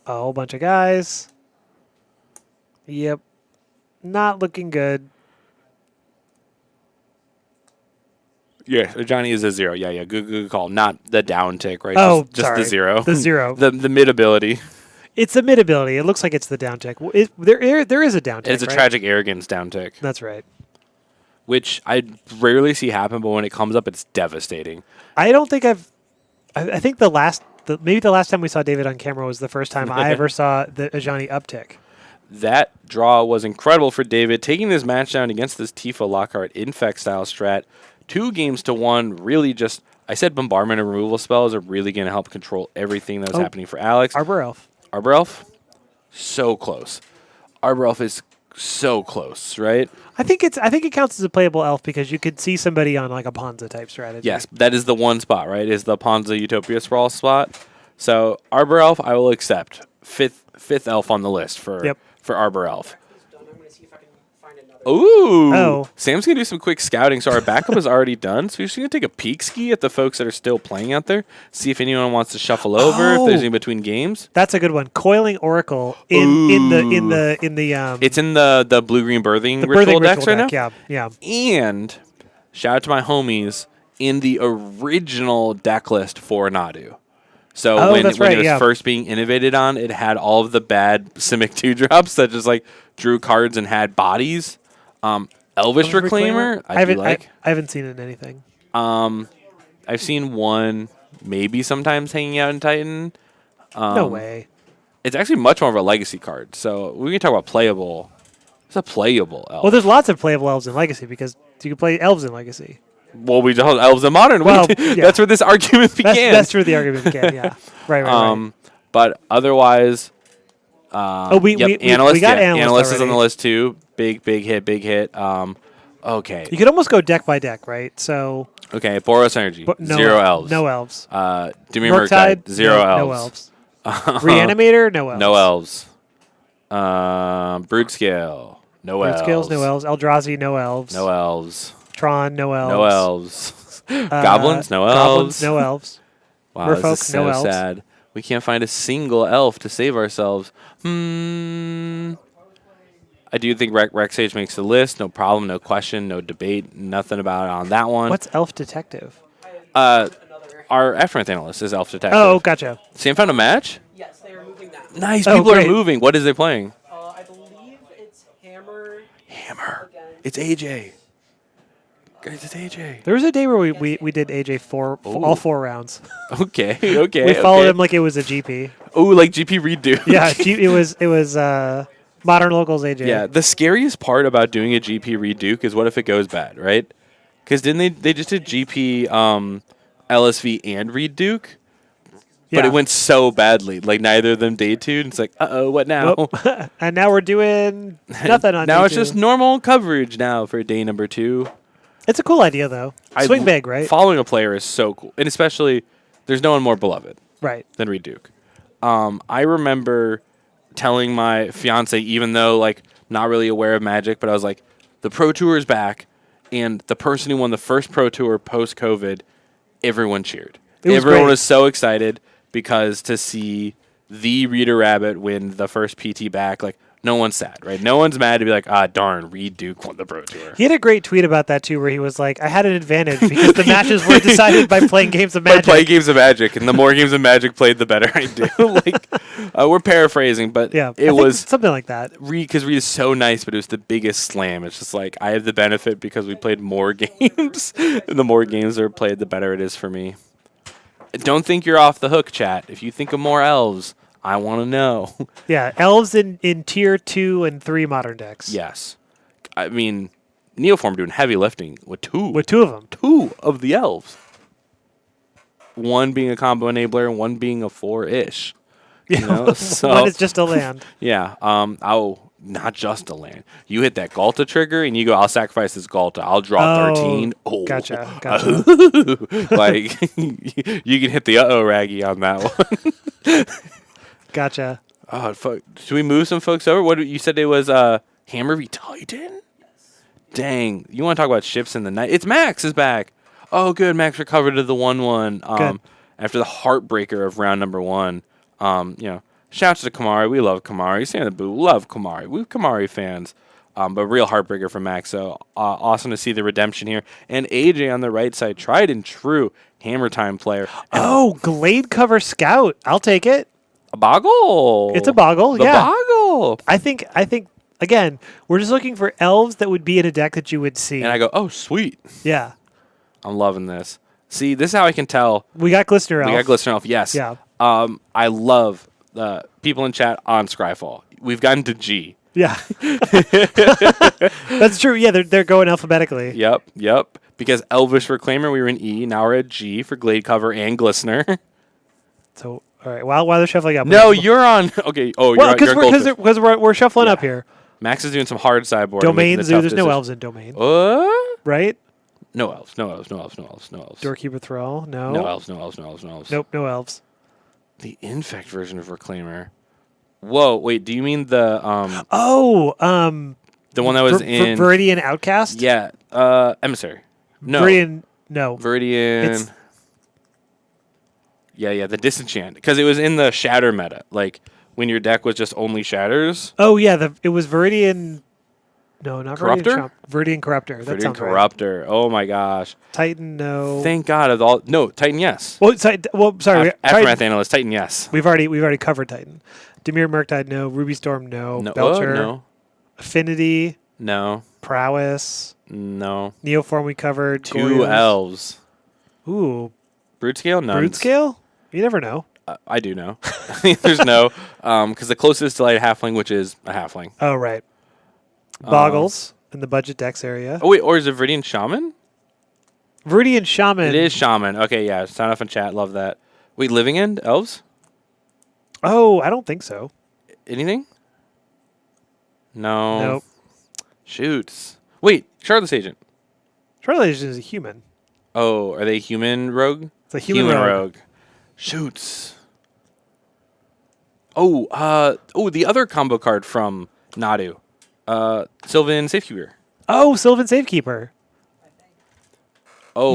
a whole bunch of guys. Yep. Not looking good. Yeah, Johnny is a 0. Yeah, good call. Not the down tick, right? Oh, just sorry. the 0. The 0. the mid ability. It's the mid ability. It looks like it's the downtick. There is a downtick. It's a right? tragic arrogance down tick, That's right. which I rarely see happen, but when it comes up, it's devastating. I don't think I think maybe the last time we saw David on camera was the first time I ever saw the Ajani uptick. That draw was incredible for David, taking this match down against this Tifa Lockhart Infect style strat. 2 games to 1, really just, I said bombardment and removal spells are really going to help control everything that was happening for Alex. Arbor Elf. Arbor Elf? So close. Arbor Elf is so close, right? I think it counts as a playable elf because you could see somebody on like a Ponza type strategy. Yes, that is the one spot, right? Is the Ponza Utopia Sprawl spot. So Arbor Elf, I will accept. Fifth elf on the list for Arbor Elf. I'm going to see if I can find another. Ooh. Oh. Sam's going to do some quick scouting. So our backup is already done. So we're just going to take a peek ski at the folks that are still playing out there. See if anyone wants to shuffle over, if there's any between games. That's a good one. Coiling Oracle in the It's in the blue-green birthing the ritual birthing decks ritual right deck. now. Yeah. And shout out to my homies in the original deck list for Nadu. So when it was first being innovated on, it had all of the bad Simic 2-drops that just like drew cards and had bodies. Elvish Reclaimer, I haven't seen it in anything. I've seen one maybe sometimes hanging out in Titan. No way. It's actually much more of a legacy card. So we can talk about playable. It's a playable elf. Well, there's lots of playable elves in Legacy because you can play elves in Legacy. Well, we don't elves in modern. Well, That's where this argument began. That's where the argument began. Yeah, right. But otherwise, we analyst, got analyst is on already. the list too. Big hit. Okay. You could almost go deck by deck, right? So Okay, Boros Energy, no, 0 elves. No elves. Dimir Murktide, 0 elves. No elves. Reanimator, no elves. No elves. Broodscale, no elves. Broodscales, no elves. Eldrazi, no elves. No elves. Tron, no elves. No elves. Goblins, no elves. Goblins, no elves. Wow, Merfolk, this is so no elves. sad. We can't find a single elf to save ourselves. I do think Rex Sage makes the list. No problem, no question, no debate, nothing about it on that one. What's Elf Detective? Our Aftermath analyst is Elf Detective. Oh, gotcha. Sam found a match? Yes, they are moving that. Nice, Oh, people great. are moving. What is they playing? I believe it's Hammer. Hammer. Against- It's AJ. Guys, it's AJ. There was a day where we did AJ all 4 rounds. Okay. We followed him like it was a GP. Oh, like GP redo. Yeah, it was Modern Locals AJ. Yeah, the scariest part about doing a GP reduke is what if it goes bad, right? Because didn't they just did GP LSV and reduke? Yeah. But it went so badly. Like neither of them day 2. And it's like, uh-oh, what now? Whoop. And now we're doing nothing on Now day it's 2. just normal coverage now for day number 2. It's a cool idea though. Swing big, right? Following a player is so cool. And especially, there's no one more beloved Right. than reduke. I remember telling my fiance, even though like not really aware of Magic, but I was like, the Pro Tour is back, and the person who won the first Pro Tour post-COVID, everyone cheered. Everyone was so excited because to see the Reader Rabbit win the first PT back, like no one's sad, right? No one's mad to be like, darn, Reed Duke won the Pro Tour. He had a great tweet about that too, where he was like, "I had an advantage because the matches were decided by playing games of Magic." By playing games of Magic, and the more games of Magic played, the better I do. Like, we're paraphrasing, but Yeah, it was something like that. Reed, because Reed is so nice, but it was the biggest slam. It's just like I have the benefit because we played more games, and the more games that are played, the better it is for me. Don't think you're off the hook, chat. If you think of more elves, I want to know. Yeah, elves in tier 2 and 3 modern decks. Yes, I mean Neoform doing heavy lifting with 2. With 2 of them. 2 of the elves. One being a combo enabler, and one being a 4-ish. You know? So, one is just a land. Yeah. Not just a land. You hit that Galta trigger, and you go, I'll sacrifice this Galta. I'll draw 13. Oh. Gotcha. Like, you can hit the Raggy on that one. Gotcha. Oh, fuck. Should we move some folks over? What you said it was Hammer v Titan? Dang. You want to talk about ships in the night? It's Max is back. Oh, good. Max recovered to the 1-1 after the heartbreaker of round number 1. Shouts to Kamari. We love Kamari. Sam the Boo. Love Kamari. We're Kamari fans. But real heartbreaker for Max. So awesome to see the redemption here. And AJ on the right side, tried and true Hammer Time player. And Glade Cover Scout. I'll take it. a boggle. It's a boggle. The yeah. boggle. I think again, we're just looking for elves that would be in a deck that you would see. And I go, oh, sweet. Yeah. I'm loving this. See, this is how I can tell. We got Glistener Elf. We got Glistener Elf, yes. Yeah. I love the people in chat on Scryfall. We've gotten to G. Yeah. That's true. Yeah, they're going alphabetically. Yep. Because Elvish Reclaimer, we were in E. Now we're at G for Glade Cover and Glistener. So, all right. While they're shuffling up. No, you're on. Okay. Oh, well, you're on Goldfish. because we're shuffling up here. Max is doing some hard sideboard. Domain Zoo. There's no elves in Domain. Right? No elves. Doorkeeper Thrall. No. No elves. Nope. No elves. The Infect version of Reclaimer. Whoa, wait, do you mean the The one that was in Viridian Outcast. Yeah, Emissary. No, Viridian. No. Viridian. It's- Yeah, the Disenchant, because it was in the Shatter meta. Like when your deck was just only Shatters. Oh yeah, it was Viridian. No, not Corruptor? Viridian Corruptor. That Viridian sounds right. Corruptor. Oh my gosh. Titan, no. Thank God of all. No, Titan, yes. Well, sorry. Aftermath Analyst, Titan, yes. We've already covered Titan. Demir Murktide, no. Ruby Storm, no. No, Belcher, no, Affinity, no, Prowess, no. Neoform we covered. 2 Goryo's. elves. Ooh, Brood scale, none. Brood Scale? You never know. I do know. There's no, because the closest to light halfling, which is a halfling. Oh right. Boggles in the budget decks area. Oh wait, or is it Viridian Shaman? Viridian Shaman. It is Shaman. Okay, yeah. Sign off in chat. Love that. Wait, Living End? Elves? Oh, I don't think so. Anything? No. Nope. Shoots. Wait, Charlotte's Agent. Charlotte is a human. Oh, are they human rogue? It's a human rogue. Shoots. Oh, the other combo card from Nadu. Sylvan Safekeeper. Oh, Sylvan Safekeeper. Oh.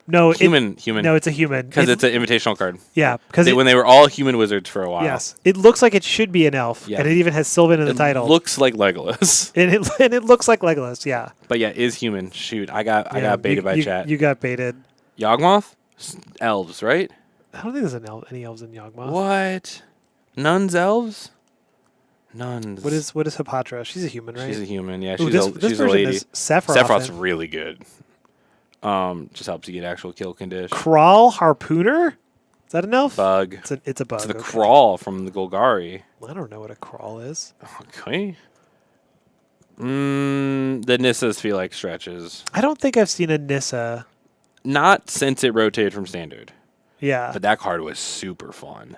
No. Human. No, it's a human. Because it's an invitational card. Yeah, because When they were all human wizards for a while. yes, it looks like it should be an elf, Yeah. and it even has Sylvan in the It title. looks like Legolas. and it looks like Legolas. Yeah, But yeah, is human. Shoot, I got Yeah, baited by chat. You got baited. Yawgmoth? Elves, right? I don't think there's any elves in Yawgmoth. What? Nuns elves? Nuns. What is Hippotra? She's a human, right? She's a human, yeah. Ooh, She's this a version lady. is Sephiroth. Sephiroth's and really good. Just helps you get actual kill condition. Crawl Harpooner. Is that an elf? Bug. It's a bug. It's the okay. crawl from the Golgari. I don't know what a crawl is. Okay. The Nissas feel like stretches. I don't think I've seen a Nissa. Not since it rotated from standard. Yeah. But that card was super fun.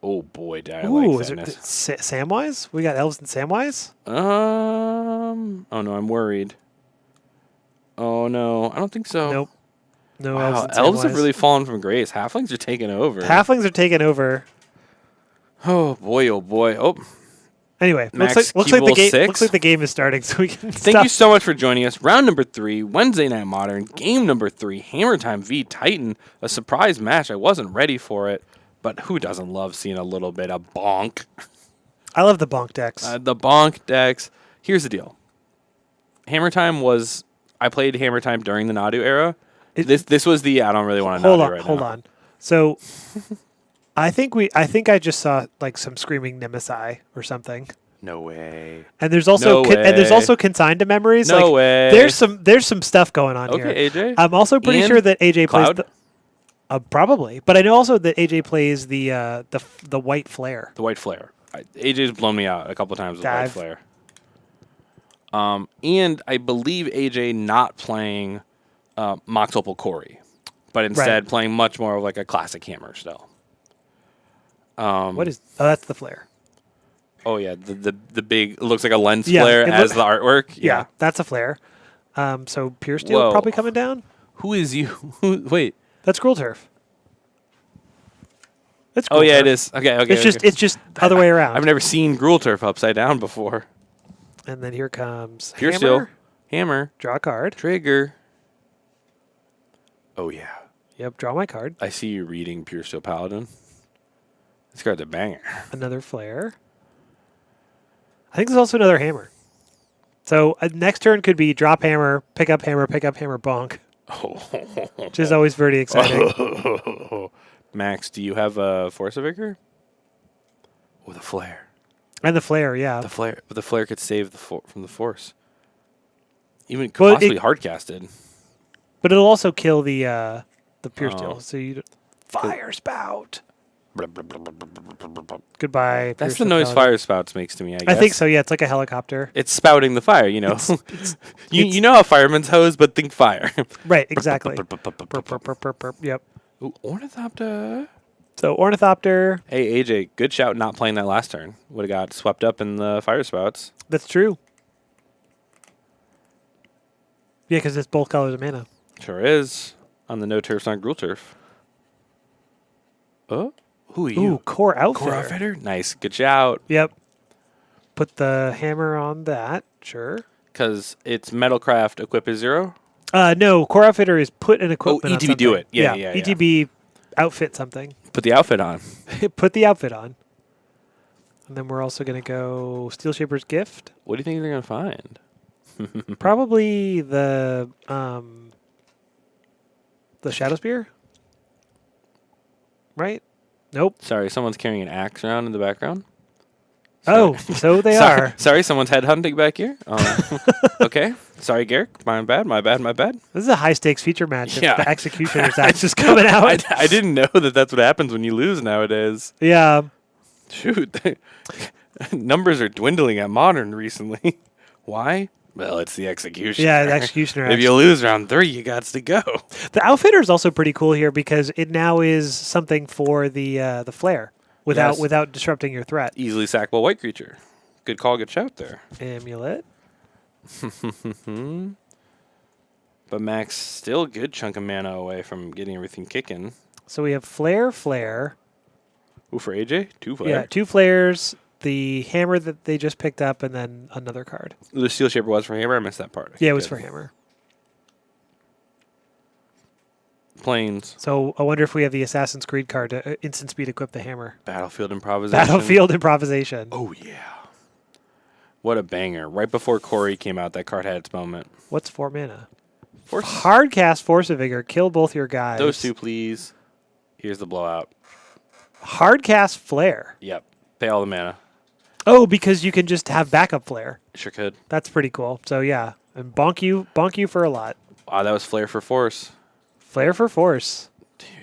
Oh boy, did I Ooh, like is that it Nissa. Samwise? We got elves and Samwise? Oh no, I'm worried. Oh no, I don't think so. Nope. No Wow, elves and elves have Samwise. really fallen from grace. Halflings are taking over. Halflings are taking over. Oh boy, oh boy. Oh, Anyway, Max looks like the Keeble game 6. looks like the game is starting, so we can thank you so much for joining us. Round number 3, Wednesday Night Modern, game number 3, Hammer Time v Titan. A surprise match. I wasn't ready for it, but who doesn't love seeing a little bit of bonk? I love the bonk decks. The bonk decks. Here's the deal. Hammer Time was. I played Hammer Time during the Nadu era. This was the I don't really want to Nadu right now. Hold on. So I think I just saw like some screaming Nemesis or something. No way. And there's also No and there's way. also consigned to memories. No like, way. There's some stuff going on here. Okay, AJ. I'm also pretty Ian? sure that AJ Cloud? plays probably, but I know also that AJ plays the white flare. The White Flare. AJ's blown me out a couple times with White Dive. Flare. And I believe AJ not playing Mox Opal Corey, but instead playing much more of like a classic hammer still. What is? Oh, that's the flare. Oh yeah, the big it looks like a lens Yeah, flare it as the artwork. Yeah, that's a flare. So Pure Steel Whoa. probably coming down. Who is you? Wait. That's Gruul Turf. It's Oh Gruul yeah, Turf. it is. Okay. It's just other way around. I've never seen Gruul Turf upside down before. And then here comes Pure Hammer. Steel. Hammer. Draw a card. Trigger. Oh yeah. Yep, draw my card. I see you reading Pure Steel Paladin. This card's a banger. Another flare. I think there's also another hammer. So next turn could be drop hammer, pick up hammer, bonk, which is always very exciting. Max, do you have a Force Vicar? Oh, the flare. And the flare, yeah. The flare could save from the Force. Even Well, possibly hardcasted. But it'll also kill the Pure Oh. Steel. So you fire spout. Goodbye. That's Pure the noise Steel Paladin. fire spouts makes to me, I guess. I think so. Yeah, it's like a helicopter. It's spouting the fire, you know. You know how firemen's hose, but think fire. Right. Exactly. Burp. Yep. Ooh, Ornithopter. So Ornithopter. Hey, AJ, good shout not playing that last turn. Would have got swept up in the fire spouts. That's true. Yeah, because it's both colors of mana. Sure is. On the no turfs on Gruul Turf. Oh? Who are you? Ooh, Core Outfitter. Core Outfitter? Nice. Good shout. Yep. put the hammer on that. Sure. Because it's Metalcraft, equip is 0. No, Core Outfitter is put an equipment on ETB something. do it. Yeah. ETB outfit something. Put the outfit on. Put the outfit on. And then we're also going to go Steel Shaper's Gift. What do you think they're going to find? Probably the Shadow Spear? Right? Nope. Sorry, someone's carrying an axe around in the background. Oh, so they Sorry, are. sorry, someone's headhunting back here. Okay. Sorry, Garrick. My bad. This is a high-stakes feature match. Yeah. If the Executioner's axe is coming out. I didn't know that that's what happens when you lose nowadays. Yeah. Shoot. Numbers are dwindling at Modern recently. Why? Well, it's the Executioner. Yeah, the Executioner. If you lose round 3, you got to go. The Outfitter is also pretty cool here because it now is something for the flare without disrupting your threat. Easily sackable white creature. Good call, good shout there. Amulet. But Max still a good chunk of mana away from getting everything kicking. So we have flare. Ooh, for AJ, 2 flare. Yeah, 2 flares, the hammer that they just picked up, and then another card. The Steel Shaper was for hammer. I missed that part. Yeah, it was Good. for hammer. Planes. So I wonder if we have the Assassin's Creed card to instant speed equip the hammer. Battlefield improvisation. Battlefield improvisation. Oh, yeah. What a banger. Right before Corey came out, that card had its moment. What's 4 mana? Force. Hard cast Force of Vigor. Kill both your guys. Those 2, please. Here's the blowout. Hard cast Flare. Yep. Pay all the mana. Oh, because you can just have backup Flare. Sure could. That's pretty cool. So yeah, and bonk you for a lot. Wow, that was Flare for Force. Flare for Force.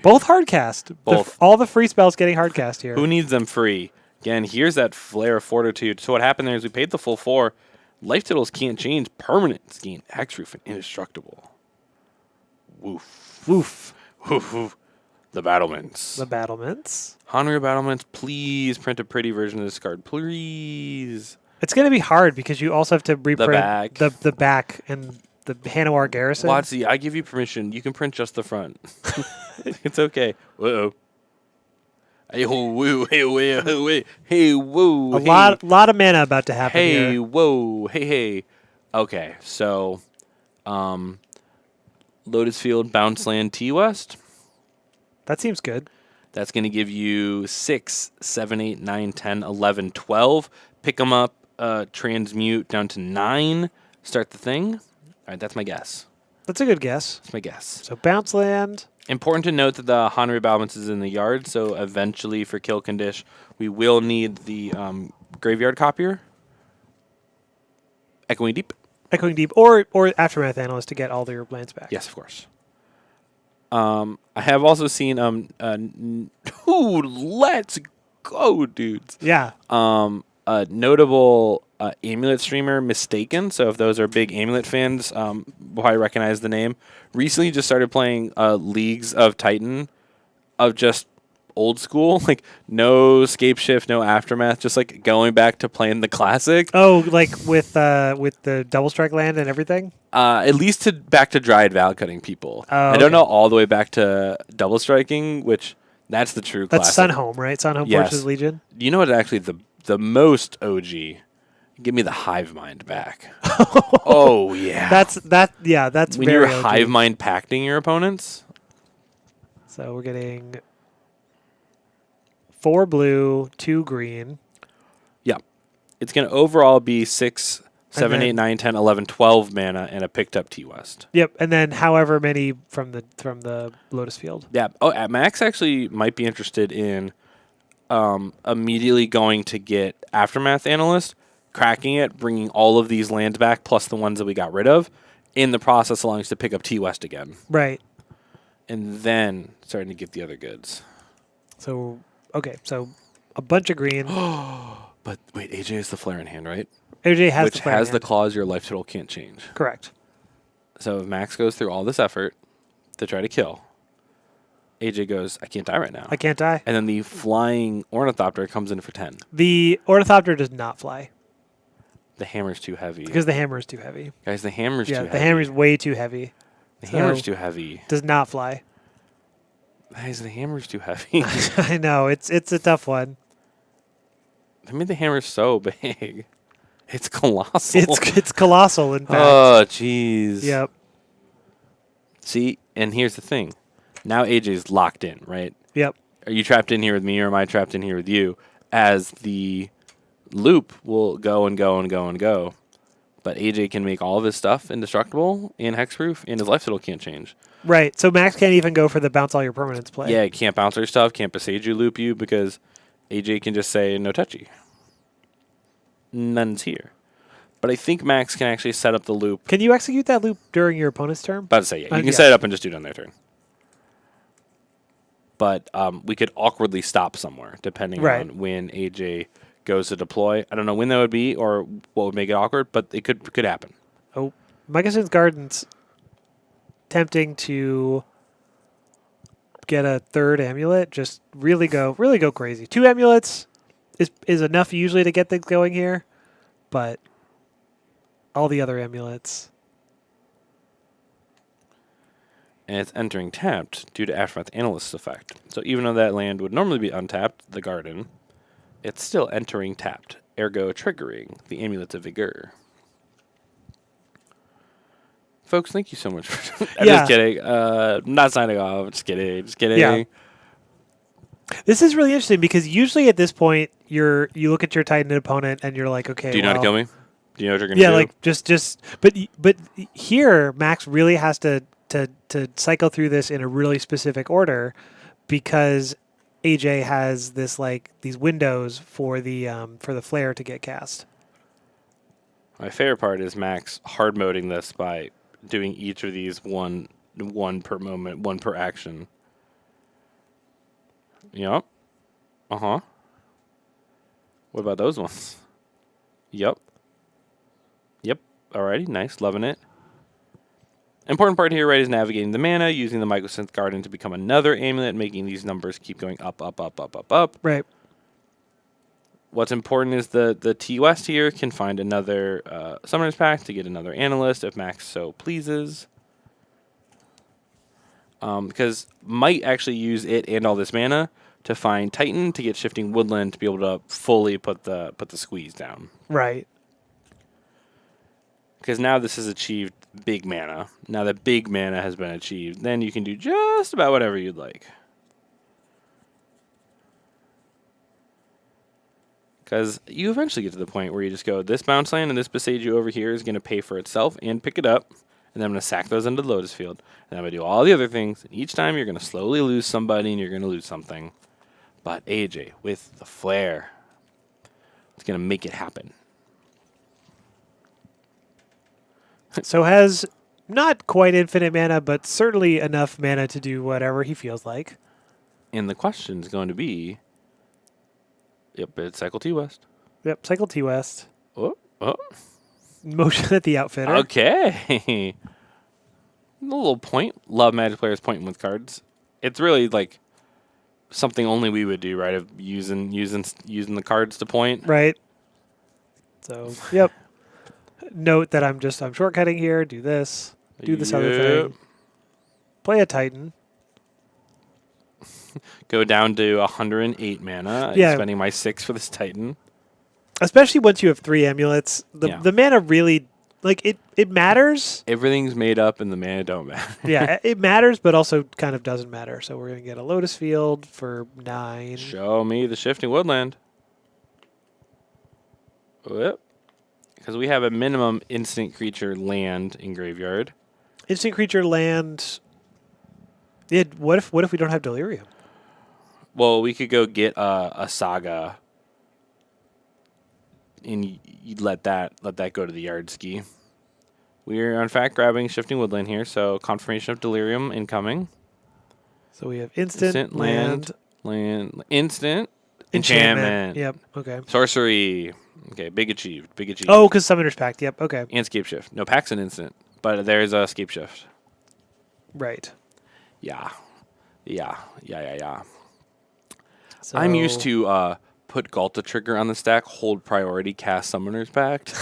Both hard cast. Both. All the free spells getting hard cast here. Who needs them free? Again, here's that Flare of Fortitude. So what happened there is we paid the full 4. Life totals can't change. Permanents gain X-Roof and Indestructible. Woof. Woof. Woof, woof. The Battlements. The battlements. Honorary Battlements, please print a pretty version of this card. Please. It's going to be hard because you also have to reprint back. the back and the Hanowar Garrison. Watsy, I give you permission. You can print just the front. It's okay. Whoa. Hey, woo, hey, woo, hey, woo. A lot of mana about to happen Hey, here. whoa, hey. Okay, so, Lotus Field, Bounce Land, T West. That seems good. That's going to give you 6, 7, 8, 9, 10, 11, 12. Pick them up, transmute down to 9. Start the thing. All right, that's my guess. That's a good guess. That's my guess. So bounce land. Important to note that the Honorary Battlements is in the yard, so eventually for kill condition, we will need the Graveyard Copier. Echoing Deep. Echoing Deep or Aftermath Analyst to get all your lands back. Yes, of course. I have also seen let's go, dudes. Yeah. A notable Amulet streamer, Mistaken. So if those are big Amulet fans, will probably recognize the name. Recently just started playing Leagues of Titan of just old school, like no Scape Shift, no Aftermath, just like going back to playing the classic. Oh, like with the double strike land and everything? At least back to Dryad Val cutting people. Oh, I don't know all the way back to double striking, which that's the true That's classic. Sunhome, right? Sunhome Yes. Forces Legion. You know what? Actually, the most OG. Give me the Hive Mind back. Oh yeah. That's when very you're OG. Hive Mind pacting your opponents. So we're getting 4 blue, 2 green. Yeah. It's going to overall be 6, 7, then- 8, 9, 10, 11, 12 mana and a picked up T-West. Yep, and then however many from the Lotus Field. Yeah. Oh, Max actually might be interested in immediately going to get Aftermath Analyst, cracking it, bringing all of these lands back, plus the ones that we got rid of, in the process allowing us to pick up T-West again. Right. And then starting to get the other goods. So okay, so a bunch of green. But wait, AJ is the flare in hand, right? AJ has Which the flare has in the hand. clause your life total can't change. Correct. So if Max goes through all this effort to try to kill, AJ goes, I can't die right now. I can't die. And then the flying Ornithopter comes in for 10. The Ornithopter does not fly The hammer's too heavy. because the hammer is too heavy. Guys, the hammer's Yeah, too the heavy. hammer is way too heavy. The hammer's so- too heavy. Does not fly. Guys, the hammer's too heavy. I know it's a tough one. I mean, the hammer's so big. It's colossal. It's colossal, in fact. Oh, jeez. Yep. See, and here's the thing. Now AJ's locked in, right? Yep. Are you trapped in here with me, or am I trapped in here with you? As the loop will go and go and go and go. But AJ can make all of his stuff indestructible and hexproof, and his life total can't change. Right. So Max can't even go for the bounce all your permanents play. Yeah, can't bounce your stuff, can't Besage you, loop you, because AJ can just say, no touchy. None's here. But I think Max can actually set up the loop. Can you execute that loop during your opponent's turn? About to say, yeah. You can set it up and just do it on their turn. But we could awkwardly stop somewhere, depending on when AJ goes to deploy. I don't know when that would be or what would make it awkward, but it could happen. Oh, Mycosynth Garden's tempting to get a third amulet. Just really go crazy. 2 amulets is enough usually to get things going here, but all the other amulets. And it's entering tapped due to Aftermath Analyst's effect. So even though that land would normally be untapped, the garden, it's still entering tapped, ergo triggering the Amulets of Vigor. Folks, thank you so much for I'm just kidding. Not signing off. Just kidding. Yeah. This is really interesting because usually at this point you look at your Titan opponent and you're like, okay, do you know how to kill me? Do you know what you're gonna do? Yeah, like just but here Max really has to cycle through this in a really specific order because AJ has this these windows for the flare to get cast. My favorite part is Max hard moding this by doing each of these one per moment, one per action. Yep. Uh-huh. What about those ones? Yep. Yep. Alrighty, nice, loving it. Important part here, right, is navigating the mana, using the Mycosynth Garden to become another amulet, making these numbers keep going up, up, up, up, up, up. Right. What's important is the T West here can find another Summoner's Pact to get another Analyst if Max so pleases. Because might actually use it and all this mana to find Titan to get Shifting Woodland to be able to fully put the squeeze down. Right. Because now this has achieved big mana. Now that big mana has been achieved, then you can do just about whatever you'd like. Because you eventually get to the point where you just go, this bounce land and this Besage you over here is going to pay for itself and pick it up. And then I'm going to sack those into the Lotus Field. And I'm going to do all the other things. And each time you're going to slowly lose somebody and you're going to lose something. But AJ, with the flare, it's going to make it happen. So has not quite infinite mana, but certainly enough mana to do whatever he feels like. And the question is going to be, yep, it's Cycle T West. Yep, cycle T West. Oh. Motion at the Outfitter. Okay. A little point. Love Magic players pointing with cards. It's really like something only we would do, right? Of using the cards to point. Right. So, yep. Note that I'm shortcutting here. Do this. Do this other thing. Play a Titan. Go down to 108 mana. Yeah. Spending my 6 for this Titan. Especially once you have 3 amulets. The mana really, it matters. Everything's made up and the mana don't matter. Yeah, it matters, but also kind of doesn't matter. So we're going to get a Lotus Field for 9. Show me the Shifting Woodland. Yep. Because we have a minimum instant creature land in graveyard. Instant creature land. What if we don't have Delirium? Well, we could go get a Saga, and you'd let that go to the yard ski. We are in fact grabbing Shifting Woodland here, so confirmation of Delirium incoming. So we have instant land, instant enchantment. Yep. Okay. Sorcery. Okay, big achieved. Oh, because Summoner's Pact. Yep. Okay. And Scape Shift. No, Pact's an instant, but there's a Scape Shift. Right. Yeah. So I'm used to put Galta trigger on the stack, hold priority, cast Summoner's Pact.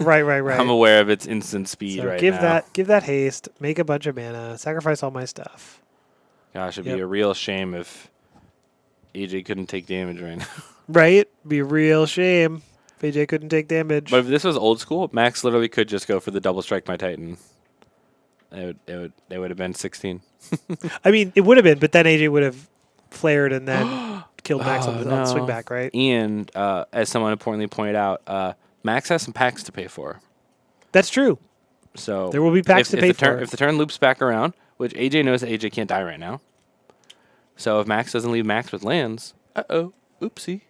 Right. I'm aware of its instant speed So right give now. give that haste, make a bunch of mana, sacrifice all my stuff. Gosh, it'd be a real shame if AJ couldn't take damage right now. Right? Be a real shame. If AJ couldn't take damage. But if this was old school, Max literally could just go for the double strike my Titan. It would have been 16. I mean, it would have been, but then AJ would have flared and then killed Max on the swing back, right? And as someone importantly pointed out, Max has some packs to pay for. That's true. So there will be packs to pay for. If the turn loops back around, which AJ knows that AJ can't die right now. So if Max doesn't leave Max with lands, oopsie.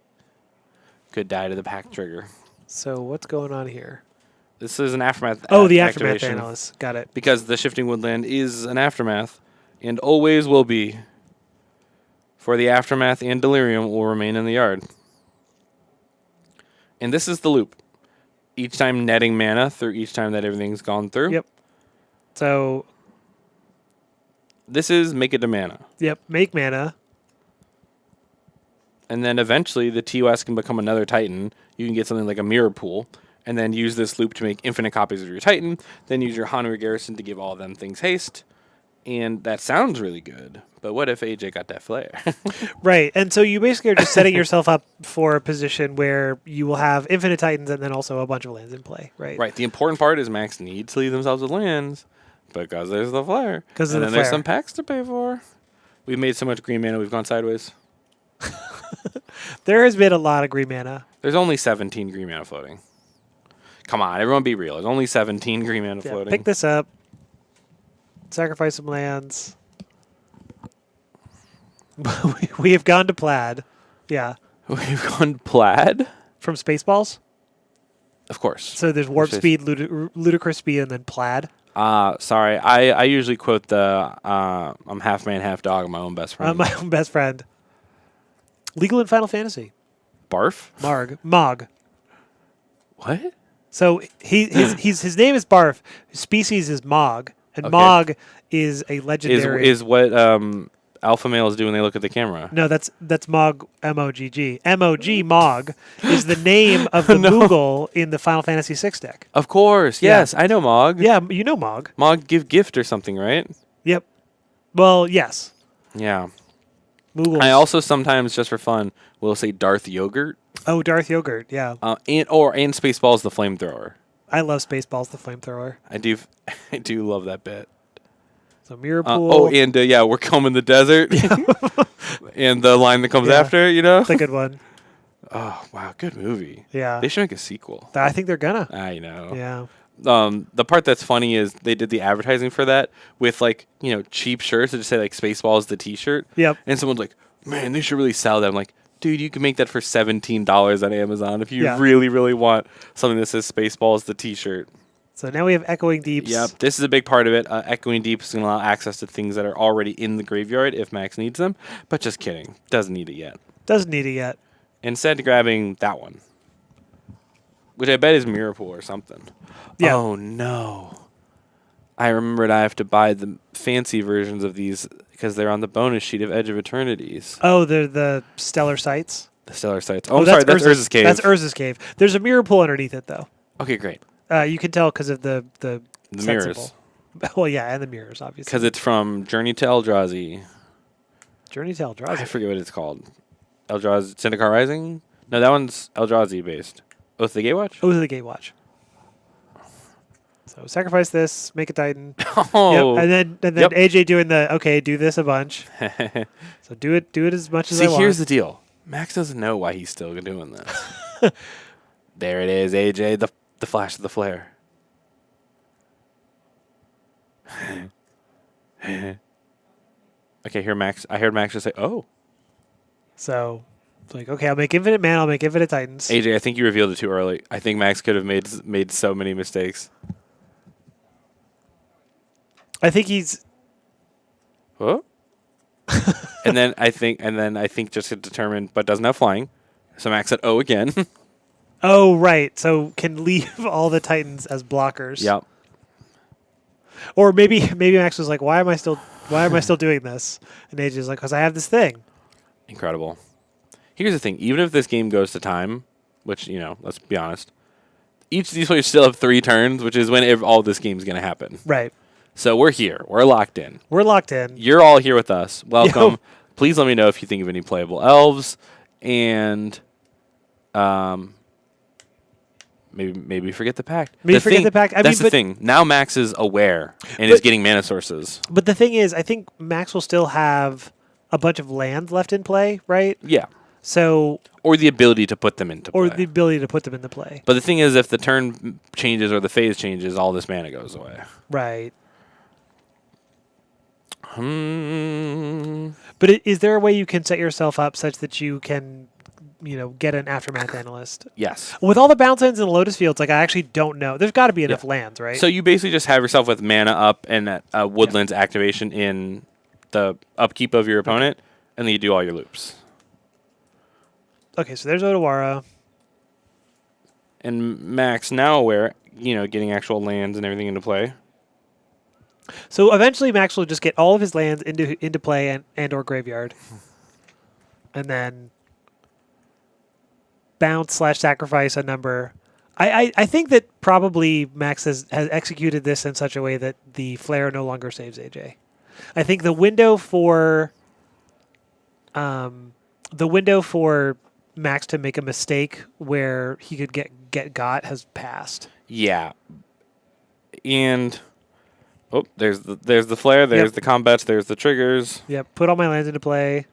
Could die to the pack trigger. So what's going on here? This is an Aftermath the Aftermath activation. Analyst. Got it. Because the Shifting Woodland is an Aftermath, and always will be. For the Aftermath and Delirium will remain in the yard. And this is the loop. Each time netting mana through each time that everything's gone through. Yep. So this is make it to mana. Yep, make mana. And then eventually the TOS can become another Titan. You can get something like a Mirror Pool, and then use this loop to make infinite copies of your Titan. Then use your Hanuri Garrison to give all of them things haste. And that sounds really good. But what if AJ got that flare? Right. And so you basically are just setting yourself up for a position where you will have infinite Titans and then also a bunch of lands in play, right? Right. The important part is Max needs to leave themselves with lands because there's the flare. Because and of the then flare. there's some packs to pay for. We've made so much green mana, we've gone sideways. There has been a lot of green mana. There's only 17 green mana floating. Come on, everyone be real. There's only 17 green mana floating. Pick this up. Sacrifice some lands. We have gone to Plaid. Yeah. We've gone Plaid? From Spaceballs? Of course. So there's Warp Speed, Ludicrous Speed, and then Plaid. Sorry. I usually quote the I'm half man, half dog, my own best friend. My own best friend. Legal in Final Fantasy. Barf? Mog. What? So his name is Barf. His species is Mog. And Okay. Mog is a legendary... Is what alpha males do when they look at the camera. No, that's Mog, M-O-G-G. M-O-G, Mog, is the name of the Moogle in the Final Fantasy VI deck. Of course. Yes, I know Mog. Yeah, you know Mog. Mog give gift or something, right? Yep. Well, yes. Yeah. Moogles. I also sometimes, just for fun, will say Darth Yogurt. Oh, Darth Yogurt, yeah. And Spaceballs the Flamethrower. I love Spaceballs the Flamethrower. I do love that bit. So Mirror Pool. And we're combing the desert. And the line that comes after, you know? That's a good one. Oh, wow, good movie. Yeah. They should make a sequel. I think they're gonna. I know. Yeah. The part that's funny is they did the advertising for that with cheap shirts that just say Spaceballs the T-shirt. Yep. And someone's like, man, they should really sell that. I'm like, dude, you can make that for $17 on Amazon if you really, really want something that says Spaceballs the T-shirt. So now we have Echoing Deeps. Yep, this is a big part of it. Echoing Deeps is going to allow access to things that are already in the graveyard if Max needs them. But just kidding. Doesn't need it yet. Doesn't need it yet. Instead, grabbing that one. Which I bet is Mirror Pool or something. Yeah. Oh, no. I remembered I have to buy the fancy versions of these because they're on the bonus sheet of Edge of Eternities. Oh, they're the Stellar Sites? The Stellar Sites. Oh, I'm sorry, that's Urza's Cave. That's Urza's Cave. There's a Mirror Pool underneath it, though. Okay, great. You can tell because of the set mirrors. symbol. Well, yeah, and the mirrors, obviously. Because it's from Journey to Eldrazi. Journey to Eldrazi. I forget what it's called. Eldrazi, Syndicate Rising? No, that one's Eldrazi based. Oath of the Gatewatch? Oath of the Gatewatch. So sacrifice this, make a Titan. Oh. Yep. And then AJ doing do this a bunch. So do it as much as I want. See, here's the deal. Max doesn't know why he's still doing this. There it is, AJ, the flash of the flare. Okay, I heard Max just say, oh. So it's like, okay, I'll make infinite mana, I'll make infinite Titans. AJ, I think you revealed it too early. I think Max could have made so many mistakes. I think he's What? and then I think just to determine, but doesn't have flying. So Max said, oh, again. Oh, right. So can leave all the Titans as blockers. Yep. Or maybe Max was like, why am I still doing this? And AJ's like, because I have this thing. Incredible. Here's the thing. Even if this game goes to time, which, let's be honest, each of these players still have 3 turns, which is when all this game's going to happen. Right. So we're here. We're locked in. We're locked in. You're all here with us. Welcome. Yo. Please let me know if you think of any playable elves. And maybe forget the pact. Maybe forget the pact. I That's mean, the thing. Now Max is aware and is getting mana sources. But the thing is, I think Max will still have a bunch of lands left in play, right? Yeah. So Or the ability to put them into play. or the ability to put them into play. But the thing is, if the turn changes or the phase changes, all this mana goes away. Right. Hmm. But is there a way you can set yourself up such that you can, get an Aftermath Analyst? Yes. With all the bounce ends and Lotus Fields, I actually don't know. There's got to be enough lands, right? So you basically just have yourself with mana up and Woodlands activation in the upkeep of your opponent, and then you do all your loops. Okay, so there's Otawara. And Max, now aware, getting actual lands and everything into play. So eventually Max will just get all of his lands into play and or graveyard. And then bounce/sacrifice a number. I think that probably Max has executed this in such a way that the flare no longer saves AJ. I think the window for Max to make a mistake where he could get got has passed. Yeah. And there's the flare, there's the combats, there's the triggers. Yep, put all my lands into play.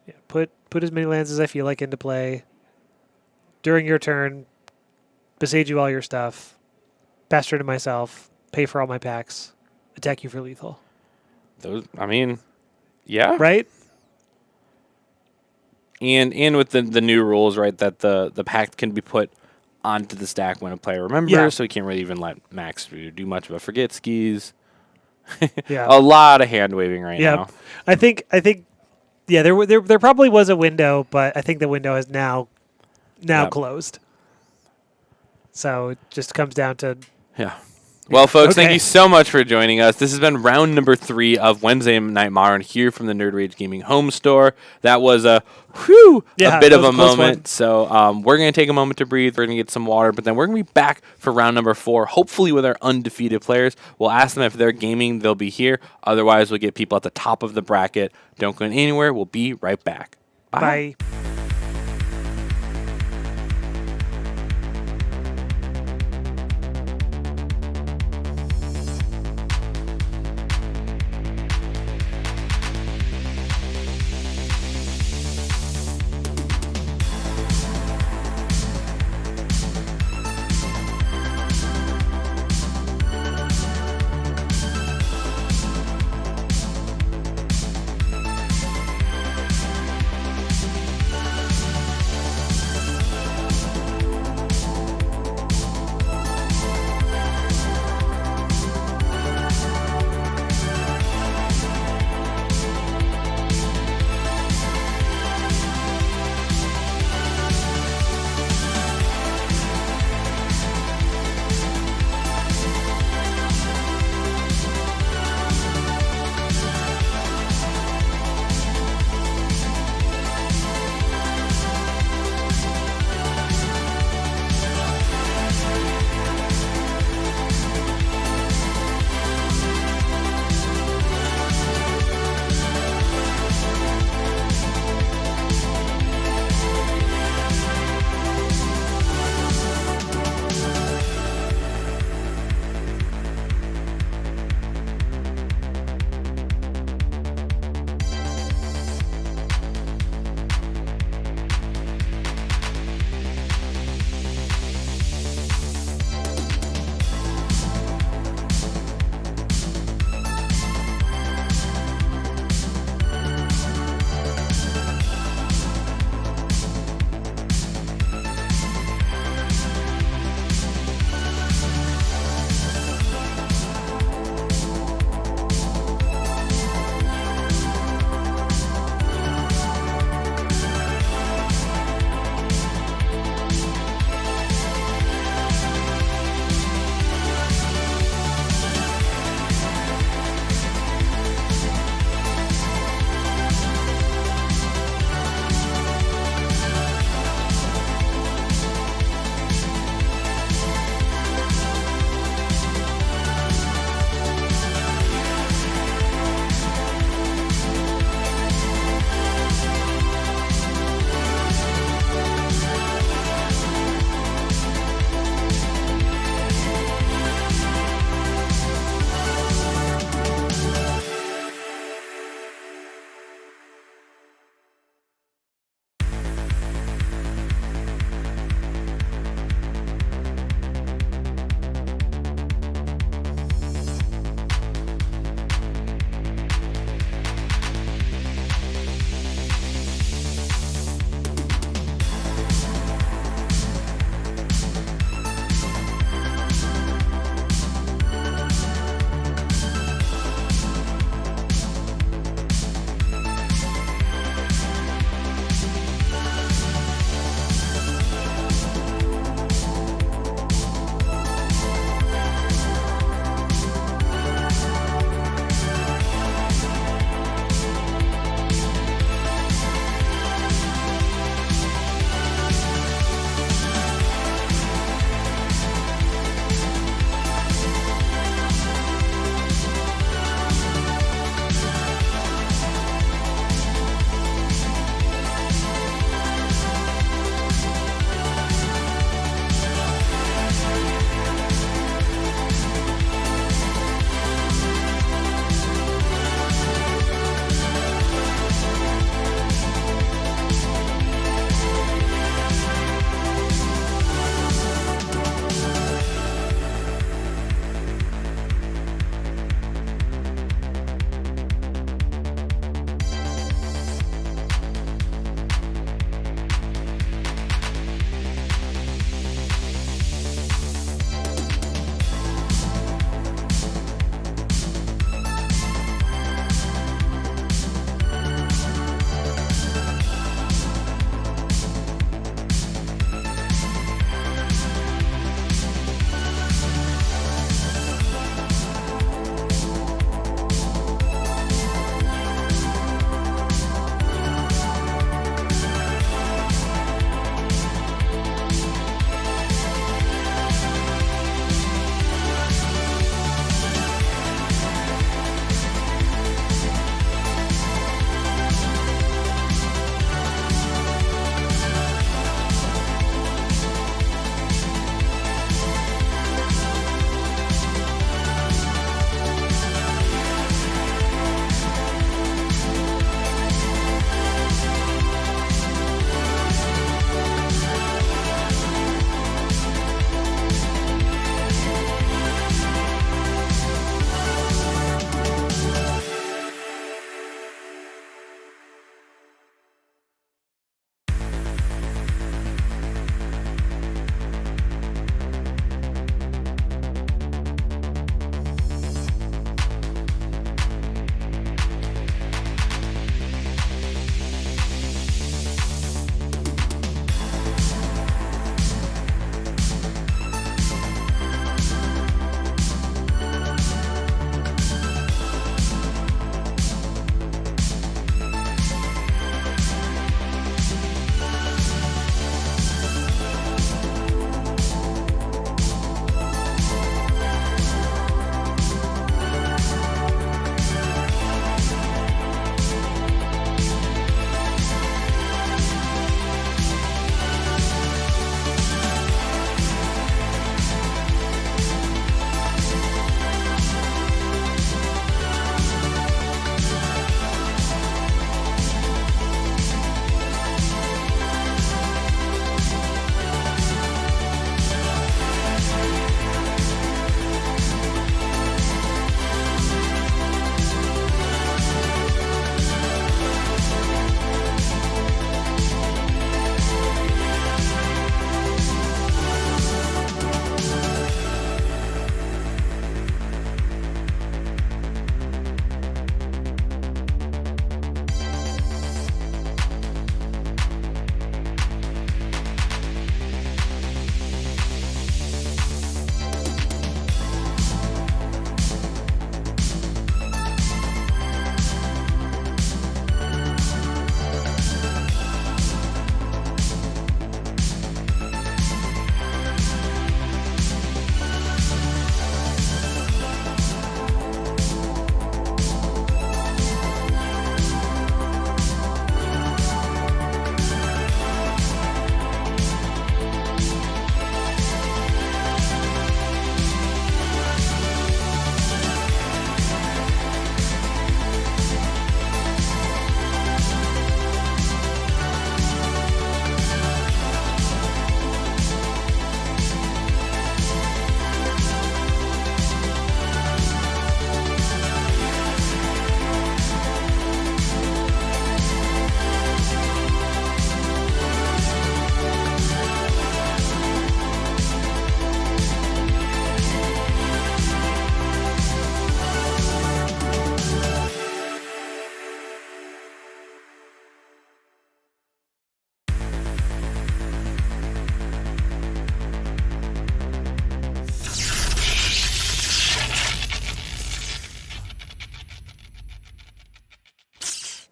Yeah, put as many lands as I feel like into play. During your turn, besage you all your stuff, pass turn to myself, pay for all my packs, attack you for lethal. Yeah. Right? And with the new rules, right, that the pact can be put onto the stack when a player remembers, so he can't really even let Max do much of a forget skis. Yeah. A lot of hand waving right now. I think there probably was a window, but I think the window is now closed. So it just comes down to Well, folks, thank you so much for joining us. This has been round number 3 of Wednesday Night Modern here from the Nerd Rage Gaming Home Store. That was a bit of a moment. So we're going to take a moment to breathe. We're going to get some water, but then we're going to be back for round number 4, hopefully with our undefeated players. We'll ask them if they're gaming. They'll be here. Otherwise, we'll get people at the top of the bracket. Don't go anywhere. We'll be right back. Bye.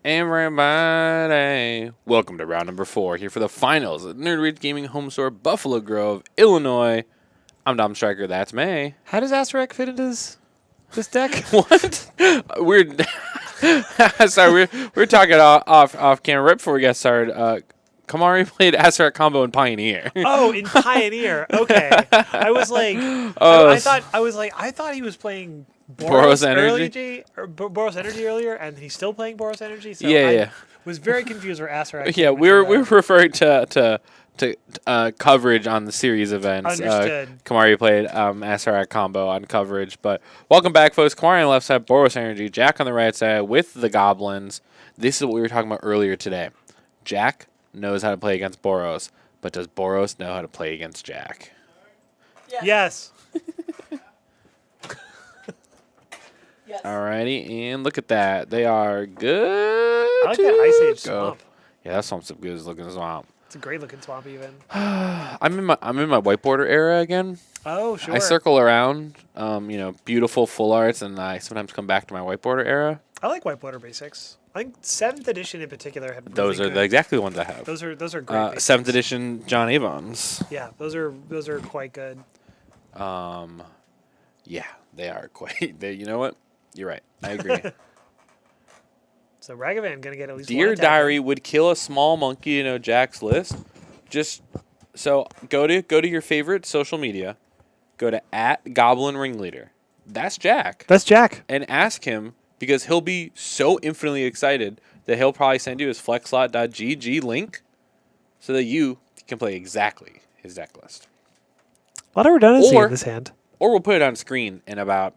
Everybody, welcome to round number 4 here for the finals at Nerd Rage Gaming Home Store, Buffalo Grove, Illinois. I'm Dom Stryker. That's May. How does Asterek fit into this deck? What? We're sorry. We're talking off camera right before we got started. Kamari played Asterek combo in Pioneer. Oh, in Pioneer. Okay. I was like, Oh, I thought he was playing Boros Energy Boros Energy earlier, and he's still playing Boros Energy. So Yeah, I yeah. was very confused where Asterek. Yeah, we were referring to coverage on the series events. Understood. Kamari played Asarak combo on coverage. But welcome back, folks. Kamari on the left side, Boros Energy, Jack on the right side with the Goblins. This is what we were talking about earlier today. Jack knows how to play against Boros, but does Boros know how to play against Jack? Yes. Yes. Alrighty, and look at that. They are good. I like that Ice Age go. swamp. Yeah, that swamp's a good looking swamp. It's a great looking swamp, even. I'm in my whiteboarder era again. Oh, sure. I circle around, beautiful full arts, and I sometimes come back to my whiteboarder era. I like Whitewater Basics. I think 7th edition in particular have Those really are good. exactly the ones I have. Those are great. Basics. 7th edition John Avons. Yeah, those are quite good. Yeah, they are quite. You know what? You're right. I agree. So Ragavan gonna get at least Dear one attack. Diary would kill a small monkey, Jack's list. Just so go to your favorite social media. Go to @Goblin Ringleader. That's Jack. That's Jack. And ask him, because he'll be so infinitely excited that he'll probably send you his flexslot.gg link so that you can play exactly his deck list. A lot of redundancy Or- in this hand. Or we'll put it on screen in about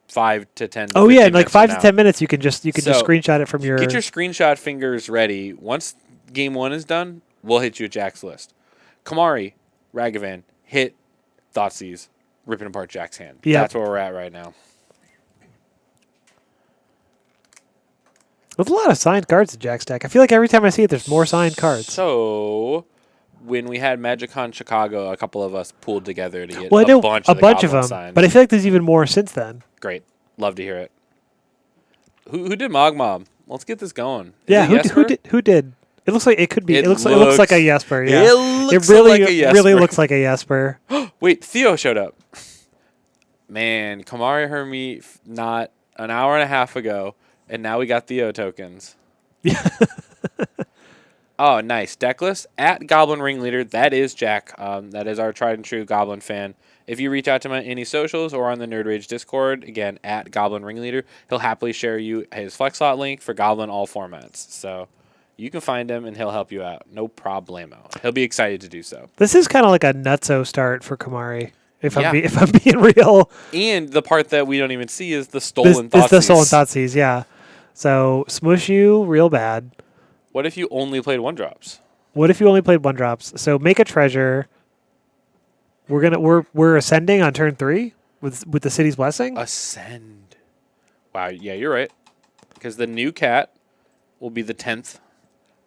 5 to 10. Oh 15 yeah, in like minutes from 5 to now. 10 minutes, you can just So, screenshot it from your. Get your screenshot fingers ready. Once game 1 is done, we'll hit you at Jack's list. Kamari, Ragavan, hit Thoughtseize, ripping apart Jack's hand. Yep. That's where we're at right now. There's a lot of signed cards in Jack's deck. I feel like every time I see it, there's more signed cards. So, when we had MagicCon Chicago, a couple of us pooled together to get Well, I a know bunch a of the bunch of Goblins them, signed. but I feel like there's even more since then. Great. Love to hear it. Who did Mogmob? Let's get this going. Is Yeah, it who Jesper? did? Who did? It looks like it could be. It It looks like a looks- Jesper. Yeah, It looks really like a Jesper. really looks like a Jesper. Wait, Theo showed up. Man, Kamari heard me not an hour and a half ago, and now we got Theo tokens. Yeah. Oh, nice. Deck list @Goblin Ringleader. That is Jack. That is our tried and true Goblin fan. If you reach out to him on any socials or on the Nerd Rage Discord, again, @Goblin Ringleader, he'll happily share you his flex slot link for Goblin all formats. So you can find him, and he'll help you out. No problemo. He'll be excited to do so. This is kind of like a nutso start for Kamari. If Yeah. I'm being real, And the part that we don't even see is the stolen this the Soul and Thoughtseize. Thoughtseize. Yeah. So smush you real bad. What if you only played 1-drops? What if you only played 1-drops? So make a treasure. We're ascending on turn 3 with the city's blessing. Ascend. Wow, yeah, you're right. Because the new cat will be the 10th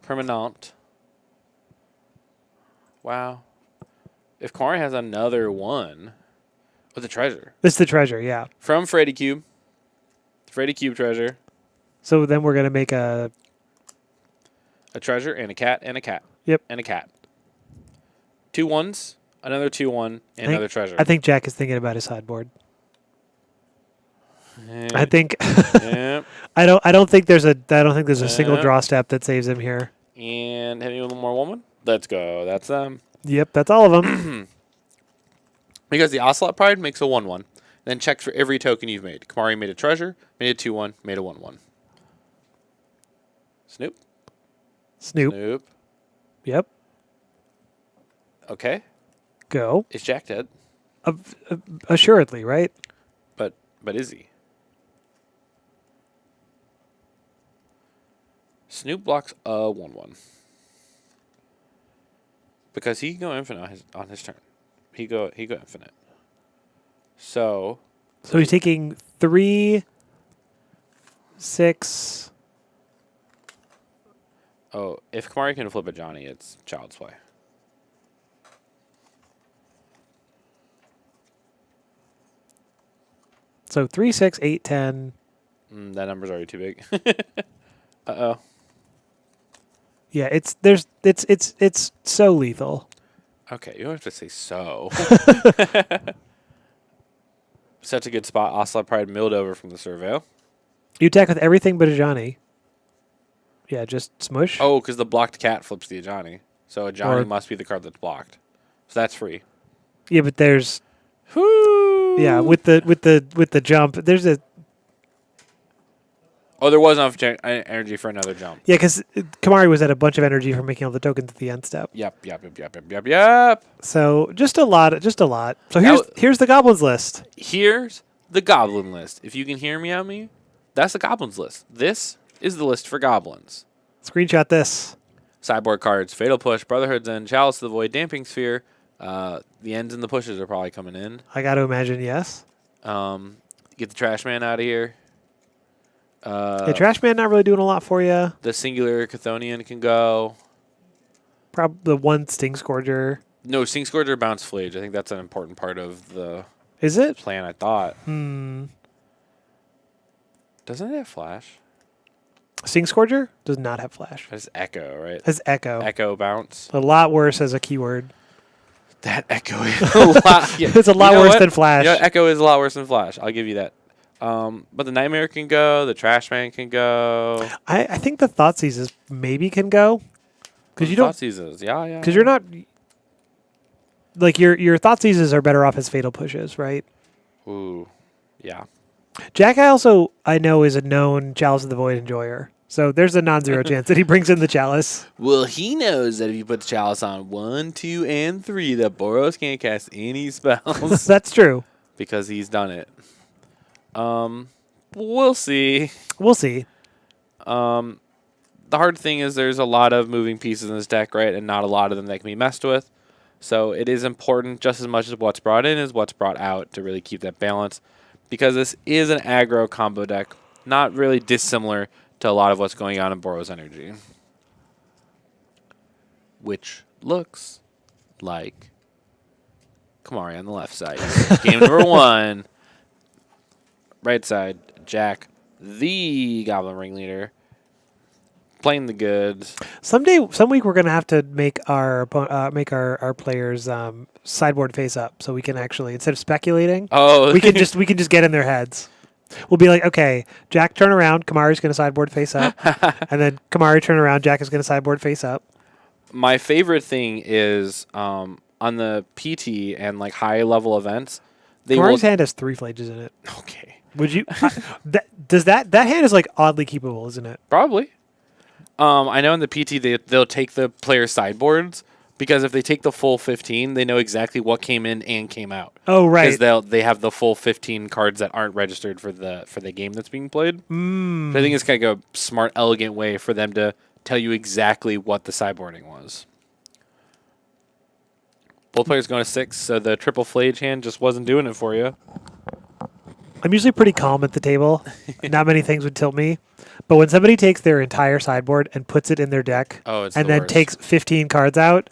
permanent. Wow. If Kamari has another one with a treasure. This is the treasure, yeah. From Freddy Cube. Freddy Cube treasure. So then we're gonna make a. A treasure and a cat and a cat. Yep. And a cat. 2 1s, another 2-1, and another treasure. I think Jack is thinking about his sideboard. Eh, I think. yeah. I don't think there's a single draw step that saves him here. And hit me with one more woman. Let's go. That's them. Yep, that's all of them. Because the Ocelot Pride makes a 1-1. Then checks for every token you've made. Kamari made a treasure, made a 2-1, made a 1-1. Snoop. Snoop. Snoop. Yep. Okay. Go. Is Jack dead? Assuredly, right? But is he? Snoop blocks a 1-1. Because he can go infinite on his turn. He go infinite. So So he's taking 3, 6. oh, if Kamari can flip a Johnny, it's child's play. So 3, 6, 8, 10. That number's already too big. Uh-oh. Yeah, it's so lethal. Okay, you don't have to say so. Such a good spot. Ocelot Pride milled over from the Surveil. You attack with everything but a Johnny. Yeah, just smush. Oh, because the blocked cat flips the Ajani. So Ajani Or- must be the card that's blocked. So that's free. Yeah, but there's Whoo! yeah with the jump. There's a Oh, there was enough energy for another jump. yeah because Kamari was at a bunch of energy for making all the tokens at the end step. Yep. So just a lot. So Now- here's the goblins list. Here's the goblin list. If you can hear me out, that's the goblins list. This is the list for goblins. Screenshot this. Sideboard cards: Fatal Push, Brotherhood's End, Chalice of the Void, Damping Sphere. The ends and the pushes are probably coming in. I got to imagine yes. Get the Trash Man out of here. Yeah, Trash Man not really doing a lot for you. The Singular Chthonian can go. Probably the one Sting Scourger. No, Sting Scourger, Bounce Flage. I think that's an important part of the Is it? plan, I thought. Hmm. Doesn't it have Flash? Sting Scourger does not have flash. That's Echo, right? Has Echo. Echo Bounce. A lot worse as a keyword. That Echo is a lot. Yeah. It's a lot You know worse what? than Flash. You know, Echo is a lot worse than Flash. I'll give you that. But the Nightmare can go. The Trash Man can go. I think the Thoughtseizes maybe can go because you don't Seasons. Yeah. because you're not like your Thoughtseizes are better off as fatal pushes, right? Ooh. Yeah. Jack I know is a known Chalice of the Void enjoyer. So there's a non-zero chance that he brings in the Chalice. Well, he knows that if you put the Chalice on 1, 2, and 3, that Boros can't cast any spells That's true. because he's done it. We'll see. We'll see. The hard thing is there's a lot of moving pieces in this deck, right? And not a lot of them that can be messed with. So it is important just as much as what's brought in is what's brought out to really keep that balance. Because this is an aggro combo deck, not really dissimilar to a lot of what's going on in Boros Energy. Which looks like Kamari on the left side. Game number 1. Right side, Jack, the Goblin Ringleader, playing the goods. Some week we're gonna have to make our players sideboard face up, so we can actually instead of speculating, Oh, we can just get in their heads. We'll be like, okay, Jack, turn around. Kamari's gonna sideboard face up, and then Kamari turn around. Jack is gonna sideboard face up. My favorite thing is on the PT and like high level events. Kamari's hand has 3 flages in it. Okay. Would you? That hand is like oddly keepable, isn't it? Probably. I know in the PT they'll take the player sideboards because if they take the full 15, they know exactly what came in and came out. Oh, right. Because they have the full 15 cards that aren't registered for the game that's being played. So I think it's kind of a smart, elegant way for them to tell you exactly what the sideboarding was. Both players going to 6, so the triple flage hand just wasn't doing it for you. I'm usually pretty calm at the table. Not many things would tilt me. But when somebody takes their entire sideboard and puts it in their deck It's and the then worst. takes 15 cards out.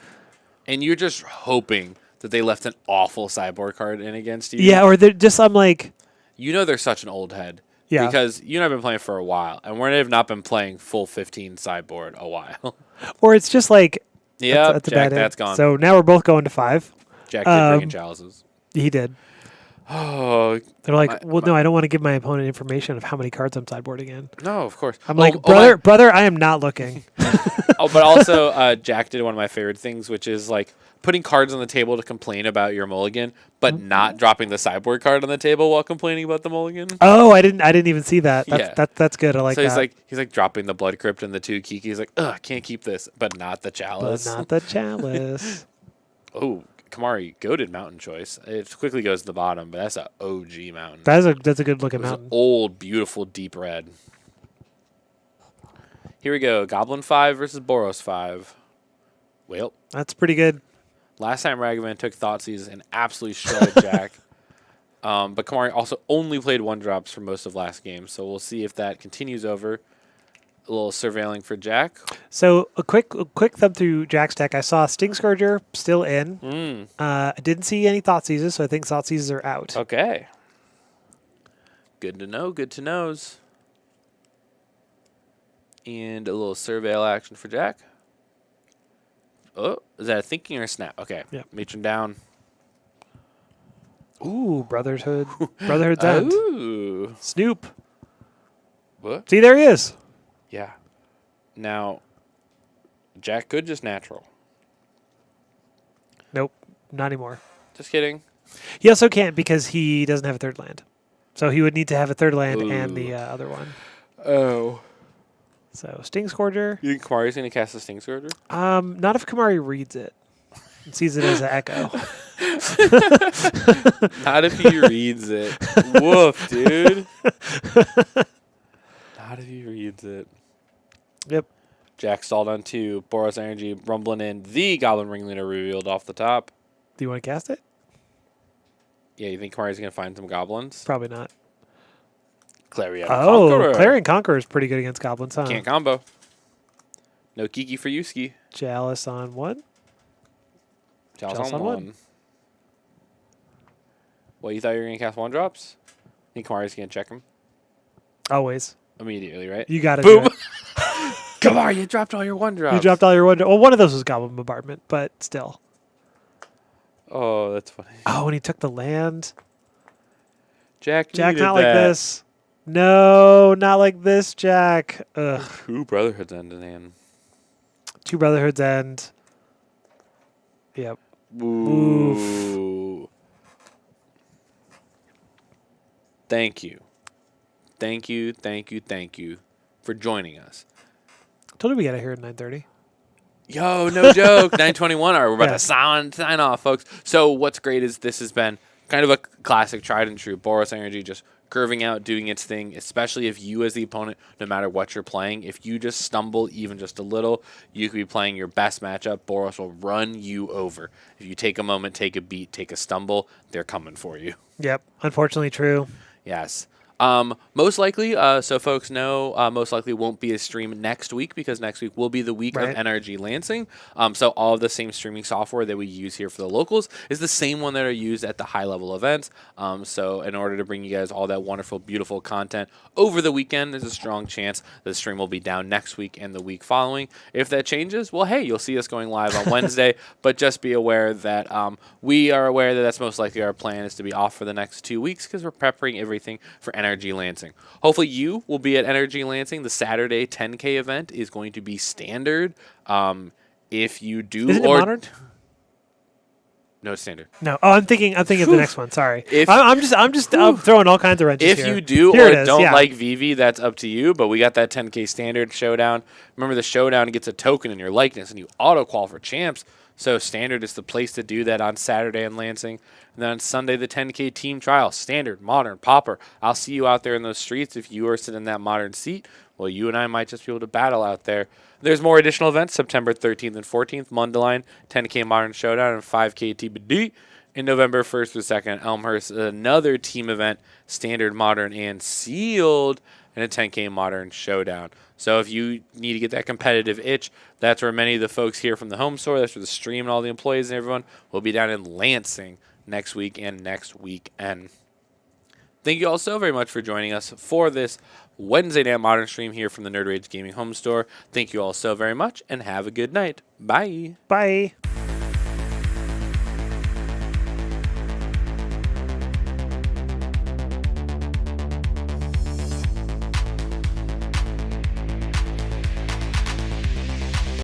And you're just hoping that they left an awful sideboard card in against you. Yeah, or they're just, I'm like, You know they're such an old head. Yeah. Because you and I have been playing for a while, and we have not been playing full 15 sideboard a while. or it's just like, Yeah, that's a Jack, bad that's end. gone. So now we're both going to 5. Jack did bring in chalices. He did. Oh, They're like, no, I don't want to give my opponent information of how many cards I'm sideboarding in. no, of course. I'm like, brother, I am not looking. But also, Jack did one of my favorite things, which is like putting cards on the table to complain about your mulligan, but not dropping the sideboard card on the table while complaining about the mulligan. Oh, I didn't even see that. Yeah. That's good. I like So that. he's like dropping the blood crypt and the 2 Kiki. He's like, ugh, can't keep this, but not the But chalice. not the chalice. Oh, Kamari, goated mountain choice. It quickly goes to the bottom, but that's a OG mountain. That's a good looking It was mountain. old, beautiful, deep red. Here we go. Goblin 5 versus Boros 5. Well, That's pretty good. last time Ragavan took Thoughtseize and absolutely shredded Jack. But Kamari also only played 1-drops for most of last game, so we'll see if that continues over. A little surveilling for Jack. So a quick thumb through Jack's deck. I saw Sting Scourger still in. I didn't see any Thoughtseizes, so I think Thoughtseizes are out. Okay. Good to know. Good to knows. And a little surveil action for Jack. Oh, is that a thinking or a snap? Okay. Yep. Matron down. Ooh, Brotherhood. Brotherhood's End. Ooh. Snoop. What? See, there he is. Yeah. Now, Jack could just natural. Nope, not anymore. Just kidding. He also can't because he doesn't have a third land. So he would need to have a third land and the other one. Oh. So Sting Scourger. You think Kamari's going to cast the Sting Scourger? Not if Kamari reads it and sees it as an echo. Not if he reads it. Woof, dude. Not if he reads it. Yep. Jack stalled on 2. Boros Energy rumbling in. The Goblin Ringleader revealed off the top. Do you want to cast it? Yeah, you think Kamari's going to find some goblins? Probably not. Clarion Oh, Conqueror. Clarion Conqueror is pretty good against goblins, huh? Can't combo. No Kiki for Yuski. Chalice on one. Chalice on 1. What, you thought you were going to cast 1-drops? Think Kamari's going to check him? Always. Immediately, right? You got to do Boom! it. Kamari, you dropped all your 1-drops. You dropped all your one. Well, one of those was Goblin Bombardment, but still. Oh, that's funny. Oh, and he took the land. Jack Jack, needed not that. like this. No, not like this, Jack. Ugh. 2 Brotherhoods end in hand. 2 Brotherhoods End. Yep. Ooh. Thank you. Thank you, thank you, thank you for joining us. Told you we got to hear at 9:30. Yo, no joke. 9:21. All right, we're about Yeah. to sign off, folks. So what's great is this has been kind of a classic tried and true Boros Energy just curving out, doing its thing, especially if you as the opponent, no matter what you're playing, if you just stumble even just a little, you could be playing your best matchup. Boros will run you over. If you take a moment, take a beat, take a stumble, they're coming for you. Yep. Unfortunately true. Yes. Most likely, so folks know, most likely won't be a stream next week because next week will be the week Right. of NRG Lansing. So all of the same streaming software that we use here for the locals is the same one that are used at the high level events. So in order to bring you guys all that wonderful, beautiful content over the weekend, there's a strong chance the stream will be down next week and the week following. If that changes, well, hey, you'll see us going live on Wednesday, but just be aware that we are aware that that's most likely our plan is to be off for the next 2 weeks because we're preparing everything for NRG Lansing. Hopefully you will be at NRG Lansing. The Saturday 10K event is going to be standard. If you do, Isn't it modern? No, it's standard. No. Oh, I'm thinking of the next one. Sorry. If- I'm just throwing all kinds of wrenches If here. you do Here or it is, don't yeah. like VV, that's up to you. But we got that 10K standard showdown. Remember, the showdown gets a token in your likeness, and you auto-qual for champs. So standard is the place to do that on Saturday in Lansing. And then on Sunday, the 10K team trial. Standard, modern, popper. I'll see you out there in those streets. If you are sitting in that modern seat, well, you and I might just be able to battle out there. There's more additional events, September 13th and 14th, Mundelein, 10K Modern Showdown, and 5K TBD. In November 1st through 2nd, Elmhurst, another team event, Standard, Modern, and Sealed, and a 10K Modern Showdown. So if you need to get that competitive itch, that's where many of the folks here from the home store, that's where the stream and all the employees and everyone will be down in Lansing next week and next weekend. Thank you all so very much for joining us for this Wednesday Night Modern stream here from the Nerd Rage Gaming Home Store. Thank you all so very much, and have a good night. Bye. Bye.